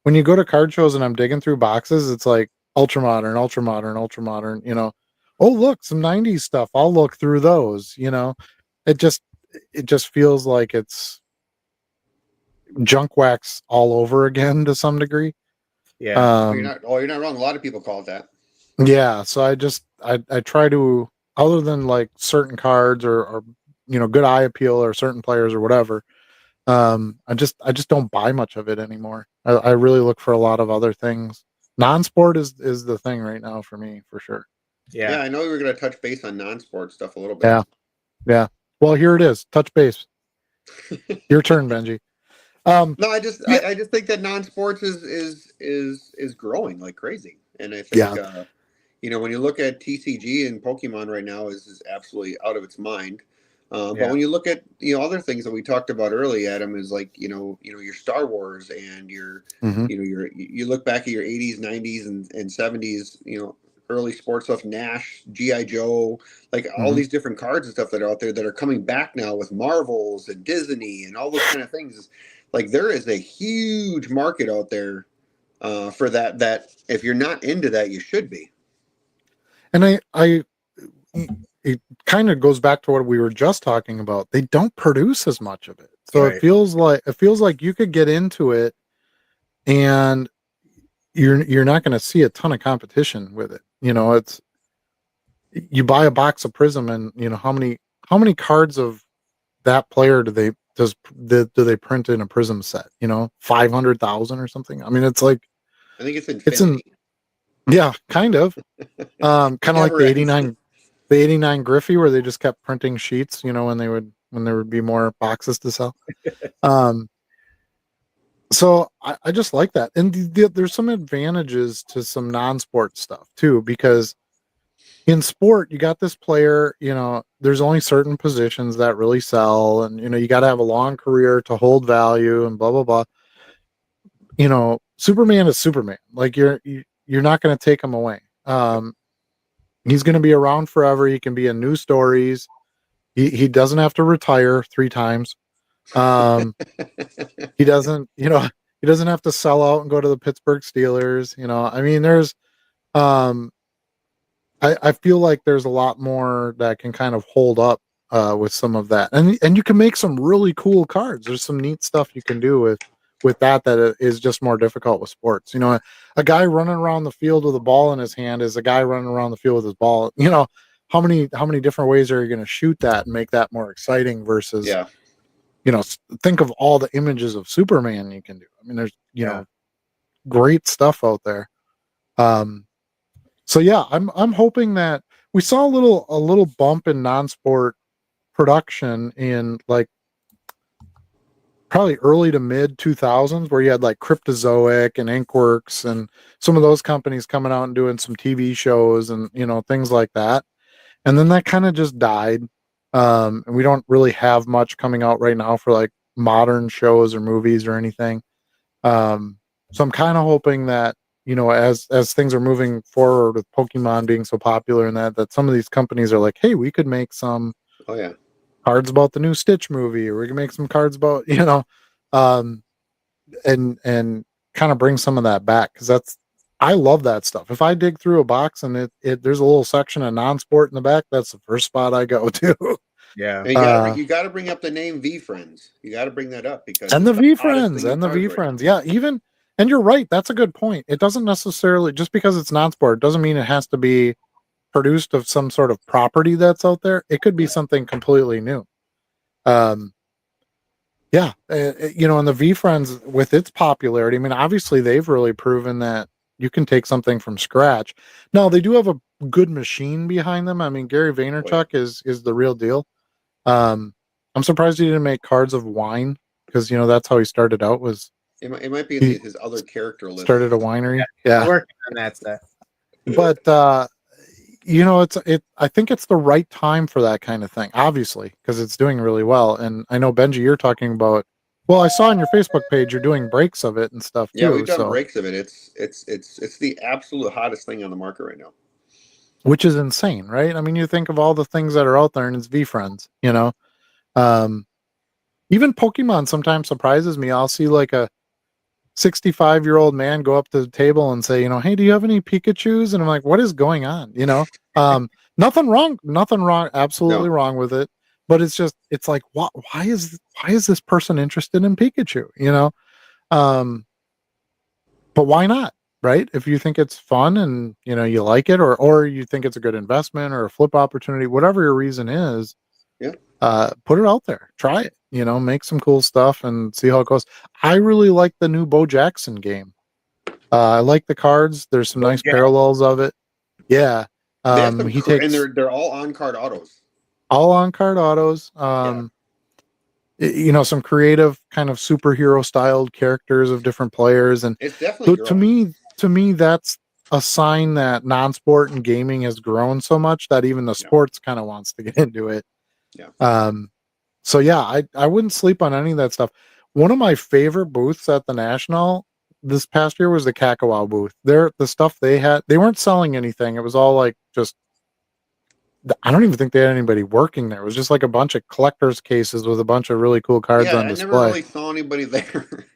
when you go to card shows and I'm digging through boxes, it's like ultra modern, ultra modern, ultra modern. Oh look, some 90s stuff. I'll look through those. It just it just feels like it's junk wax all over again to some degree. Yeah. Um, You're not wrong. A lot of people call it that. yeah, so I try to, other than like certain cards or good eye appeal or certain players or whatever. I just don't buy much of it anymore. I really look for a lot of other things. Non-sport is the thing right now for me, for sure. Yeah. Yeah, I know we were going to touch base on non-sport stuff a little bit. Yeah, yeah. Well, here it is. Touch base. Your turn, Benji. No, I just Yeah, I just think that non-sports is growing like crazy, and I think yeah. when you look at TCG and Pokemon right now is absolutely out of its mind. But Yeah. when you look at other things that we talked about early, Adam, is like your Star Wars and your Hmm. you look back at your 80s, 90s, and 70s, early sports stuff, Nash, GI Joe, like all Hmm. these different cards and stuff that are out there that are coming back now with Marvels and Disney and all those kind of things. Like there is a huge market out there for that. That if you're not into that, you should be. And it kind of goes back to what we were just talking about. They don't produce as much of it, so Right. it feels like you could get into it, and you're not going to see a ton of competition with it. It's you buy a box of Prism, and how many cards of that player do they print in a Prism set? 500,000 or something. I mean, it's like I think it's it's in infinity. yeah, kind of It kind of like never the ends. 89 Griffey, where they just kept printing sheets, when there would be more boxes to sell. Um, so I just like that. And there's some advantages to some non-sport stuff too, because in sport, you got this player, there's only certain positions that really sell, and you got to have a long career to hold value and blah blah blah. Superman is Superman. Like you're not going to take him away. He's going to be around forever. He can be in new stories. He doesn't have to retire 3 times. Um, he doesn't, he doesn't have to sell out and go to the Pittsburgh Steelers. I mean, um, I feel like there's a lot more that can kind of hold up with some of that, and you can make some really cool cards. There's some neat stuff you can do with that is just more difficult with sports. A guy running around the field with a ball in his hand is a guy running around the field with his ball. How many different ways are you going to shoot that and make that more exciting versus Yeah. think of all the images of Superman you can do. I mean, there's Yeah. great stuff out there. So yeah, I'm hoping that we saw a little bump in non-sport production in like probably early to mid 2000s, where you had like Cryptozoic and Inkworks and some of those companies coming out and doing some TV shows and, you know, things like that. And then that kind of just died. And we don't really have much coming out right now for like modern shows or movies or anything. So I'm kind of hoping that, you know, as things are moving forward with Pokemon being so popular and that some of these companies are like, hey, we could make some Oh yeah. cards about the new Stitch movie, or we can make some cards about, you know, um, and kind of bring some of that back, because I love that stuff. If I dig through a box and it there's a little section of non-sport in the back, that's the first spot I go to. Yeah. And you gotta bring up the name V Friends. You got to bring that up because And it's the the V hottest Friends thing in and the cards V right Friends, yeah, even, and you're right, that's a good point. It doesn't necessarily, just because it's non-sport doesn't mean it has to be produced of some sort of property that's out there. It could be something completely new. Um, Yeah, you know, and the V Friends with its popularity, I mean, obviously they've really proven that you can take something from scratch. Now they do have a good machine behind them. I mean, Gary Vaynerchuk is the real deal. Um, I'm surprised he didn't make cards of wine, because you know that's how he started out. Was It might be in he his other character list. started a winery? Yeah. Yeah, Working on that stuff. but you know, I think it's the right time for that kind of thing, obviously, because it's doing really well. And I know, Benji, you're talking about, well, I saw on your Facebook page you're doing breaks of it and stuff Yeah, too, we've done so, breaks of it. It's the absolute hottest thing on the market right now. which is insane, right? I mean, you think of all the things that are out there and it's V Friends, you know. um Even Pokemon sometimes surprises me. I'll see like a 65-year-old man go up to the table and say, you know, hey, do you have any Pikachus? And I'm like, what is going on? You know, nothing wrong, absolutely No. wrong with it. But it's just, it's like, why is this person interested in Pikachu? You know, um, but why not? Right? If you think it's fun and you know you like it, or you think it's a good investment or a flip opportunity, whatever your reason is, Yeah. put it out there, try it, you know, make some cool stuff and see how it goes. I really like the new Bo Jackson game. I like the cards. There's some nice parallels of it. Yeah. They have some, He and takes they're all on card autos. all on card autos. You know, some creative kind of superhero styled characters of different players. And It's definitely growing. to me, that's a sign that non-sport and gaming has grown so much that even the sports kind of wants to get into it. Yeah. So yeah, I wouldn't sleep on any of that stuff. One of my favorite booths at the National this past year was the Kakao booth. The stuff they had, they weren't selling anything. It was all like just, I don't even think they had anybody working there. It was just like a bunch of collector's cases with a bunch of really cool cards Yeah, on I never display. really saw anybody there.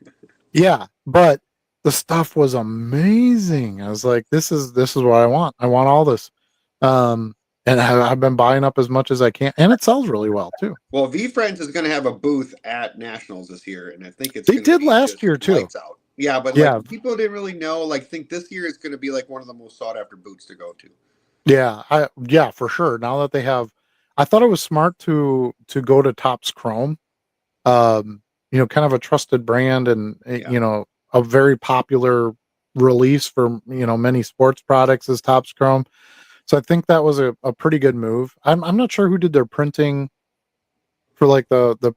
Yeah, but the stuff was amazing. I was like, this is what I want. I want all this. And I've been buying up as much as I can, and it sells really well too. Well, V Friends is going to have a booth at Nationals this year, and I think it's They going to did be last just year too. lights out. Yeah, but Yeah. like people didn't really know. Like, think this year is going to be like one of the most sought after booths to go to. Yeah, for sure. Now that they have, I thought it was smart to go to Topps Chrome. You know, kind of a trusted brand, and you know, a very popular release for, you know, many sports products is Topps Chrome. So I think that was a pretty good move. I'm not sure who did their printing for like the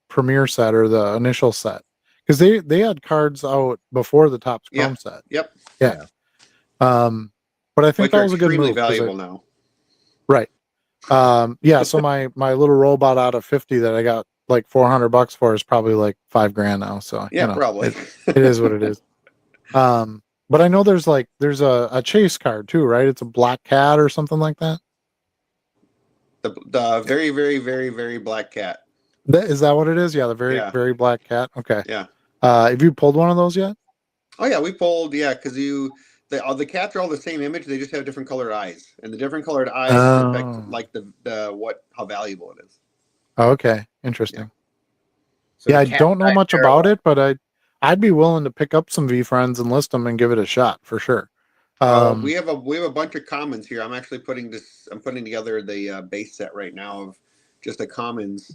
premiere set or the initial set, because they had cards out before the Topps Chrome set. Yep. Yeah. But I think Which that are was a good extremely move. valuable now. Right. Yeah. So my little robot out of 50 that I got like $400 for is probably like $5,000 now. So Yeah, you know, probably. it is what it is. But I know there's a chase card too, right? It's a black cat or something like that. The very, very, very, very black cat. Is that what it is? Yeah, the very black cat. Okay. Yeah. Have you pulled one of those yet? Oh yeah, we pulled. Yeah, because the cats are all the same image. They just have different colored eyes, and the different colored eyes affect like how valuable it is. Okay, interesting. Yeah. So I don't know much about it, but I'd be willing to pick up some V Friends and list them and give it a shot for sure. We have a bunch of commons here. I'm actually putting together the base set right now of just the commons.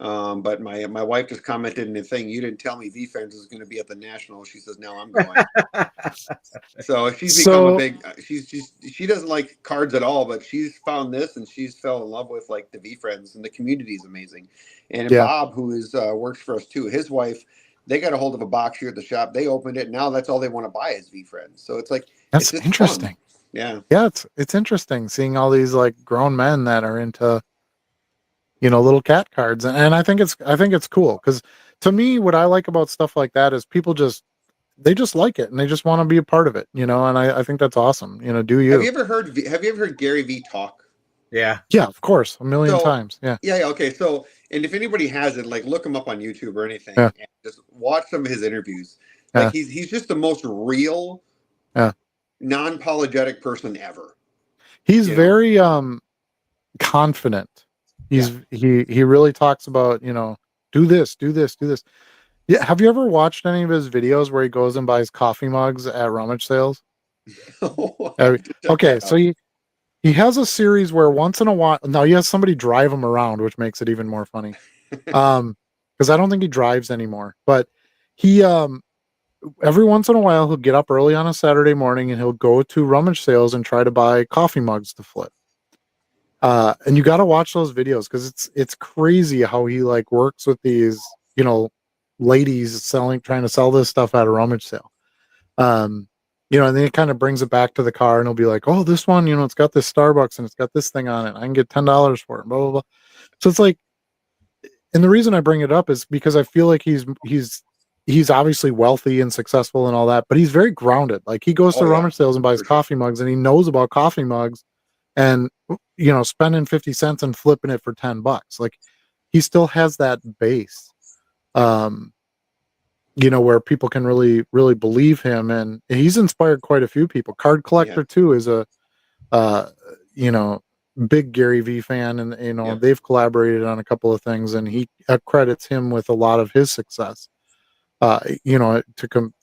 But my wife just commented in the thing, you didn't tell me V-Friends was going to be at the National. She says, now I'm going. So she's become a So big, she doesn't like cards at all, but she's found this and she's fell in love with like the V-Friends, and the community is amazing. And yeah, Bob, who is works for us too, his wife, they got a hold of a box here at the shop. They opened it. Now that's all they want to buy is V-Friends. So it's like, it's that's just fun. interesting. Yeah. Yeah, it's interesting seeing all these like grown men that are into, little cat cards, and I think it's cool because to me, what I like about stuff like that is people they just like it and they just want to be a part of it, and I think that's awesome. Do Have you? you ever heard, have you ever heard Gary V talk? Yeah. Yeah, of course, a million So times. Yeah, yeah, okay. So, and if anybody has it, like look him up on YouTube or anything, yeah, and just watch some of his interviews. Like yeah, he's just the most real, yeah. non-apologetic person ever. He's You know? very confident. Yeah. He really talks about, do this, do this, do this. Yeah, have you ever watched any of his videos where he goes and buys coffee mugs at rummage sales? I have to check Okay, that so out. he has a series where once in a while, now he has somebody drive him around, which makes it even more funny. Because I don't think he drives anymore, but he every once in a while he'll get up early on a Saturday morning and he'll go to rummage sales and try to buy coffee mugs to flip. And you got to watch those videos because it's crazy how he like works with these, ladies trying to sell this stuff at a rummage sale. Um, and then it kind of brings it back to the car and he'll be like, oh, this one, it's got this Starbucks and it's got this thing on it. I can get $10 for it, blah, blah, blah. So it's like, and the reason I bring it up is because I feel like he's obviously wealthy and successful and all that, but he's very grounded. Like he goes to Oh yeah, rummage sales and buys for sure. coffee mugs and he knows about coffee mugs and spending 50 cents and flipping it for $10. Like he still has that base. Um, where people can really, really believe him, and he's inspired quite a few people. Card Yeah, Collector too is a, uh, you know, big Gary V fan, and yeah. they've collaborated on a couple of things, and he credits him with a lot of his success. To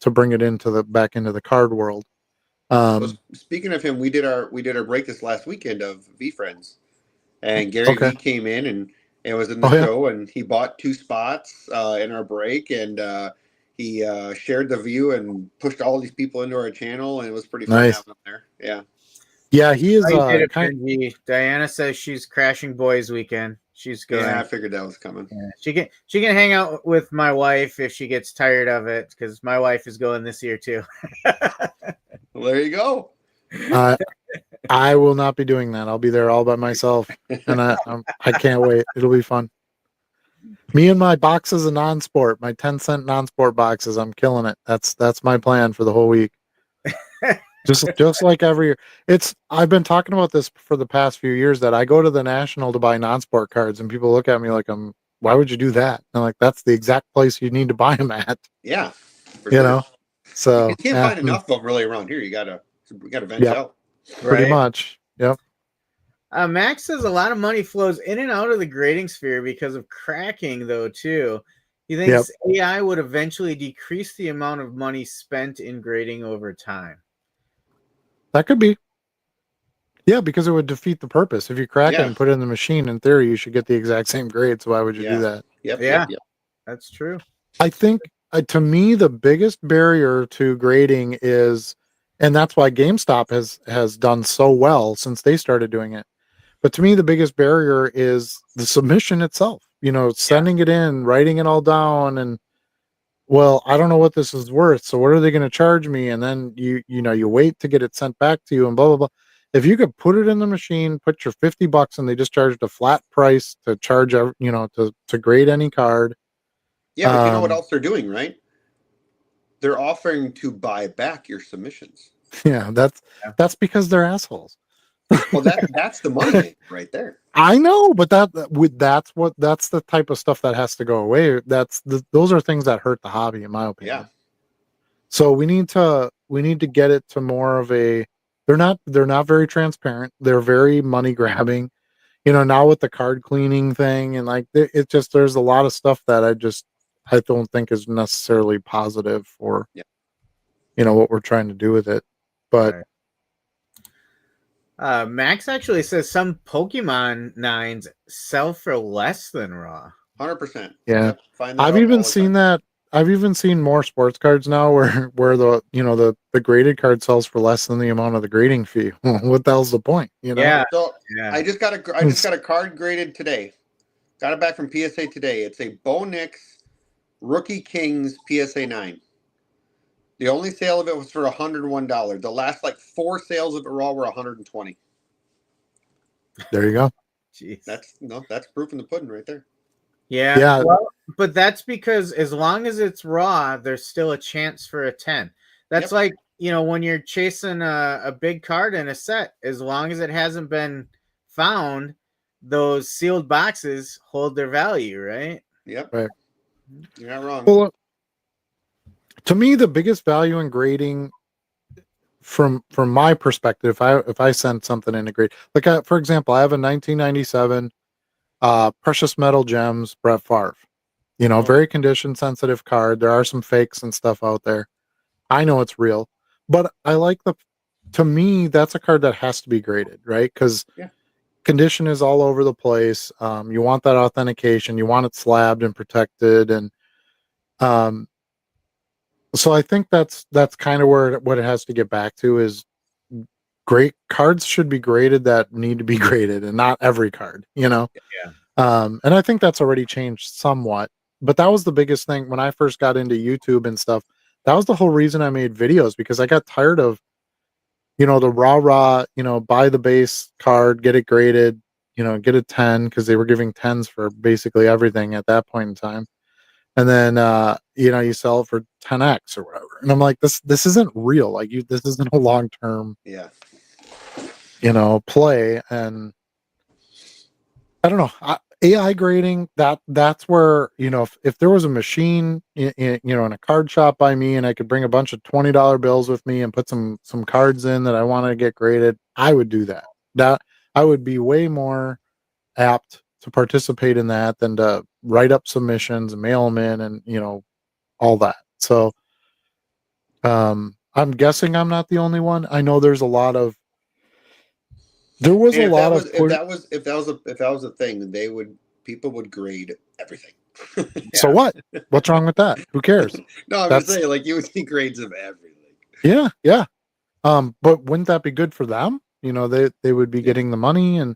bring it back into the card world. Well, speaking of him, we did our break this last weekend of V Friends, and Gary Okay. V came in and was in the Oh yeah. show, and he bought 2 spots in our break, and he shared the view and pushed all these people into our channel, and it was pretty fun Nice. having him there. Yeah. Yeah, he is You did it, kind. Bengi. Diana says she's crashing boys weekend. She's going. Yeah, I figured that was coming. Yeah. She can hang out with my wife if she gets tired of it, because my wife is going this year too. Well, there you go. I will not be doing that. I'll be there all by myself, and I can't wait. It'll be fun. Me and my boxes of non-sport, my 10-cent non-sport boxes. I'm killing it. That's my plan for the whole week. Just like every year. I've been talking about this for the past few years that I go to the National to buy non-sport cards, and people look at me like why would you do that? And I'm like, that's the exact place you need to buy them at. Yeah, for You sure. know. So You can't find enough of them really around here. We gotta venture out. pretty Right. much. Yep. Max says a lot of money flows in and out of the grading sphere because of cracking, though, too. He thinks AI would eventually decrease the amount of money spent in grading over time. That could be. Yeah, because it would defeat the purpose. If you crack it and put it in the machine, in theory, you should get the exact same grade. So why would you do that? Yep. That's true. I think, to me, the biggest barrier to grading is, and that's why GameStop has done so well since they started doing it. But to me, the biggest barrier is the submission itself. Sending it in, writing it all down, and well, I don't know what this is worth. So what are they going to charge me? And then you wait to get it sent back to you, and blah blah blah. If you could put it in the machine, put your $50, and they just charged a flat price to charge, to grade any card. Yeah, but you know what else they're doing, right? They're offering to buy back your submissions. Yeah, that's because they're assholes. Well, that's the money right there. I know, but that's the type of stuff that has to go away. Those are things that hurt the hobby, in my opinion. Yeah. So we need to get it to more of a. They're not very transparent. They're very money grabbing. Now with the card cleaning thing and like there's a lot of stuff that I don't think is necessarily positive for what we're trying to do with it. But Max actually says some Pokemon 9s sell for less than raw. 100%. Yeah. Find that I've out even all the seen time. that. I've even seen more sports cards now where the graded card sells for less than the amount of the grading fee. What the hell's the point? Yeah. So Yeah. I just got a card graded today. Got it back from PSA today. It's a Bo Nix Rookie Kings PSA 9. The only sale of it was for $101. The last like 4 sales of it raw were $120. There you go. Jeez. That's proof in the pudding right there. Yeah. Yeah. Well, but that's because as long as it's raw, there's still a chance for a 10. That's like, when you're chasing a big card in a set, as long as it hasn't been found, those sealed boxes hold their value, right? Yep. Right. You're not wrong. Well, to me, the biggest value in grading, from my perspective, if I send something in a grade, like for example, I have a 1997 Precious Metal Gems Brett Favre. Very condition sensitive card. There are some fakes and stuff out there. I know it's real, but I like to me, that's a card that has to be graded, right? Because condition is all over the place. You want that authentication. You want it slabbed and protected, and so I think that's kind of what it has to get back to is great cards should be graded that need to be graded, and not every card. Yeah. And I think that's already changed somewhat. But that was the biggest thing when I first got into YouTube and stuff. That was the whole reason I made videos, because I got tired of, the rah, buy the base card, get it graded, get a 10, because they were giving 10s for basically everything at that point in time. And then, you sell it for 10x or whatever. And I'm like, this isn't real. Like this isn't a long-term, play. And I don't know. AI grading, that's where, if there was a machine in a card shop by me, and I could bring a bunch of $20 bills with me and put some cards in that I wanted to get graded, I would do that. That I would be way more apt to participate in that than to write up submissions and mail them in and all that. So I'm guessing I'm not the only one. I know there's a lot of if that was a thing, people would grade everything. So what? What's wrong with that? Who cares? No, I'm just saying, like, you would see grades of everything. Yeah. But wouldn't that be good for them? They would be getting the money, and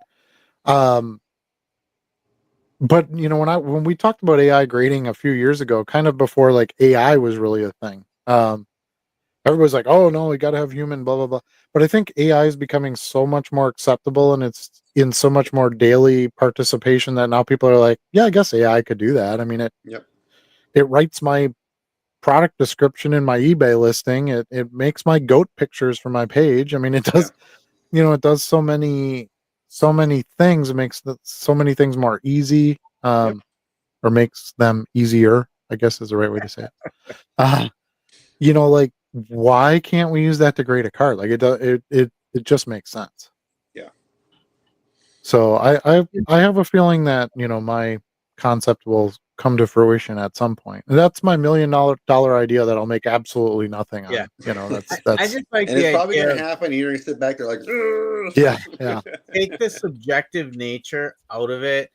but when we talked about AI grading a few years ago, kind of before like AI was really a thing, everybody's like, oh no, we got to have human, blah blah blah. But I think AI is becoming so much more acceptable, and it's in so much more daily participation that now people are like, yeah, I guess AI could do that. I mean, it writes my product description in my eBay listing. It makes my goat pictures for my page. I mean, it does, it does so many things. It makes so many things more easy, or makes them easier, I guess is the right way to say it. Like, why can't we use that to grade a card? Like it just makes sense. Yeah. So I have a feeling that, my concept will come to fruition at some point. And that's my $1 million idea that I'll make absolutely nothing on. Yeah. That's I just like and the it's probably idea going to happen. You're going to sit back there like, ugh. Yeah. Take the subjective nature out of it,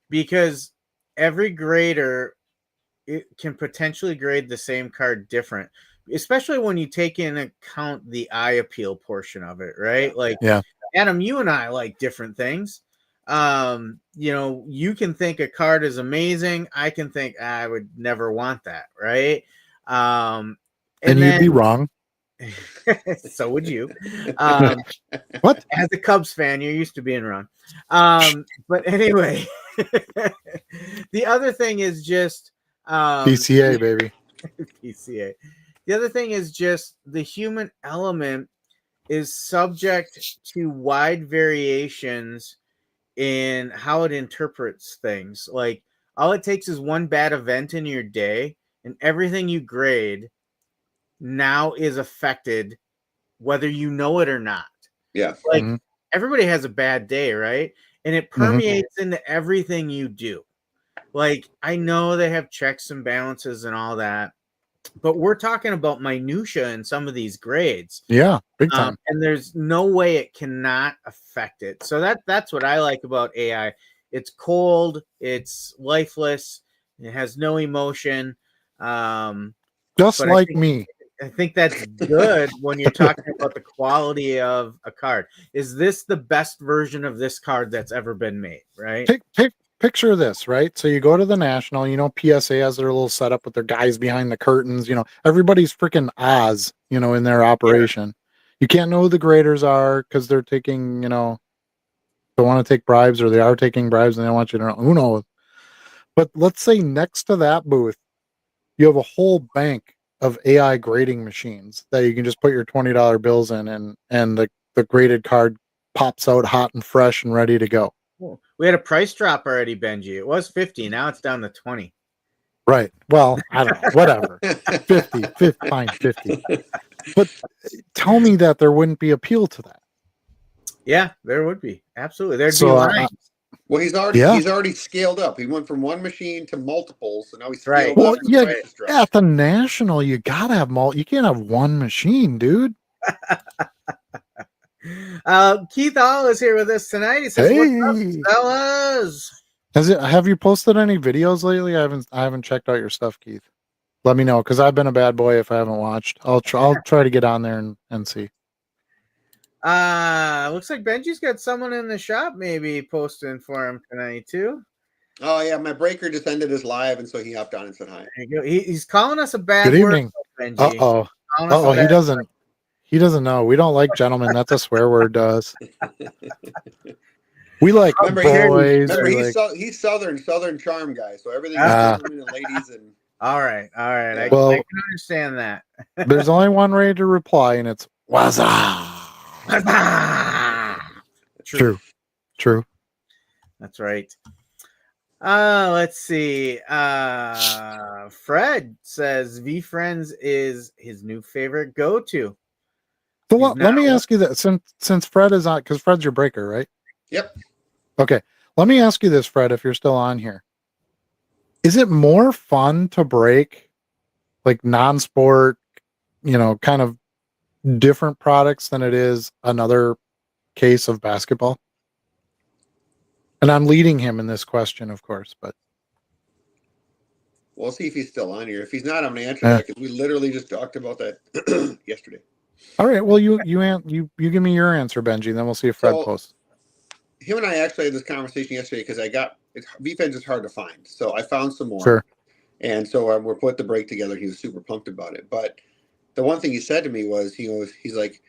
because every grader can potentially grade the same card different, especially when you take into account the eye appeal portion of it, right? Adam, you and I like different things. You can think a card is amazing. I can think I would never want that, right? And you'd be wrong. So would you. What? As a Cubs fan, you're used to being wrong. But anyway, the other thing is just PCA, baby. PCA. The other thing is just the human element is subject to wide variations in how it interprets things. Like, all it takes is one bad event in your day, and everything you grade now is affected, whether you know it or not. Yeah. Like, everybody has a bad day, right? And it permeates into everything you do. Like, I know they have checks and balances and all that, but we're talking about minutia in some of these grades. Yeah, big time. And there's no way it cannot affect it. So that's what I like about AI. It's cold. It's lifeless. It has no emotion. Just But like me. I think that's good when you're talking about the quality of a card. Is this the best version of this card that's ever been made? Right. Picture this, right? So you go to the National, PSA has their little setup with their guys behind the curtains, everybody's freaking Oz, in their operation. You can't know who the graders are because they're taking, they want to take bribes or they are taking bribes and they want you to know, who knows? But let's say next to that booth, you have a whole bank of AI grading machines that you can just put your $20 bills in and the graded card pops out hot and fresh and ready to go. We had a price drop already, Benji. It was 50. Now it's down to 20. Right. Well, I don't know. Whatever. 50, fine, 50. But tell me that there wouldn't be appeal to that. Yeah, there would be. Absolutely. There'd be lines. Well, he's already scaled up. He went from one machine to multiple, so now he's scaled up. Well, at the National, you gotta have you can't have one machine, dude. Keith Hall is here with us tonight. He says, "What's up, fellas?" Have you posted any videos lately? I haven't checked out your stuff, Keith. Let me know because I've been a bad boy if I haven't watched. I'll try to get on there and see. Looks like Benji's got someone in the shop maybe posting for him tonight too. Oh yeah, my breaker just ended his live, and so he hopped on and said hi. There you go. He's calling us a bad Good evening. word, Benji. He doesn't know. We don't like gentlemen. That's a swear word to us. We like boys. He's Southern charm guy, so everything is gentlemen and ladies and. All right. Yeah. I can understand that. There's only one way to reply, and it's waza. True. That's right. Let's see. Fred says V-Friends is his new favorite go-to. So let me ask you that since Fred is on, because Fred's your breaker, right? Yep. Okay. Let me ask you this, Fred, if you're still on here. Is it more fun to break like non-sport, kind of different products than it is another case of basketball? And I'm leading him in this question, of course, but we'll see if he's still on here. If he's not, I'm going to answer that because we literally just talked about that yesterday. All right. Well, you give me your answer, Benji, then we'll see if Fred posts. Him and I actually had this conversation yesterday because V-Friends is hard to find, so I found some more. Sure. And so we're put the break together. He was super pumped about it, but the one thing he said to me was, he's like,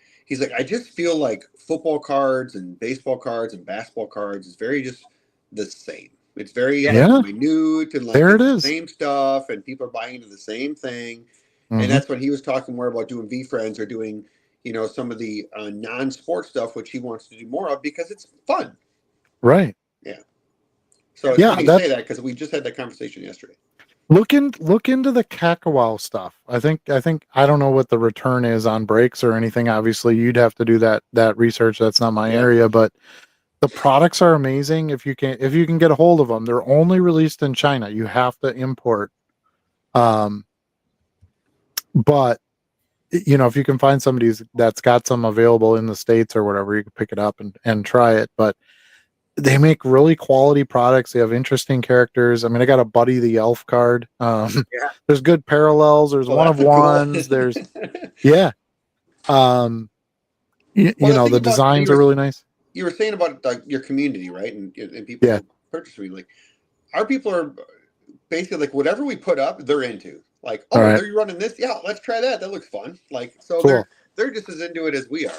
I just feel like football cards and baseball cards and basketball cards is very just the same. It's very minute and like there it the is. Same stuff, and people are buying into the same thing. Mm-hmm. And that's when he was talking more about doing V-Friends or doing, some of the non-sport stuff, which he wants to do more of because it's fun. Right. Yeah. So it's funny you say that because we just had that conversation yesterday. Look into the Kakawau stuff. I think I don't know what the return is on breaks or anything. Obviously, you'd have to do that research. That's not my area, but the products are amazing. If you can get a hold of them, they're only released in China. You have to import. But if you can find somebody that's got some available in the States or whatever, you can pick it up and try it. But they make really quality products. They have interesting characters. I mean, I got a Buddy the Elf card. There's good parallels. There's one of ones. Cool. There's the designs are really nice. You were saying about your community, right? And people who purchase me. Like, our people are basically like whatever we put up, they're into. Like, are you running this? Yeah, let's try that. That looks fun. Like, so cool. They're just as into it as we are.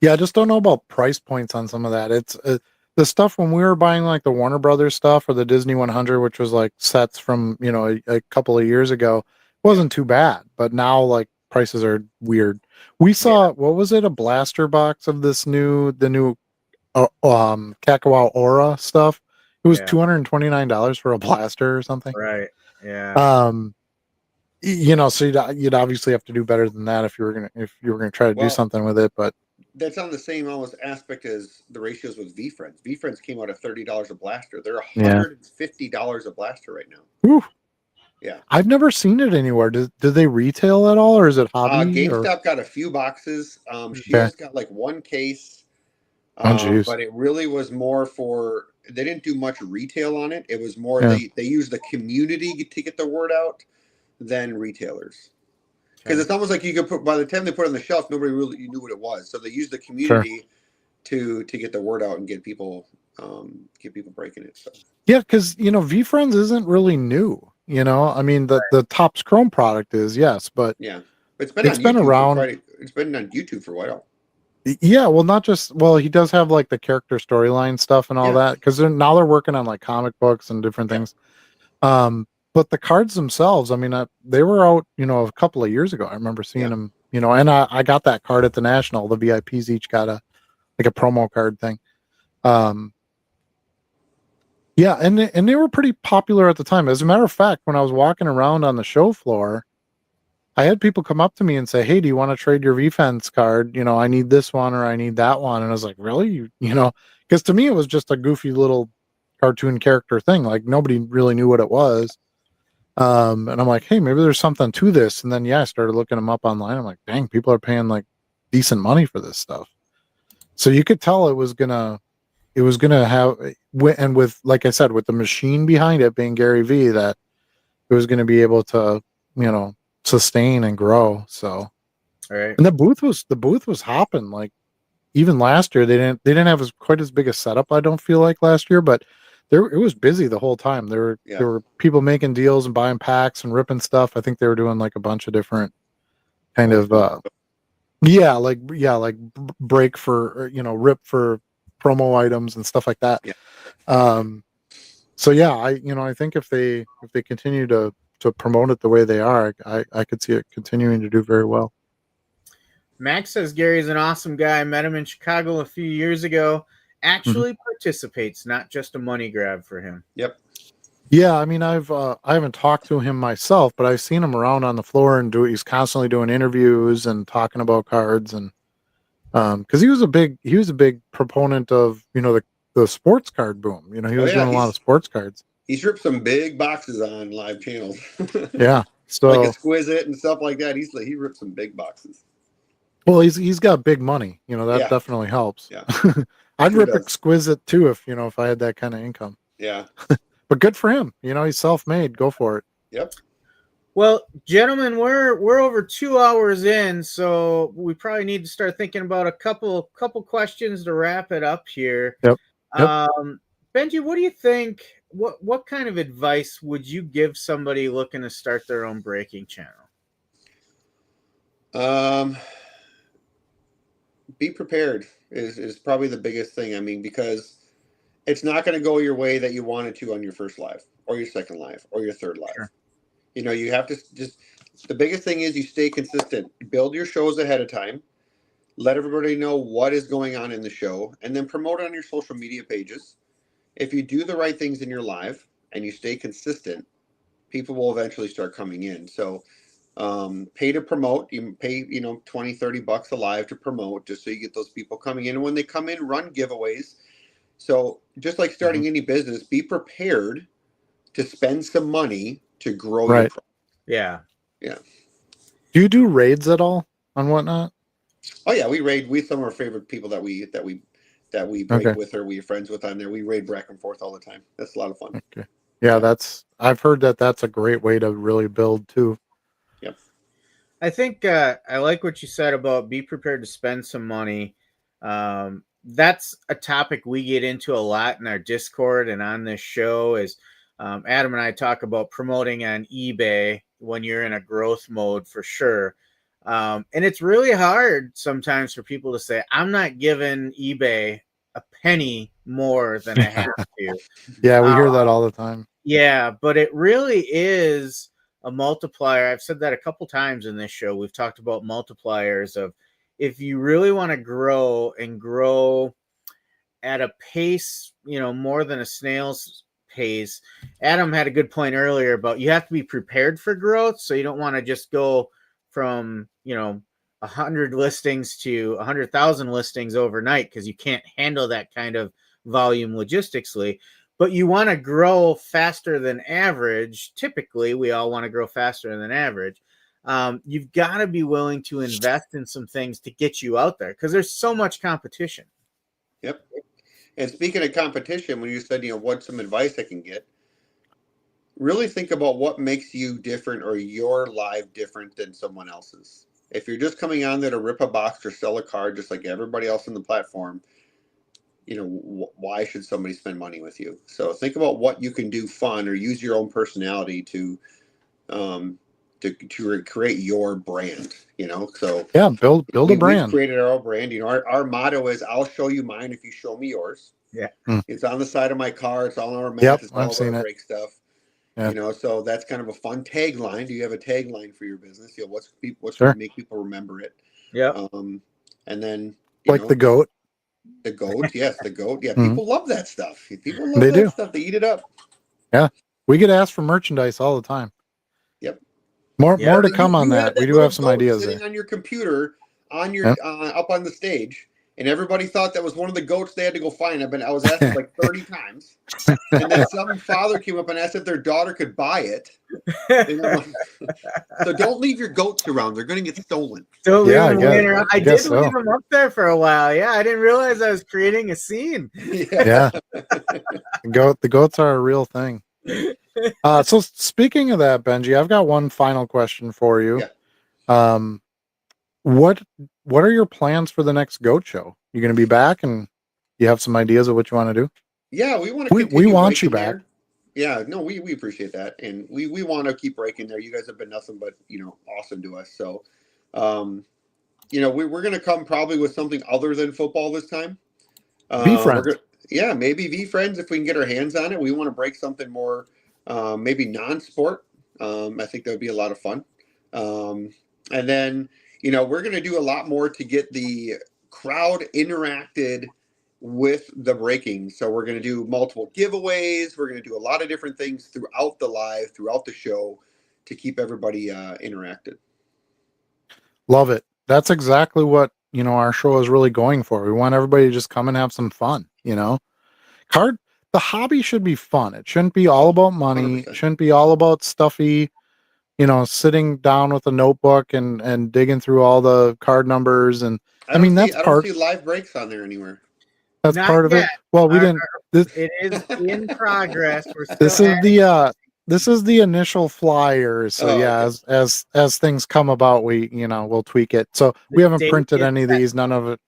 Yeah, I just don't know about price points on some of that. It's the stuff when we were buying like the Warner Brothers stuff or the Disney 100, which was like sets from, a couple of years ago, wasn't too bad. But now like prices are weird. We saw, what was it? A blaster box of the new Kakawau Aura stuff. It was $229 for a blaster or something. Right. Yeah. So you'd obviously have to do better than that if you were gonna try to do something with it. But that's on the same almost aspect as the ratios with V-Friends. V-Friends came out at $30 a blaster. They're $150 a blaster right now. Whew. Yeah, I've never seen it anywhere. Do they retail at all, or is it hobby? GameStop got a few boxes. Shields got like one case. Oh, jeez. But it really was more for, they didn't do much retail on it. It was more Yeah. they used the community to get the word out than retailers. Because it's almost like you could put, by the time they put it on the shelf, nobody really knew what it was. So they used the community to get the word out and get people breaking it. So Yeah, because V Friends isn't really new. I mean the Topps Chrome product is, yes, but yeah, it's been it's on been YouTube around. it's been on YouTube for a while. Yeah, well, not just, well, he does have like the character storyline stuff and all Yeah. that, because now they're working on like comic books and different Yeah. things. But the cards themselves, I mean, they were out, a couple of years ago. I remember seeing them, and I got that card at the National. The VIPs each got a promo card thing. Yeah, and they were pretty popular at the time. As a matter of fact, when I was walking around on the show floor, I had people come up to me and say, "Hey, do you want to trade your VFence card? I need this one or I need that one." And I was like, "Really?" Because to me it was just a goofy little cartoon character thing. Like nobody really knew what it was. And I'm like, "Hey, maybe there's something to this." And then I started looking them up online. I'm like, "Dang, people are paying like decent money for this stuff." So you could tell it was gonna have, and with, like I said, with the machine behind it being Gary V, that it was gonna be able to, sustain and grow. So, Right. and the booth was hopping. Like even last year, they didn't have quite as big a setup, I don't feel like, last year, but it was busy the whole time. There were people making deals and buying packs and ripping stuff. I think they were doing like a bunch of different kind of break for, rip for promo items and stuff like that. Yeah. So yeah, I think if they continue to promote it the way they are, I could see it continuing to do very well. Max says Gary's an awesome guy. Met him in Chicago a few years ago. Actually participates, not just a money grab for him. Yep. Yeah, I mean, I haven't talked to him myself, but I've seen him around on the floor and he's constantly doing interviews and talking about cards, and because he was a big proponent of the sports card boom. He was doing a lot of sports cards. He's ripped some big boxes on live channels. Yeah, so like Exquisite and stuff like that. He ripped some big boxes. Well, he's got big money. That definitely helps. Yeah. I'd rip Exquisite too if I had that kind of income. Yeah. But good for him. He's self-made. Go for it. Yep. Well, gentlemen, we're over 2 hours in, so we probably need to start thinking about a couple questions to wrap it up here. Yep. Benji, what do you think? What kind of advice would you give somebody looking to start their own breaking channel? Be prepared is probably the biggest thing. I mean, because it's not going to go your way that you wanted to on your first live or your second live or your third live. Sure. You have to the biggest thing is you stay consistent. Build your shows ahead of time. Let everybody know what is going on in the show, and then promote on your social media pages. If you do the right things in your live and you stay consistent, people will eventually start coming in. So pay to promote. You pay, $20, $30 a live to promote, just so you get those people coming in. And when they come in, run giveaways. So just like starting any business, be prepared to spend some money to grow your product. Yeah. Yeah. Do you do raids at all on Whatnot? Oh yeah, we raid with some of our favorite people that we break with or we're friends with on there. We raid back and forth all the time. That's a lot of fun. Okay. Yeah, I've heard that's a great way to really build too. Yep. I think I like what you said about be prepared to spend some money. That's a topic we get into a lot in our Discord and on this show. Is Adam and I talk about promoting on eBay when you're in a growth mode, for sure. And it's really hard sometimes for people to say, I'm not giving eBay a penny more than I have to. Yeah, we hear that all the time. Yeah, but it really is a multiplier. I've said that a couple times in this show. We've talked about multipliers of, if you really want to grow and grow at a pace, more than a snail's pace. Adam had a good point earlier about you have to be prepared for growth. So you don't want to just go from, 100 listings to 100,000 listings overnight, because you can't handle that kind of volume logistically. But you want to grow faster than average. Typically, we all want to grow faster than average. You've got to be willing to invest in some things to get you out there, because there's so much competition. Yep. And speaking of competition, when you said, what's some advice I can get, really think about what makes you different or your live different than someone else's. If you're just coming on there to rip a box or sell a card, just like everybody else on the platform, why should somebody spend money with you? So think about what you can do fun or use your own personality to create your brand. So Yeah, build a we've brand. created our own brand. Our motto is, I'll show you mine if you show me yours. Yeah. It's on the side of my car. It's all on our mats. Yep, It's all I've seen our it. break stuff. Yeah. So that's kind of a fun tagline. Do you have a tagline for your business? What's Sure. going to make people remember it? Yeah. And then Like the goat. The goat, yes, the goat. Yeah, Mhm. people love that stuff. People love They that do. stuff. They eat it up. Yeah, we get asked for merchandise all the time. Yep. More to You come on that. We do little have some goat ideas sitting there. on your computer, on your up on the stage, and everybody thought that was one of the goats they had to go find. I was asked like 30 times, and then some father came up and asked if their daughter could buy it. So don't leave your goats around; they're going to get stolen. Don't leave Yeah, them laying around. I did so. leave them up there for a while. Yeah, I didn't realize I was creating a scene. Yeah. The goats are a real thing. So speaking of that, Benji, I've got one final question for you. Yeah. What are your plans for the next goat show? You going to be back, and you have some ideas of what you want to do? Yeah, we want to. We want you back. There. Yeah, no, we appreciate that, and we want to keep breaking there. You guys have been nothing but awesome to us. So, we're going to come probably with something other than football this time. V-Friends. Maybe V-Friends if we can get our hands on it. We want to break something more, maybe non-sport. I think that would be a lot of fun. And then we're going to do a lot more to get the crowd interacted with the breaking. So we're going to do multiple giveaways. We're going to do a lot of different things throughout the show to keep everybody interacted. Love it. That's exactly what, our show is really going for. We want everybody to just come and have some fun, the hobby should be fun. It shouldn't be all about money. 100%. It shouldn't be all about stuffy, sitting down with a notebook and digging through all the card numbers. And I don't see live breaks on there anywhere. That's Not part yet. of it. Well, it is in progress. We're still this is the initial flyers. So okay. As things come about, we'll tweak it. So we haven't printed any of these. None of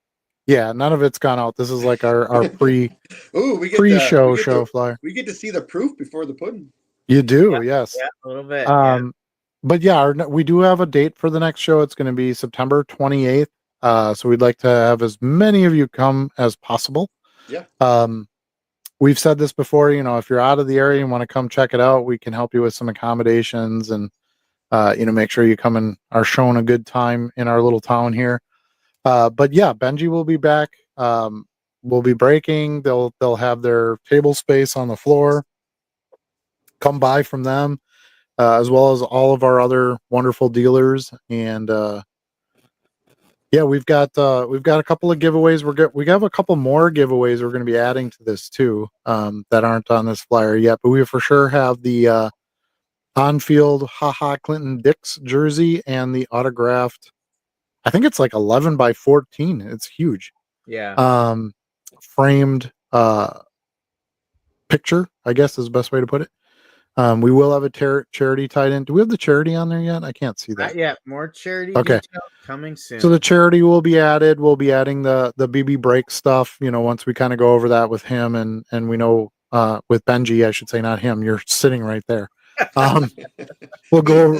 it's gone out. This is like our pre-show flyer. We get to see the proof before the pudding. You do, yes. Yeah, a little bit. But we do have a date for the next show. It's going to be September 28th. So we'd like to have as many of you come as possible. Yeah. We've said this before, if you're out of the area and want to come check it out, we can help you with some accommodations and, make sure you come and are shown a good time in our little town here. But yeah, Bengi will be back. We'll be breaking. They'll have their table space on the floor. Come by from them, as well as all of our other wonderful dealers. And, we've got a couple of giveaways. We have a couple more giveaways we're going to be adding to this too, that aren't on this flyer yet. But we for sure have the on-field Clinton Dix jersey and the autographed. I think it's like 11 by 14. It's huge. Yeah. Framed picture, I guess is the best way to put it. We will have a charity tied in. Do we have the charity on there yet? I can't see that. Not yet. More charity details coming soon. So the charity will be added. We'll be adding the BB break stuff, once we kind of go over that with him and we know with Bengi, I should say, not him. You're sitting right there. We'll go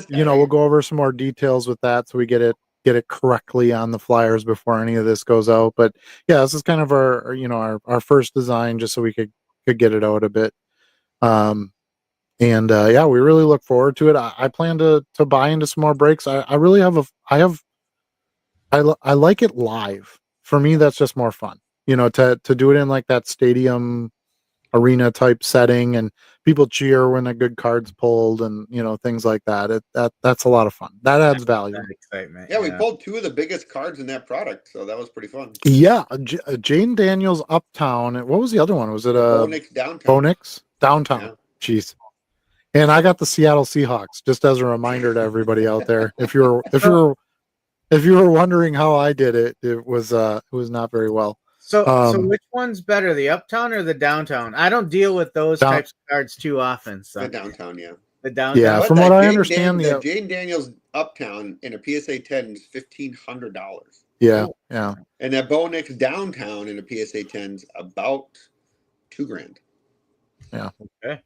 over some more details with that so we get it correctly on the flyers before any of this goes out. But yeah, this is kind of our first design just so we could get it out a bit. And we really look forward to it. I plan to buy into some more breaks. I really I like it live. For me, that's just more fun, to do it in like that stadium arena type setting and people cheer when a good card's pulled and, things like that. That's a lot of fun. That adds value. That excitement. Yeah, we pulled two of the biggest cards in that product. So that was pretty fun. Yeah. Jane Daniels Uptown. What was the other one? Was it Bonix Downtown? Bonix Downtown. Yeah. Jeez. And I got the Seattle Seahawks, just as a reminder to everybody out there. If you were wondering how I did it, it was not very well. So which one's better, the Uptown or the Downtown? I don't deal with those types of cards too often. So The Downtown, yeah. The Downtown. Yeah, But from what I understand, the Jaden Daniels Uptown in a PSA 10 is $1,500. yeah, Oh. yeah. And that Bo Nix Downtown in a PSA 10 is about $2,000. Yeah. Okay.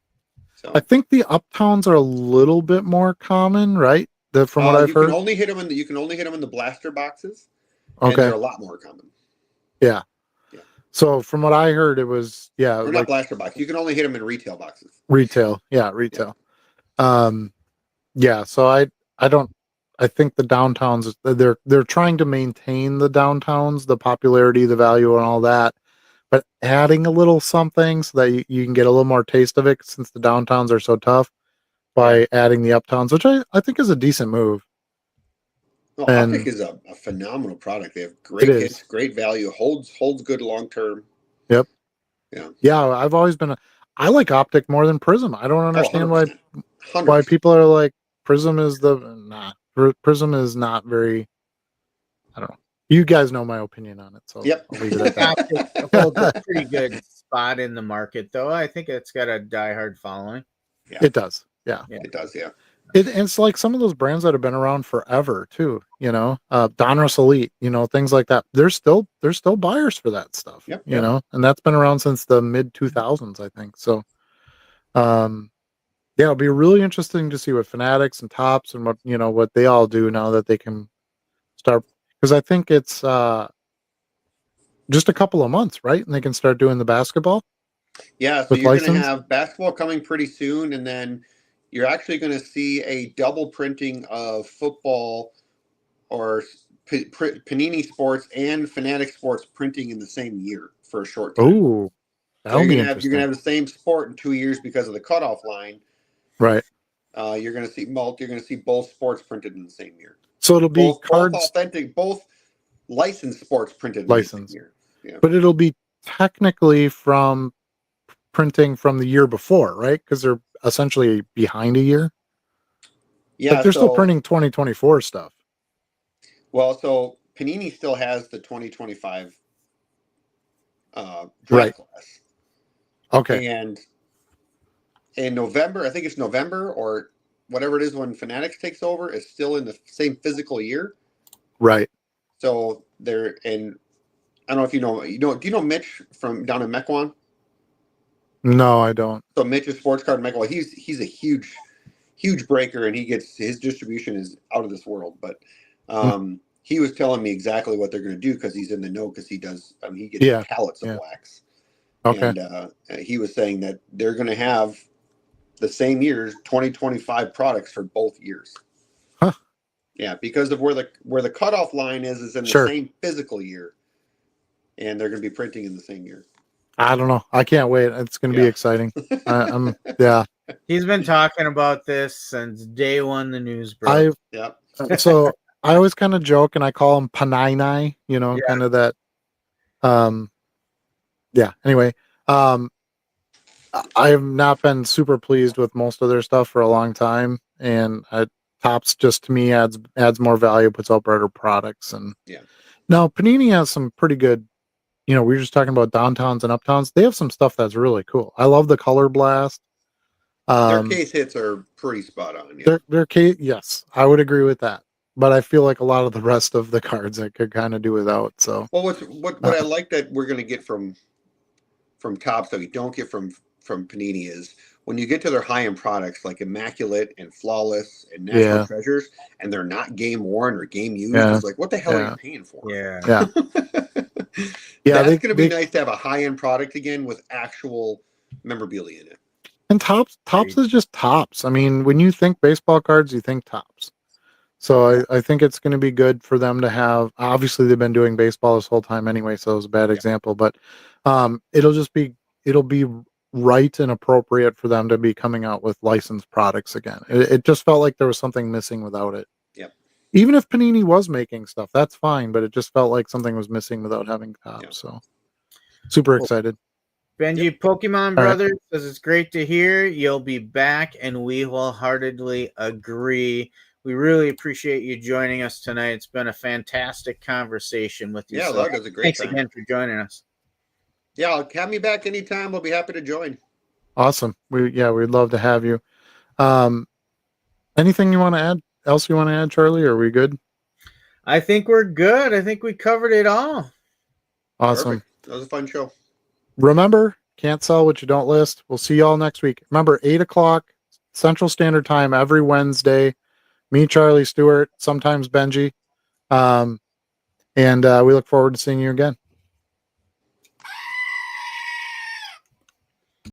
So I think the Uptowns are a little bit more common, right? From what I've heard. You can only hit them in the blaster boxes. Okay. And they're a lot more common. Yeah. Yeah. So from what I heard, it was Or not blaster box. You can only hit them in retail boxes. Retail. Yeah, retail. Yeah. So I think the downtowns, they're trying to maintain the downtowns, the popularity, the value, and all that, but adding a little something so that you can get a little more taste of it, since the downtowns are so tough, by adding the uptowns, which I think is a decent move. No, Optic is a phenomenal product. They have great hits, great value, holds good long term. Yep. Yeah. Yeah, I've always been I like Optic more than Prism. I don't understand 100%. why people are like Prism is Prism is not very, I don't know. You guys know my opinion on it, so yep. I'll leave it at that. Optic holds a pretty good spot in the market, though. I think it's got a diehard following. Yeah. It does. Yeah. It does, yeah. It's like some of those brands that have been around forever too, Donruss Elite, things like that. There's still buyers for that stuff, yep. And that's been around since the mid 2000s, I think. So, yeah, it'll be really interesting to see what Fanatics and Tops and what they all do now that they can start, because I think it's just a couple of months, right? And they can start doing the basketball. Yeah, so you're going to have basketball coming pretty soon, and then you're actually going to see a double printing of football or Panini Sports and Fanatic Sports printing in the same year for a short time. Oh, so you're going to have the same sport in 2 years because of the cutoff line. Right. You're going to see both sports printed in the same year. So it'll be both licensed sports printed in the same year. Yeah. But it'll be technically from printing from the year before, right? Because they're essentially behind a year. Yeah, like they're still printing 2024 stuff. Well, so Panini still has the 2025 draft class. Okay. And in November, I think it's November or whatever it is when Fanatics takes over, is still in the same physical year. Right. So they're in. I don't know if do you know Mitch from down in Mequon? No, I don't. So Mitch's sports card in Mequon, he's a huge breaker, and his distribution is out of this world. But he was telling me exactly what they're going to do because he's in the know, because he does. He gets pallets of wax. Okay. And he was saying that they're going to have the same year's 2025 products for both years. Huh. Yeah, because of where the cutoff line is in the same physical year, and they're going to be printing in the same year. I don't know. I can't wait. It's going to be exciting. He's been talking about this since day one. The news broke. So I always kind of joke and I call him Panini, kind of that. Anyway, I have not been super pleased with most of their stuff for a long time, and Tops just to me adds more value, puts out better products, and now Panini has some pretty good. We were just talking about downtowns and uptowns. They have some stuff that's really cool. I love the Color Blast. Their case hits are pretty spot on. Yeah. Their case, yes, I would agree with that. But I feel like a lot of the rest of the cards I could kind of do without. So, well, what I like that we're going to get from Topps that we don't get from Panini is when you get to their high-end products like Immaculate and Flawless and National Treasures, and they're not game worn or game used. It's like, what the hell are you paying for? Yeah. That's going to be nice to have a high-end product again with actual memorabilia in it. And Topps is just Topps. I mean, when you think baseball cards, you think Topps. So I think it's going to be good for them to have. Obviously, they've been doing baseball this whole time anyway, so it was a bad example. But it'll be right and appropriate for them to be coming out with licensed products again. It just felt like there was something missing without it. Yep. Even if Panini was making stuff, that's fine. But it just felt like something was missing without having Topps. Yep. So super excited. Benji, Pokemon Brothers says it's great to hear you'll be back, and we wholeheartedly agree. We really appreciate you joining us tonight. It's been a fantastic conversation with you. Yeah, that was a great thanks time. Again for joining us. Yeah, have me back anytime. We'll be happy to join. Awesome. We'd love to have you. Anything you want to add? Else you want to add, Charlie? Are we good? I think we're good. I think we covered it all. Awesome. Perfect. That was a fun show. Remember, can't sell what you don't list. We'll see y'all next week. Remember, 8:00 Central Standard Time every Wednesday. Me, Charlie, Stewart, sometimes Bengi. And we look forward to seeing you again.